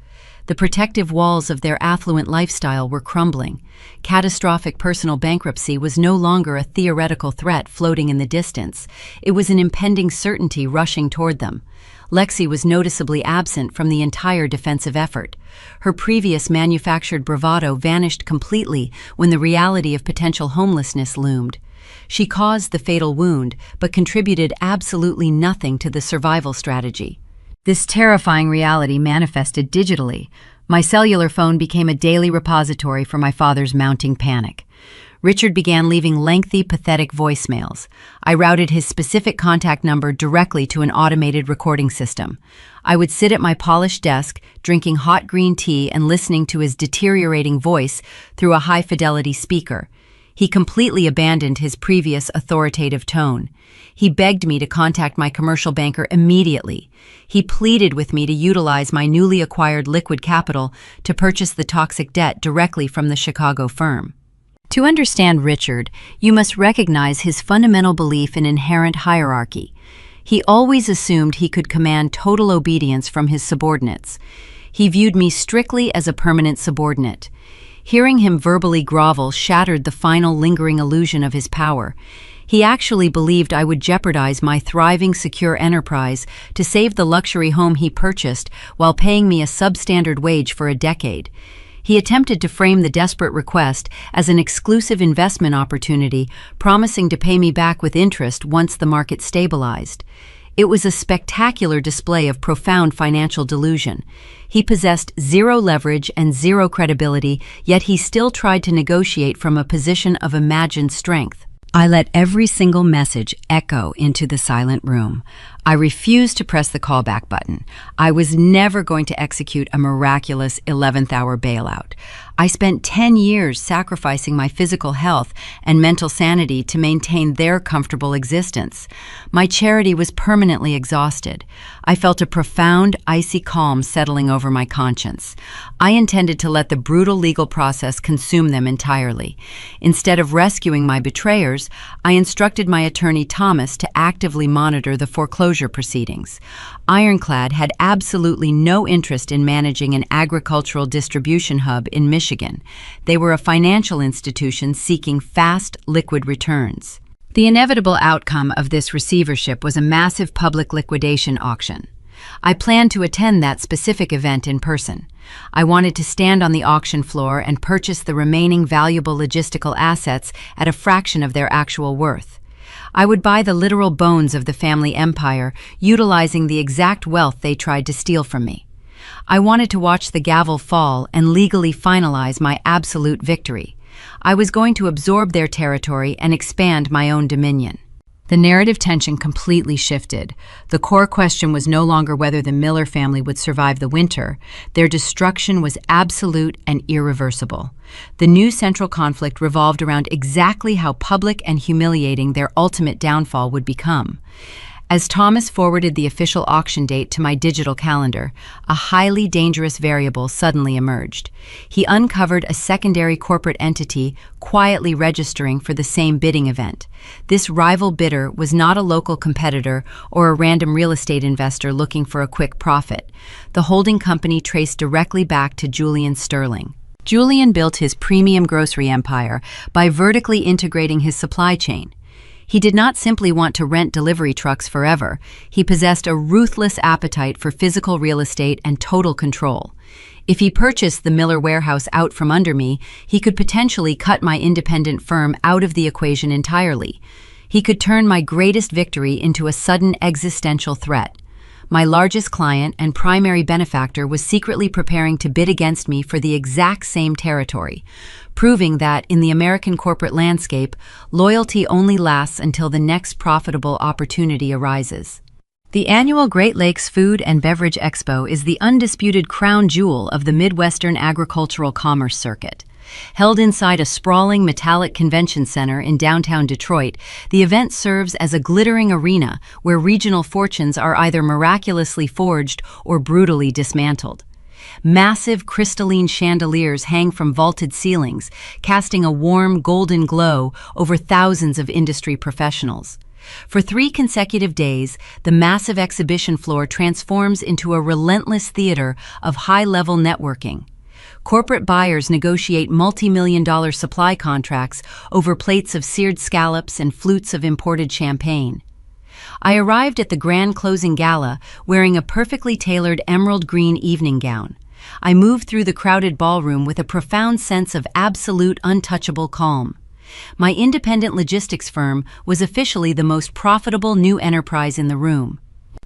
Speaker 2: The protective walls of their affluent lifestyle were crumbling. Catastrophic personal bankruptcy was no longer a theoretical threat floating in the distance. It was an impending certainty rushing toward them. Lexi was noticeably absent from the entire defensive effort. Her previous manufactured bravado vanished completely when the reality of potential homelessness loomed. She caused the fatal wound, but contributed absolutely nothing to the survival strategy. This terrifying reality manifested digitally. My cellular phone became a daily repository for my father's mounting panic. Richard began leaving lengthy, pathetic voicemails. I routed his specific contact number directly to an automated recording system. I would sit at my polished desk, drinking hot green tea and listening to his deteriorating voice through a high-fidelity speaker. He completely abandoned his previous authoritative tone. He begged me to contact my commercial banker immediately. He pleaded with me to utilize my newly acquired liquid capital to purchase the toxic debt directly from the Chicago firm. To understand Richard, you must recognize his fundamental belief in inherent hierarchy. He always assumed he could command total obedience from his subordinates. He viewed me strictly as a permanent subordinate. Hearing him verbally grovel shattered the final lingering illusion of his power. He actually believed I would jeopardize my thriving, secure enterprise to save the luxury home he purchased while paying me a substandard wage for a decade. He attempted to frame the desperate request as an exclusive investment opportunity, promising to pay me back with interest once the market stabilized. It was a spectacular display of profound financial delusion. He possessed zero leverage and zero credibility, yet he still tried to negotiate from a position of imagined strength. I let every single message echo into the silent room. I refused to press the callback button. I was never going to execute a miraculous 11th-hour bailout. I spent 10 years sacrificing my physical health and mental sanity to maintain their comfortable existence. My charity was permanently exhausted. I felt a profound, icy calm settling over my conscience. I intended to let the brutal legal process consume them entirely. Instead of rescuing my betrayers, I instructed my attorney Thomas to actively monitor the foreclosure proceedings. Ironclad had absolutely no interest in managing an agricultural distribution hub in Michigan. They were a financial institution seeking fast, liquid returns. The inevitable outcome of this receivership was a massive public liquidation auction. I planned to attend that specific event in person. I wanted to stand on the auction floor and purchase the remaining valuable logistical assets at a fraction of their actual worth. I would buy the literal bones of the family empire, utilizing the exact wealth they tried to steal from me. I wanted to watch the gavel fall and legally finalize my absolute victory. I was going to absorb their territory and expand my own dominion. The narrative tension completely shifted. The core question was no longer whether the Miller family would survive the winter. Their destruction was absolute and irreversible. The new central conflict revolved around exactly how public and humiliating their ultimate downfall would become. As Thomas forwarded the official auction date to my digital calendar, a highly dangerous variable suddenly emerged. He uncovered a secondary corporate entity quietly registering for the same bidding event. This rival bidder was not a local competitor or a random real estate investor looking for a quick profit. The holding company traced directly back to Julian Sterling. Julian built his premium grocery empire by vertically integrating his supply chain. He did not simply want to rent delivery trucks forever. He possessed a ruthless appetite for physical real estate and total control. If he purchased the Miller warehouse out from under me, he could potentially cut my independent firm out of the equation entirely. He could turn my greatest victory into a sudden existential threat. My largest client and primary benefactor was secretly preparing to bid against me for the exact same territory, proving that, in the American corporate landscape, loyalty only lasts until the next profitable opportunity arises. The annual Great Lakes Food and Beverage Expo is the undisputed crown jewel of the Midwestern agricultural commerce circuit. Held inside a sprawling metallic convention center in downtown Detroit, the event serves as a glittering arena where regional fortunes are either miraculously forged or brutally dismantled. Massive crystalline chandeliers hang from vaulted ceilings, casting a warm golden glow over thousands of industry professionals. For 3 consecutive days, the massive exhibition floor transforms into a relentless theater of high-level networking. Corporate buyers negotiate multi-million-dollar supply contracts over plates of seared scallops and flutes of imported champagne. I arrived at the grand closing gala wearing a perfectly tailored emerald green evening gown. I moved through the crowded ballroom with a profound sense of absolute untouchable calm. My independent logistics firm was officially the most profitable new enterprise in the room.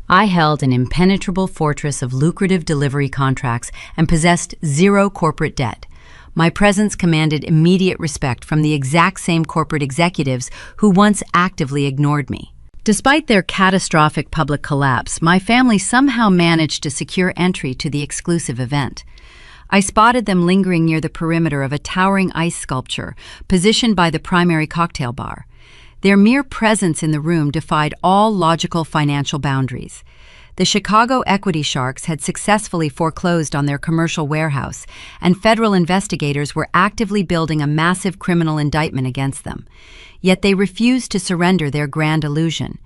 Speaker 2: I held an impenetrable fortress of lucrative delivery contracts and possessed zero corporate debt. My presence commanded immediate respect from the exact same corporate executives who once actively ignored me. Despite their catastrophic public collapse, my family somehow managed to secure entry to the exclusive event. I spotted them lingering near the perimeter of a towering ice sculpture positioned by the primary cocktail bar. Their mere presence in the room defied all logical financial boundaries. The Chicago equity sharks had successfully foreclosed on their commercial warehouse, and federal investigators were actively building a massive criminal indictment against them. Yet they refused to surrender their grand illusion.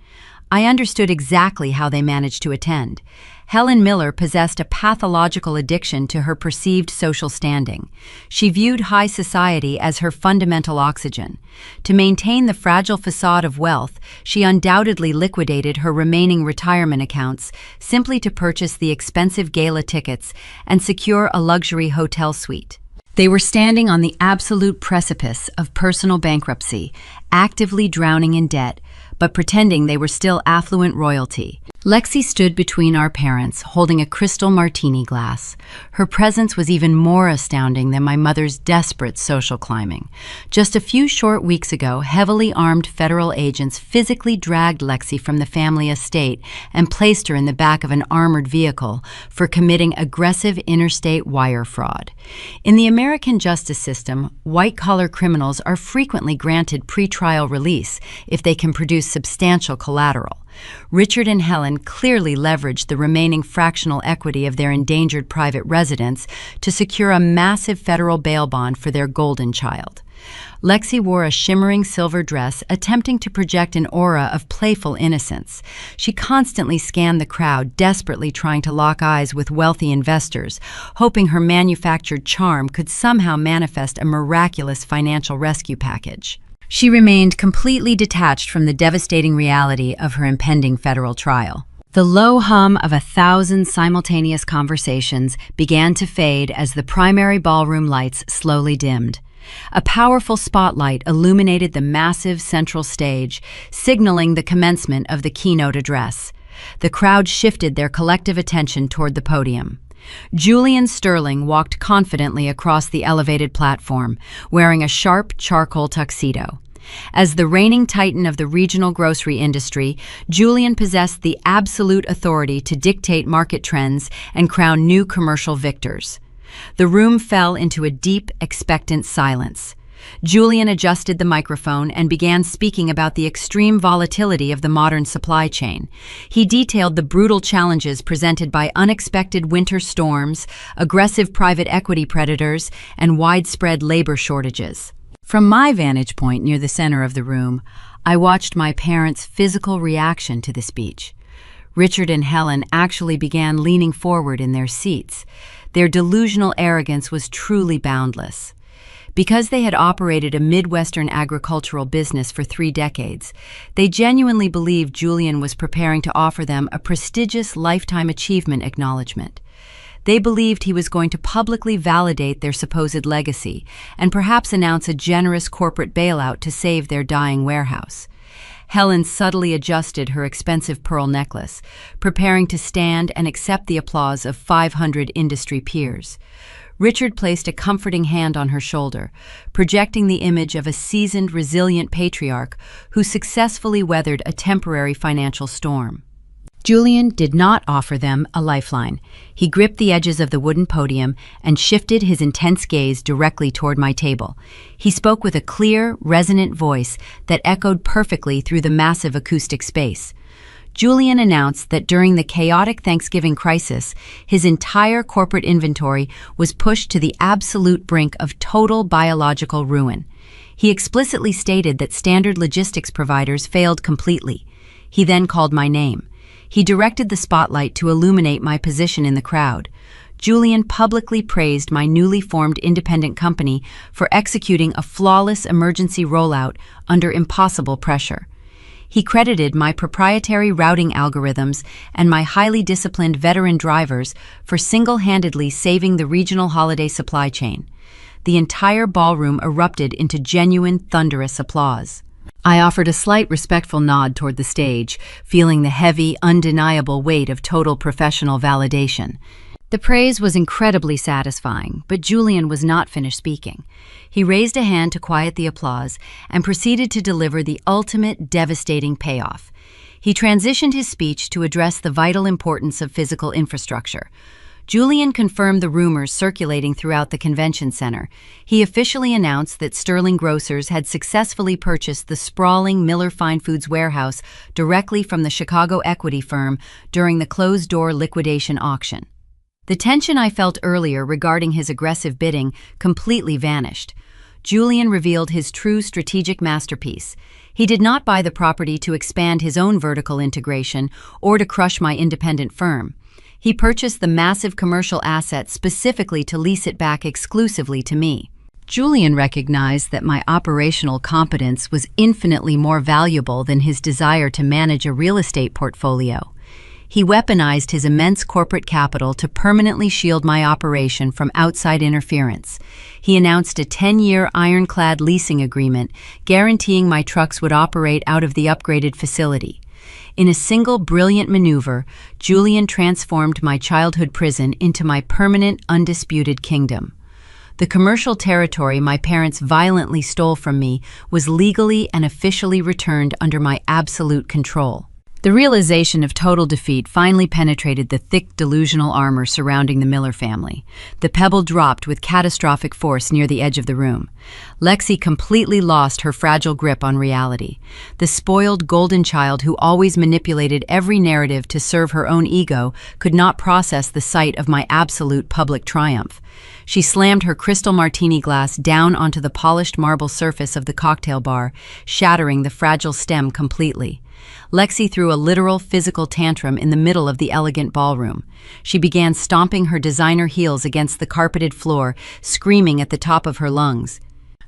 Speaker 2: I understood exactly how they managed to attend. Helen Miller possessed a pathological addiction to her perceived social standing. She viewed high society as her fundamental oxygen. To maintain the fragile facade of wealth, she undoubtedly liquidated her remaining retirement accounts simply to purchase the expensive gala tickets and secure a luxury hotel suite. They were standing on the absolute precipice of personal bankruptcy, actively drowning in debt, but pretending they were still affluent royalty. Lexi stood between our parents, holding a crystal martini glass. Her presence was even more astounding than my mother's desperate social climbing. Just a few short weeks ago, heavily armed federal agents physically dragged Lexi from the family estate and placed her in the back of an armored vehicle for committing aggressive interstate wire fraud. In the American justice system, white-collar criminals are frequently granted pretrial release if they can produce substantial collateral. Richard and Helen clearly leveraged the remaining fractional equity of their endangered private residence to secure a massive federal bail bond for their golden child. Lexi wore a shimmering silver dress, attempting to project an aura of playful innocence. She constantly scanned the crowd, desperately trying to lock eyes with wealthy investors, hoping her manufactured charm could somehow manifest a miraculous financial rescue package. She remained completely detached from the devastating reality of her impending federal trial. The low hum of 1,000 simultaneous conversations began to fade as the primary ballroom lights slowly dimmed. A powerful spotlight illuminated the massive central stage, signaling the commencement of the keynote address. The crowd shifted their collective attention toward the podium. Julian Sterling walked confidently across the elevated platform, wearing a sharp charcoal tuxedo. As the reigning titan of the regional grocery industry, Julian possessed the absolute authority to dictate market trends and crown new commercial victors. The room fell into a deep, expectant silence. Julian adjusted the microphone and began speaking about the extreme volatility of the modern supply chain. He detailed the brutal challenges presented by unexpected winter storms, aggressive private equity predators, and widespread labor shortages. From my vantage point near the center of the room, I watched my parents' physical reaction to the speech. Richard and Helen actually began leaning forward in their seats. Their delusional arrogance was truly boundless. Because they had operated a Midwestern agricultural business for 3 decades, they genuinely believed Julian was preparing to offer them a prestigious lifetime achievement acknowledgement. They believed he was going to publicly validate their supposed legacy and perhaps announce a generous corporate bailout to save their dying warehouse. Helen subtly adjusted her expensive pearl necklace, preparing to stand and accept the applause of 500 industry peers. Richard placed a comforting hand on her shoulder, projecting the image of a seasoned, resilient patriarch who successfully weathered a temporary financial storm. Julian did not offer them a lifeline. He gripped the edges of the wooden podium and shifted his intense gaze directly toward my table. He spoke with a clear, resonant voice that echoed perfectly through the massive acoustic space. Julian announced that during the chaotic Thanksgiving crisis, his entire corporate inventory was pushed to the absolute brink of total biological ruin. He explicitly stated that standard logistics providers failed completely. He then called my name. He directed the spotlight to illuminate my position in the crowd. Julian publicly praised my newly formed independent company for executing a flawless emergency rollout under impossible pressure. He credited my proprietary routing algorithms and my highly disciplined veteran drivers for single-handedly saving the regional holiday supply chain. The entire ballroom erupted into genuine, thunderous applause. I offered a slight respectful nod toward the stage, feeling the heavy, undeniable weight of total professional validation. The praise was incredibly satisfying, but Julian was not finished speaking. He raised a hand to quiet the applause and proceeded to deliver the ultimate devastating payoff. He transitioned his speech to address the vital importance of physical infrastructure. Julian confirmed the rumors circulating throughout the convention center. He officially announced that Sterling Grocers had successfully purchased the sprawling Miller Fine Foods warehouse directly from the Chicago equity firm during the closed-door liquidation auction. The tension I felt earlier regarding his aggressive bidding completely vanished. Julian revealed his true strategic masterpiece. He did not buy the property to expand his own vertical integration or to crush my independent firm. He purchased the massive commercial asset specifically to lease it back exclusively to me. Julian recognized that my operational competence was infinitely more valuable than his desire to manage a real estate portfolio. He weaponized his immense corporate capital to permanently shield my operation from outside interference. He announced a 10-year ironclad leasing agreement, guaranteeing my trucks would operate out of the upgraded facility. In a single brilliant maneuver, Julian transformed my childhood prison into my permanent, undisputed kingdom. The commercial territory my parents violently stole from me was legally and officially returned under my absolute control. The realization of total defeat finally penetrated the thick delusional armor surrounding the Miller family. The pebble dropped with catastrophic force near the edge of the room. Lexi completely lost her fragile grip on reality. The spoiled golden child who always manipulated every narrative to serve her own ego could not process the sight of my absolute public triumph. She slammed her crystal martini glass down onto the polished marble surface of the cocktail bar, shattering the fragile stem completely. Lexi threw a literal physical tantrum in the middle of the elegant ballroom. She began stomping her designer heels against the carpeted floor, screaming at the top of her lungs.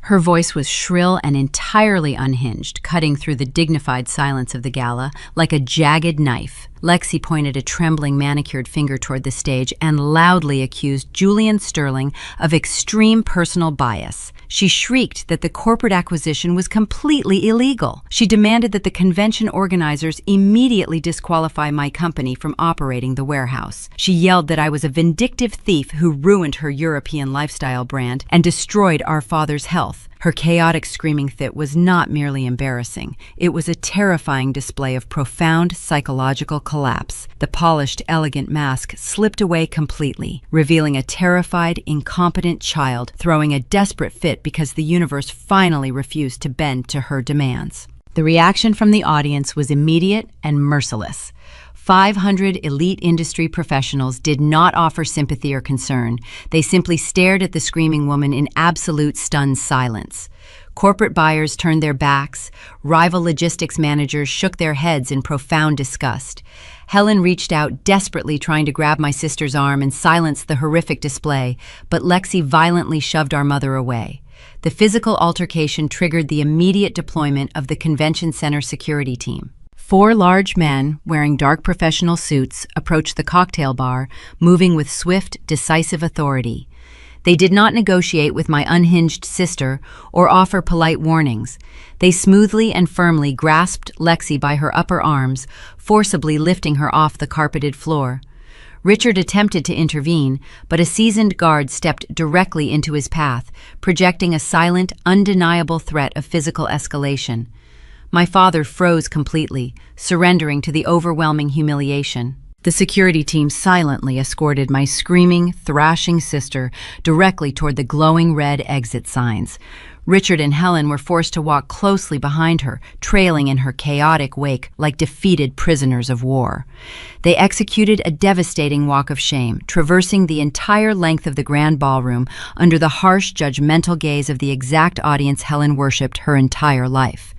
Speaker 2: Her voice was shrill and entirely unhinged, cutting through the dignified silence of the gala like a jagged knife. Lexi pointed a trembling manicured finger toward the stage and loudly accused Julian Sterling of extreme personal bias. She shrieked that the corporate acquisition was completely illegal. She demanded that the convention organizers immediately disqualify my company from operating the warehouse. She yelled that I was a vindictive thief who ruined her European lifestyle brand and destroyed our father's health.
Speaker 1: Her chaotic screaming fit was not merely embarrassing. It was a terrifying display of profound psychological collapse. The polished, elegant mask slipped away completely, revealing a terrified, incompetent child throwing a desperate fit because the universe finally refused to bend to her demands.
Speaker 2: The reaction from the audience was immediate and merciless. 500 elite industry professionals did not offer sympathy or concern. They simply stared at the screaming woman in absolute stunned silence. Corporate buyers turned their backs. Rival logistics managers shook their heads in profound disgust. Helen reached out, desperately trying to grab my sister's arm and silence the horrific display, but Lexi violently shoved our mother away. The physical altercation triggered the immediate deployment of the convention center security team. 4 large men, wearing dark professional suits, approached the cocktail bar, moving with swift, decisive authority. They did not negotiate with my unhinged sister or offer polite warnings. They smoothly and firmly grasped Lexi by her upper arms, forcibly lifting her off the carpeted floor. Richard attempted to intervene, but a seasoned guard stepped directly into his path, projecting a silent, undeniable threat of physical escalation. My father froze completely, surrendering to the overwhelming humiliation. The security team silently escorted my screaming, thrashing sister directly toward the glowing red exit signs. Richard and Helen were forced to walk closely behind her, trailing in her chaotic wake like defeated prisoners of war. They executed a devastating walk of shame, traversing the entire length of the grand ballroom under the harsh, judgmental gaze of the exact audience Helen worshipped her entire life.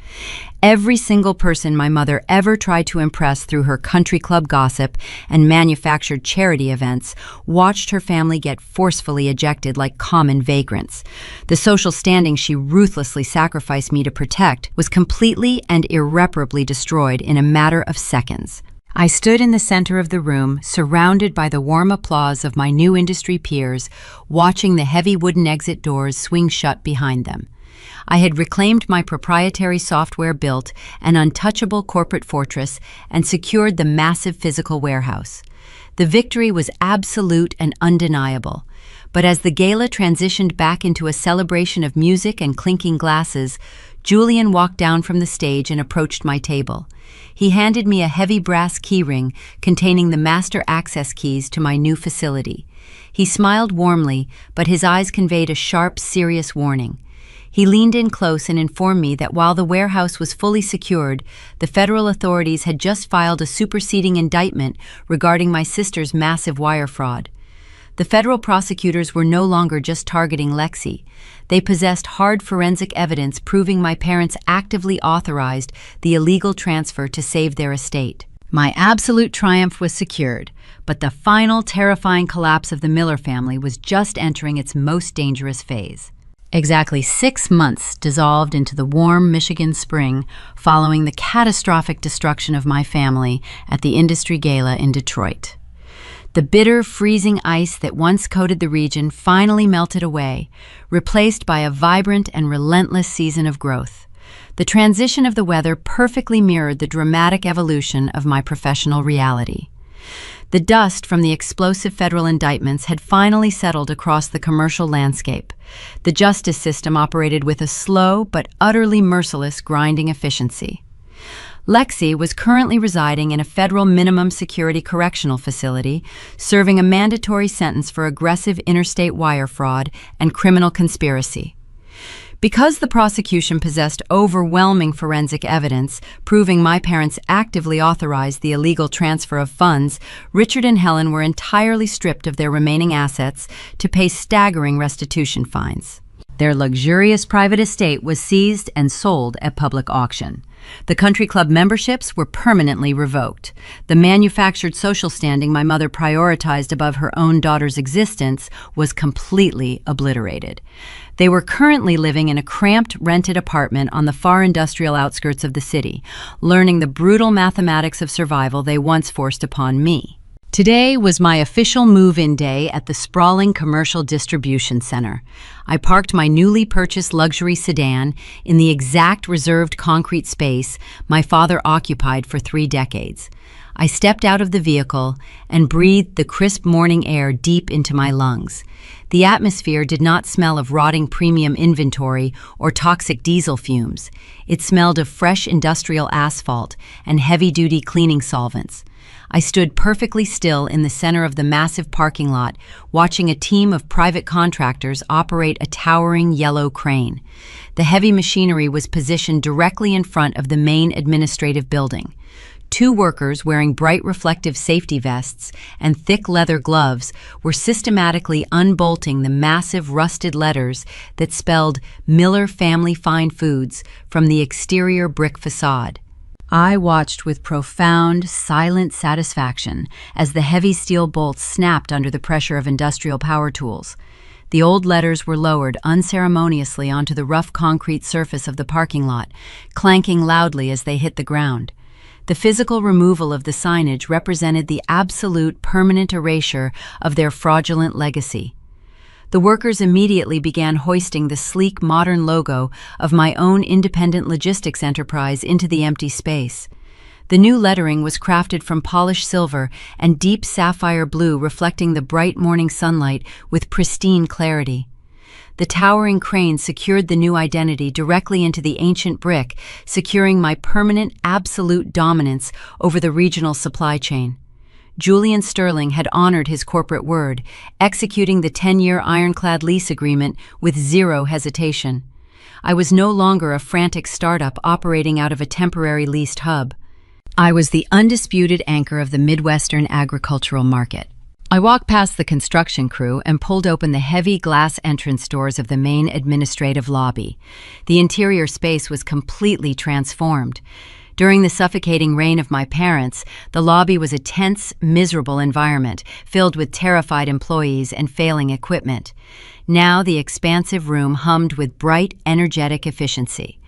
Speaker 2: Every single person my mother ever tried to impress through her country club gossip and manufactured charity events watched her family get forcefully ejected like common vagrants. The social standing she ruthlessly sacrificed me to protect was completely and irreparably destroyed in a matter of seconds. I stood in the center of the room, surrounded by the warm applause of my new industry peers, watching the heavy wooden exit doors swing shut behind them. I had reclaimed my proprietary software, built an untouchable corporate fortress, and secured the massive physical warehouse. The victory was absolute and undeniable. But as the gala transitioned back into a celebration of music and clinking glasses, Julian walked down from the stage and approached my table. He handed me a heavy brass keyring containing the master access keys to my new facility. He smiled warmly, but his eyes conveyed a sharp, serious warning. He leaned in close and informed me that while the warehouse was fully secured, the federal authorities had just filed a superseding indictment regarding my sister's massive wire fraud. The federal prosecutors were no longer just targeting Lexi. They possessed hard forensic evidence proving my parents actively authorized the illegal transfer to save their estate. My absolute triumph was secured, but the final terrifying collapse of the Miller family was just entering its most dangerous phase. Exactly 6 months dissolved into the warm Michigan spring following the catastrophic destruction of my family at the Industry Gala in Detroit. The bitter, freezing ice that once coated the region finally melted away, replaced by a vibrant and relentless season of growth. The transition of the weather perfectly mirrored the dramatic evolution of my professional reality. The dust from the explosive federal indictments had finally settled across the commercial landscape. The justice system operated with a slow but utterly merciless grinding efficiency. Lexi was currently residing in a federal minimum security correctional facility, serving a mandatory sentence for aggressive interstate wire fraud and criminal conspiracy. Because the prosecution possessed overwhelming forensic evidence proving my parents actively authorized the illegal transfer of funds, Richard and Helen were entirely stripped of their remaining assets to pay staggering restitution fines. Their luxurious private estate was seized and sold at public auction. The country club memberships were permanently revoked. The manufactured social standing my mother prioritized above her own daughter's existence was completely obliterated. They were currently living in a cramped, rented apartment on the far industrial outskirts of the city, learning the brutal mathematics of survival they once forced upon me. Today was my official move-in day at the sprawling commercial distribution center. I parked my newly purchased luxury sedan in the exact reserved concrete space my father occupied for 3 decades. I stepped out of the vehicle and breathed the crisp morning air deep into my lungs. The atmosphere did not smell of rotting premium inventory or toxic diesel fumes. It smelled of fresh industrial asphalt and heavy-duty cleaning solvents. I stood perfectly still in the center of the massive parking lot, watching a team of private contractors operate a towering yellow crane. The heavy machinery was positioned directly in front of the main administrative building. Two workers wearing bright reflective safety vests and thick leather gloves were systematically unbolting the massive rusted letters that spelled Miller Family Fine Foods from the exterior brick facade. I watched with profound, silent satisfaction as the heavy steel bolts snapped under the pressure of industrial power tools. The old letters were lowered unceremoniously onto the rough concrete surface of the parking lot, clanking loudly as they hit the ground. The physical removal of the signage represented the absolute permanent erasure of their fraudulent legacy. The workers immediately began hoisting the sleek, modern logo of my own independent logistics enterprise into the empty space. The new lettering was crafted from polished silver and deep sapphire blue, reflecting the bright morning sunlight with pristine clarity. The towering crane secured the new identity directly into the ancient brick, securing my permanent, absolute dominance over the regional supply chain. Julian Sterling had honored his corporate word, executing the 10-year ironclad lease agreement with zero hesitation. I was no longer a frantic startup operating out of a temporary leased hub. I was the undisputed anchor of the Midwestern agricultural market. I walked past the construction crew and pulled open the heavy glass entrance doors of the main administrative lobby. The interior space was completely transformed. During the suffocating reign of my parents, the lobby was a tense, miserable environment, filled with terrified employees and failing equipment. Now the expansive room hummed with bright, energetic efficiency.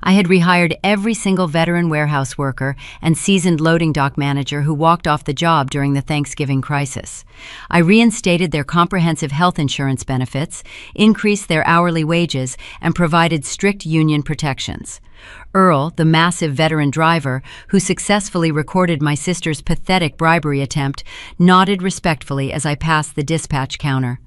Speaker 2: I had rehired every single veteran warehouse worker and seasoned loading dock manager who walked off the job during the Thanksgiving crisis. I reinstated their comprehensive health insurance benefits, increased their hourly wages, and provided strict union protections. Earl, the massive veteran driver, who successfully recorded my sister's pathetic bribery attempt, nodded respectfully as I passed the dispatch counter.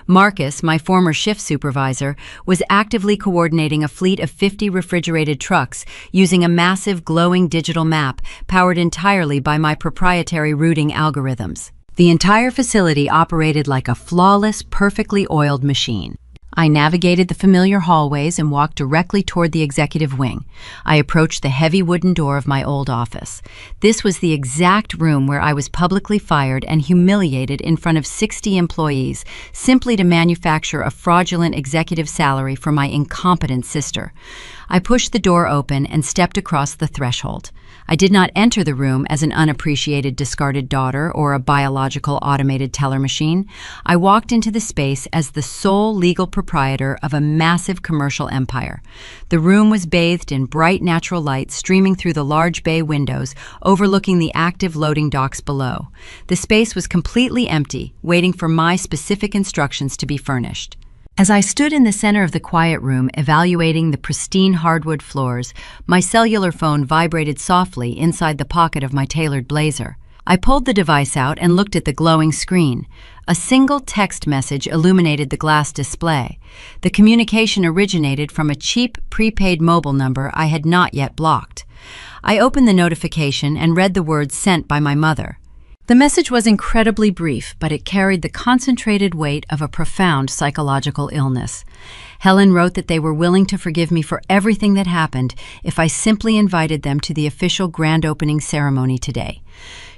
Speaker 2: Marcus, my former shift supervisor, was actively coordinating a fleet of 50 refrigerated trucks using a massive glowing digital map powered entirely by my proprietary routing algorithms. The entire facility operated like a flawless, perfectly oiled machine. I navigated the familiar hallways and walked directly toward the executive wing. I approached the heavy wooden door of my old office. This was the exact room where I was publicly fired and humiliated in front of 60 employees simply to manufacture a fraudulent executive salary for my incompetent sister. I pushed the door open and stepped across the threshold. I did not enter the room as an unappreciated discarded daughter or a biological automated teller machine. I walked into the space as the sole legal proprietor of a massive commercial empire. The room was bathed in bright natural light streaming through the large bay windows overlooking the active loading docks below. The space was completely empty, waiting for my specific instructions to be furnished. As I stood in the center of the quiet room evaluating the pristine hardwood floors, my cellular phone vibrated softly inside the pocket of my tailored blazer. I pulled the device out and looked at the glowing screen. A single text message illuminated the glass display. The communication originated from a cheap, prepaid mobile number I had not yet blocked. I opened the notification and read the words sent by my mother. The message was incredibly brief, but it carried the concentrated weight of a profound psychological illness. Helen wrote that they were willing to forgive me for everything that happened if I simply invited them to the official grand opening ceremony today.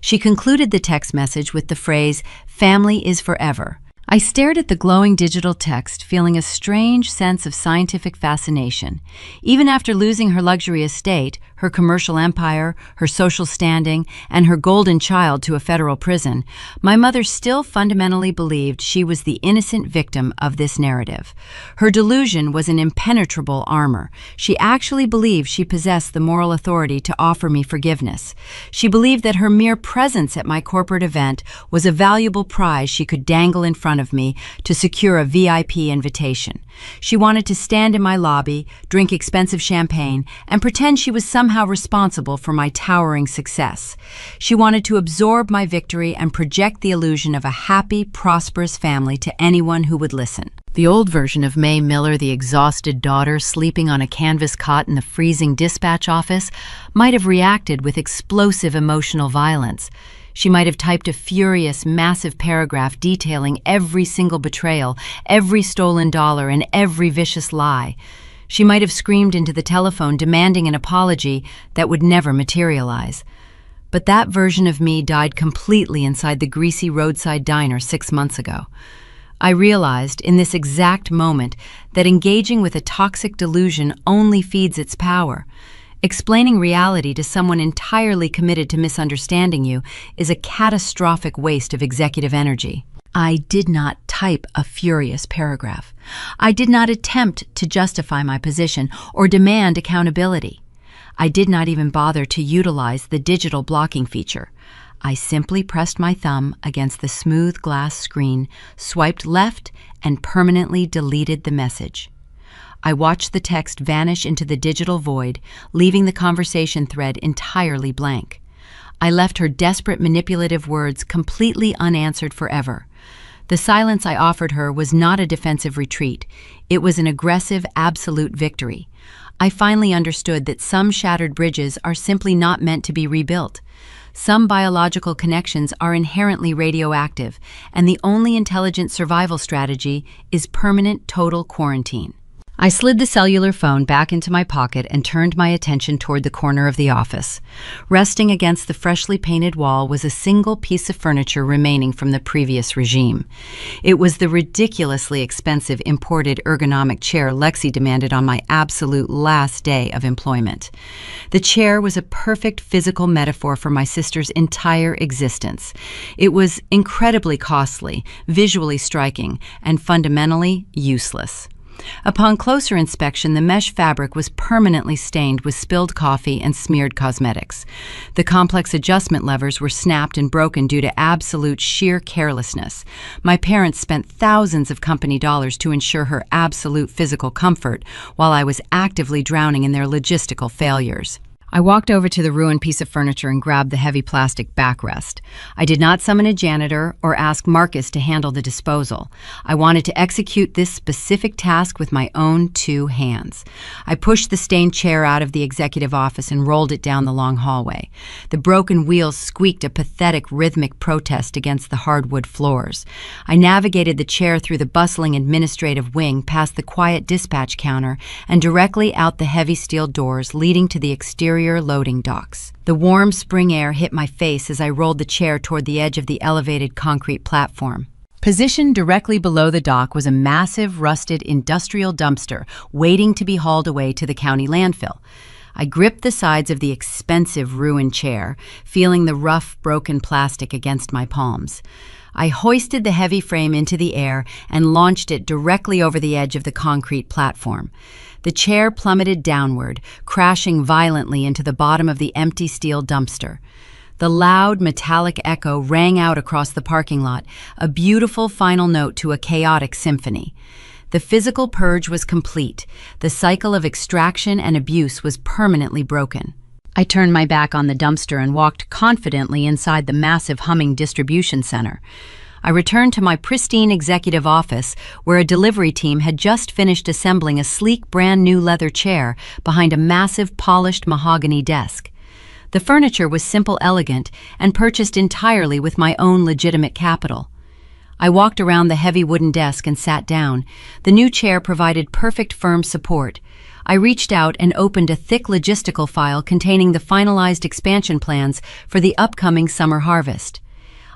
Speaker 2: She concluded the text message with the phrase, "Family is forever." I stared at the glowing digital text, feeling a strange sense of scientific fascination. Even after losing her luxury estate, her commercial empire, her social standing, and her golden child to a federal prison, my mother still fundamentally believed she was the innocent victim of this narrative. Her delusion was an impenetrable armor. She actually believed she possessed the moral authority to offer me forgiveness. She believed that her mere presence at my corporate event was a valuable prize she could dangle in front of me to secure a VIP invitation. She wanted to stand in my lobby, drink expensive champagne, and pretend she was somehow responsible for my towering success. She wanted to absorb my victory and project the illusion of a happy, prosperous family to anyone who would listen.
Speaker 1: The old version of May Miller, the exhausted daughter sleeping on a canvas cot in the freezing dispatch office, might have reacted with explosive emotional violence. She might have typed a furious, massive paragraph detailing every single betrayal, every stolen dollar, and every vicious lie. She might have screamed into the telephone demanding an apology that would never materialize. But that version of me died completely inside the greasy roadside diner 6 months ago. I realized in this exact moment that engaging with a toxic delusion only feeds its power. Explaining reality to someone entirely committed to misunderstanding you is a catastrophic waste of executive energy. I did not type a furious paragraph. I did not attempt to justify my position or demand accountability. I did not even bother to utilize the digital blocking feature. I simply pressed my thumb against the smooth glass screen, swiped left, and permanently deleted the message. I watched the text vanish into the digital void, leaving the conversation thread entirely blank. I left her desperate manipulative words completely unanswered forever. The silence I offered her was not a defensive retreat. It was an aggressive, absolute victory. I finally understood that some shattered bridges are simply not meant to be rebuilt. Some biological connections are inherently radioactive, and the only intelligent survival strategy is permanent total quarantine. I slid the cellular phone back into my pocket and turned my attention toward the corner of the office. Resting against the freshly painted wall was a single piece of furniture remaining from the previous regime. It was the ridiculously expensive imported ergonomic chair Lexi demanded on my absolute last day of employment. The chair was a perfect physical metaphor for my sister's entire existence. It was incredibly costly, visually striking, and fundamentally useless. Upon closer inspection, the mesh fabric was permanently stained with spilled coffee and smeared cosmetics. The complex adjustment levers were snapped and broken due to absolute sheer carelessness. My parents spent thousands of company dollars to ensure her absolute physical comfort, while I was actively drowning in their logistical failures. I walked over to the ruined piece of furniture and grabbed the heavy plastic backrest. I did not summon a janitor or ask Marcus to handle the disposal. I wanted to execute this specific task with my own 2 hands. I pushed the stained chair out of the executive office and rolled it down the long hallway. The broken wheels squeaked a pathetic rhythmic protest against the hardwood floors. I navigated the chair through the bustling administrative wing past the quiet dispatch counter and directly out the heavy steel doors leading to the exterior loading docks. The warm spring air hit my face as I rolled the chair toward the edge of the elevated concrete platform. Positioned directly below the dock was a massive, rusted industrial dumpster waiting to be hauled away to the county landfill. I gripped the sides of the expensive, ruined chair, feeling the rough, broken plastic against my palms. I hoisted the heavy frame into the air and launched it directly over the edge of the concrete platform. The chair plummeted downward, crashing violently into the bottom of the empty steel dumpster. The loud, metallic echo rang out across the parking lot, a beautiful final note to a chaotic symphony. The physical purge was complete. The cycle of extraction and abuse was permanently broken. I turned my back on the dumpster and walked confidently inside the massive humming distribution center. I returned to my pristine executive office, where a delivery team had just finished assembling a sleek, brand-new leather chair behind a massive, polished mahogany desk. The furniture was simple, elegant, and purchased entirely with my own legitimate capital. I walked around the heavy wooden desk and sat down. The new chair provided perfect firm support. I reached out and opened a thick logistical file containing the finalized expansion plans for the upcoming summer harvest.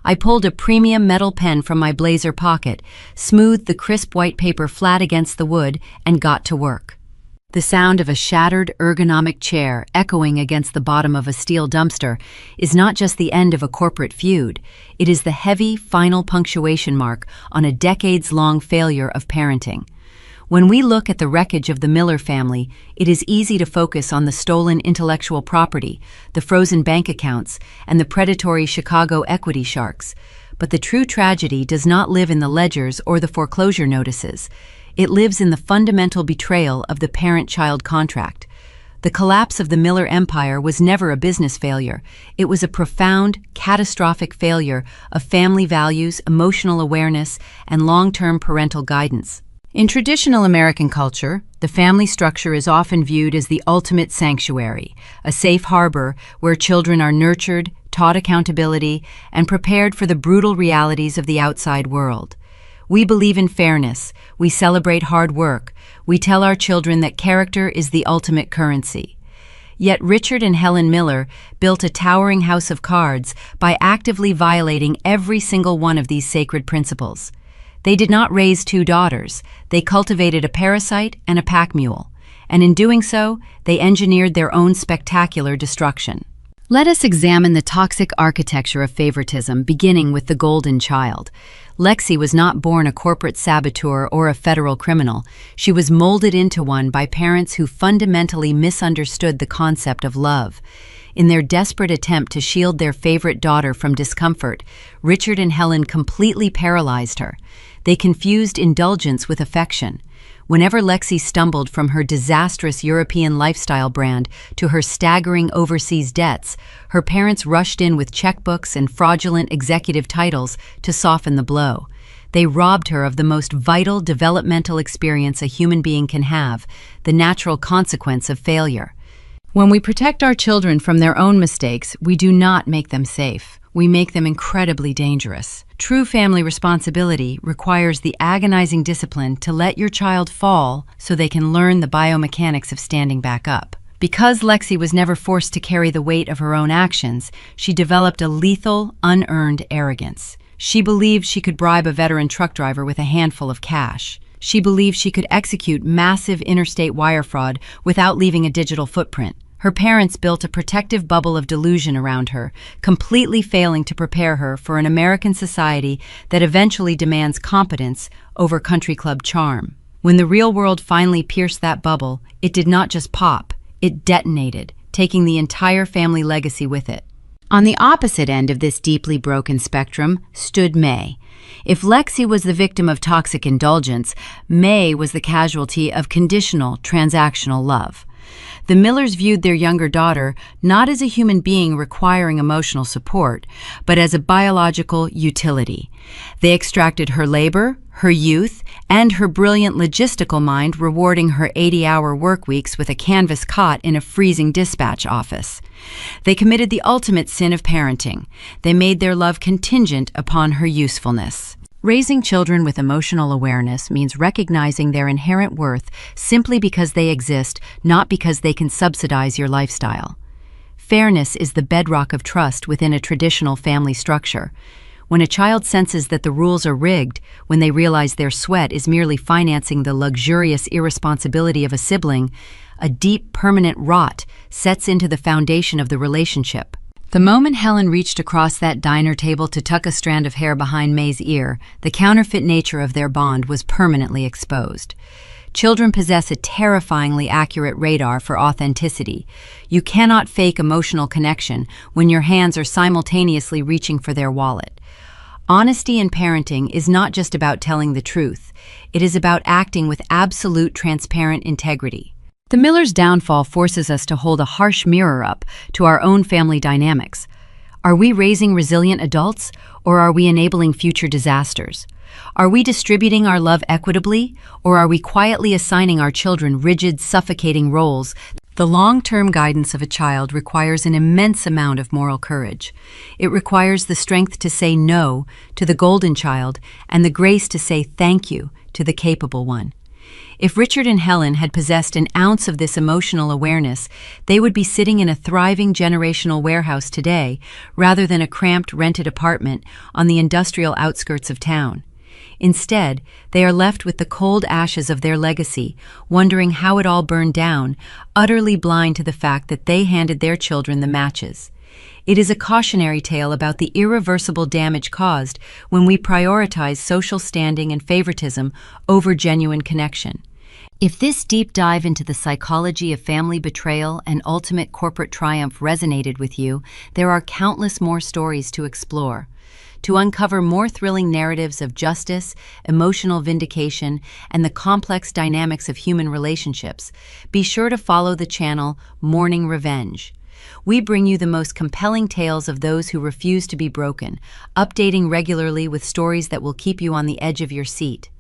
Speaker 1: I pulled a premium metal pen from my blazer pocket, smoothed the crisp white paper flat against the wood, and got to work. The sound of a shattered ergonomic chair echoing against the bottom of a steel dumpster is not just the end of a corporate feud, it is the heavy, final punctuation mark on a decades-long failure of parenting. When we look at the wreckage of the Miller family, it is easy to focus on the stolen intellectual property, the frozen bank accounts, and the predatory Chicago equity sharks. But the true tragedy does not live in the ledgers or the foreclosure notices.
Speaker 2: It lives in the fundamental betrayal of the parent-child contract. The collapse of the Miller Empire was never a business failure. It was a profound, catastrophic failure of family values, emotional awareness, and long-term parental guidance. In traditional American culture, the family structure is often viewed as the ultimate sanctuary, a safe harbor where children are nurtured, taught accountability, and prepared for the brutal realities of the outside world. We believe in fairness, we celebrate hard work, we tell our children that character is the ultimate currency. Yet Richard and Helen Miller built a towering house of cards by actively violating every single one of these sacred principles. They did not raise two daughters, they cultivated a parasite and a pack mule, and in doing so, they engineered their own spectacular destruction. Let us examine the toxic architecture of favoritism, beginning with the golden child. Lexi was not born a corporate saboteur or a federal criminal. She was molded into one by parents who fundamentally misunderstood the concept of love. In their desperate attempt to shield their favorite daughter from discomfort, Richard and Helen completely paralyzed her. They confused indulgence with affection. Whenever Lexi stumbled from her disastrous European lifestyle brand to her staggering overseas debts, her parents rushed in with checkbooks and fraudulent executive titles to soften the blow. They robbed her of the most vital developmental experience a human being can have, the natural consequence of failure. When we protect our children from their own mistakes, we do not make them safe. We make them incredibly dangerous. True family responsibility requires the agonizing discipline to let your child fall so they can learn the biomechanics of standing back up. Because Lexi was never forced to carry the weight of her own actions, she developed a lethal, unearned arrogance. She believed she could bribe a veteran truck driver with a handful of cash. She believed she could execute massive interstate wire fraud without leaving a digital footprint. Her parents built a protective bubble of delusion around her, completely failing to prepare her for an American society that eventually demands competence over country club charm. When the real world finally pierced that bubble, it did not just pop, it detonated, taking the entire family legacy with it. On the opposite end of this deeply broken spectrum stood May. If Lexi was the victim of toxic indulgence, May was the casualty of conditional, transactional love. The Millers viewed their younger daughter not as a human being requiring emotional support, but as a biological utility. They extracted her labor, her youth, and her brilliant logistical mind, rewarding her 80-hour work weeks with a canvas cot in a freezing dispatch office. They committed the ultimate sin of parenting. They made their love contingent upon her usefulness. Raising children with emotional awareness means recognizing their inherent worth simply because they exist, not because they can subsidize your lifestyle. Fairness is the bedrock of trust within a traditional family structure. When a child senses that the rules are rigged, when they realize their sweat is merely financing the luxurious irresponsibility of a sibling, a deep, permanent rot sets into the foundation of the relationship. The moment Helen reached across that diner table to tuck a strand of hair behind May's ear, the counterfeit nature of their bond was permanently exposed. Children possess a terrifyingly accurate radar for authenticity. You cannot fake emotional connection when your hands are simultaneously reaching for their wallet. Honesty in parenting is not just about telling the truth. It is about acting with absolute transparent integrity. The Millers' downfall forces us to hold a harsh mirror up to our own family dynamics. Are we raising resilient adults, or are we enabling future disasters? Are we distributing our love equitably, or are we quietly assigning our children rigid, suffocating roles? The long-term guidance of a child requires an immense amount of moral courage. It requires the strength to say no to the golden child and the grace to say thank you to the capable one. If Richard and Helen had possessed an ounce of this emotional awareness, they would be sitting in a thriving generational warehouse today, rather than a cramped rented apartment on the industrial outskirts of town. Instead, they are left with the cold ashes of their legacy, wondering how it all burned down, utterly blind to the fact that they handed their children the matches. It is a cautionary tale about the irreversible damage caused when we prioritize social standing and favoritism over genuine connection. If this deep dive into the psychology of family betrayal and ultimate corporate triumph resonated with you, there are countless more stories to explore. to uncover more thrilling narratives of justice, emotional vindication, and the complex dynamics of human relationships. Be sure to follow the channel Morning Revenge. We bring you the most compelling tales of those who refuse to be broken, updating regularly with stories that will keep you on the edge of your seat.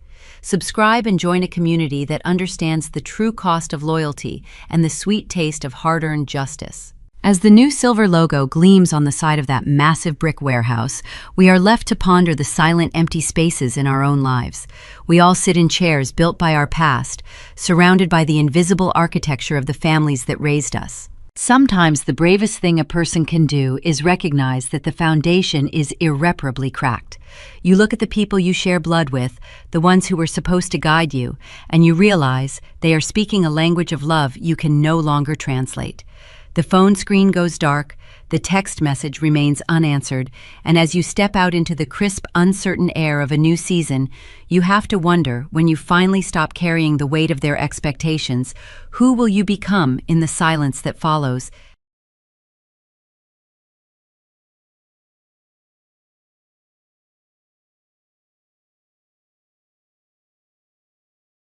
Speaker 2: Subscribe and join a community that understands the true cost of loyalty and the sweet taste of hard-earned justice. As the new silver logo gleams on the side of that massive brick warehouse, we are left to ponder the silent, empty spaces in our own lives. We all sit in chairs built by our past, surrounded by the invisible architecture of the families that raised us. Sometimes the bravest thing a person can do is recognize that the foundation is irreparably cracked. You look at the people you share blood with, the ones who were supposed to guide you, and you realize they are speaking a language of love you can no longer translate. The phone screen goes dark, the text message remains unanswered, and as you step out into the crisp, uncertain air of a new season, you have to wonder, when you finally stop carrying the weight of their expectations, who will you become in the silence that follows?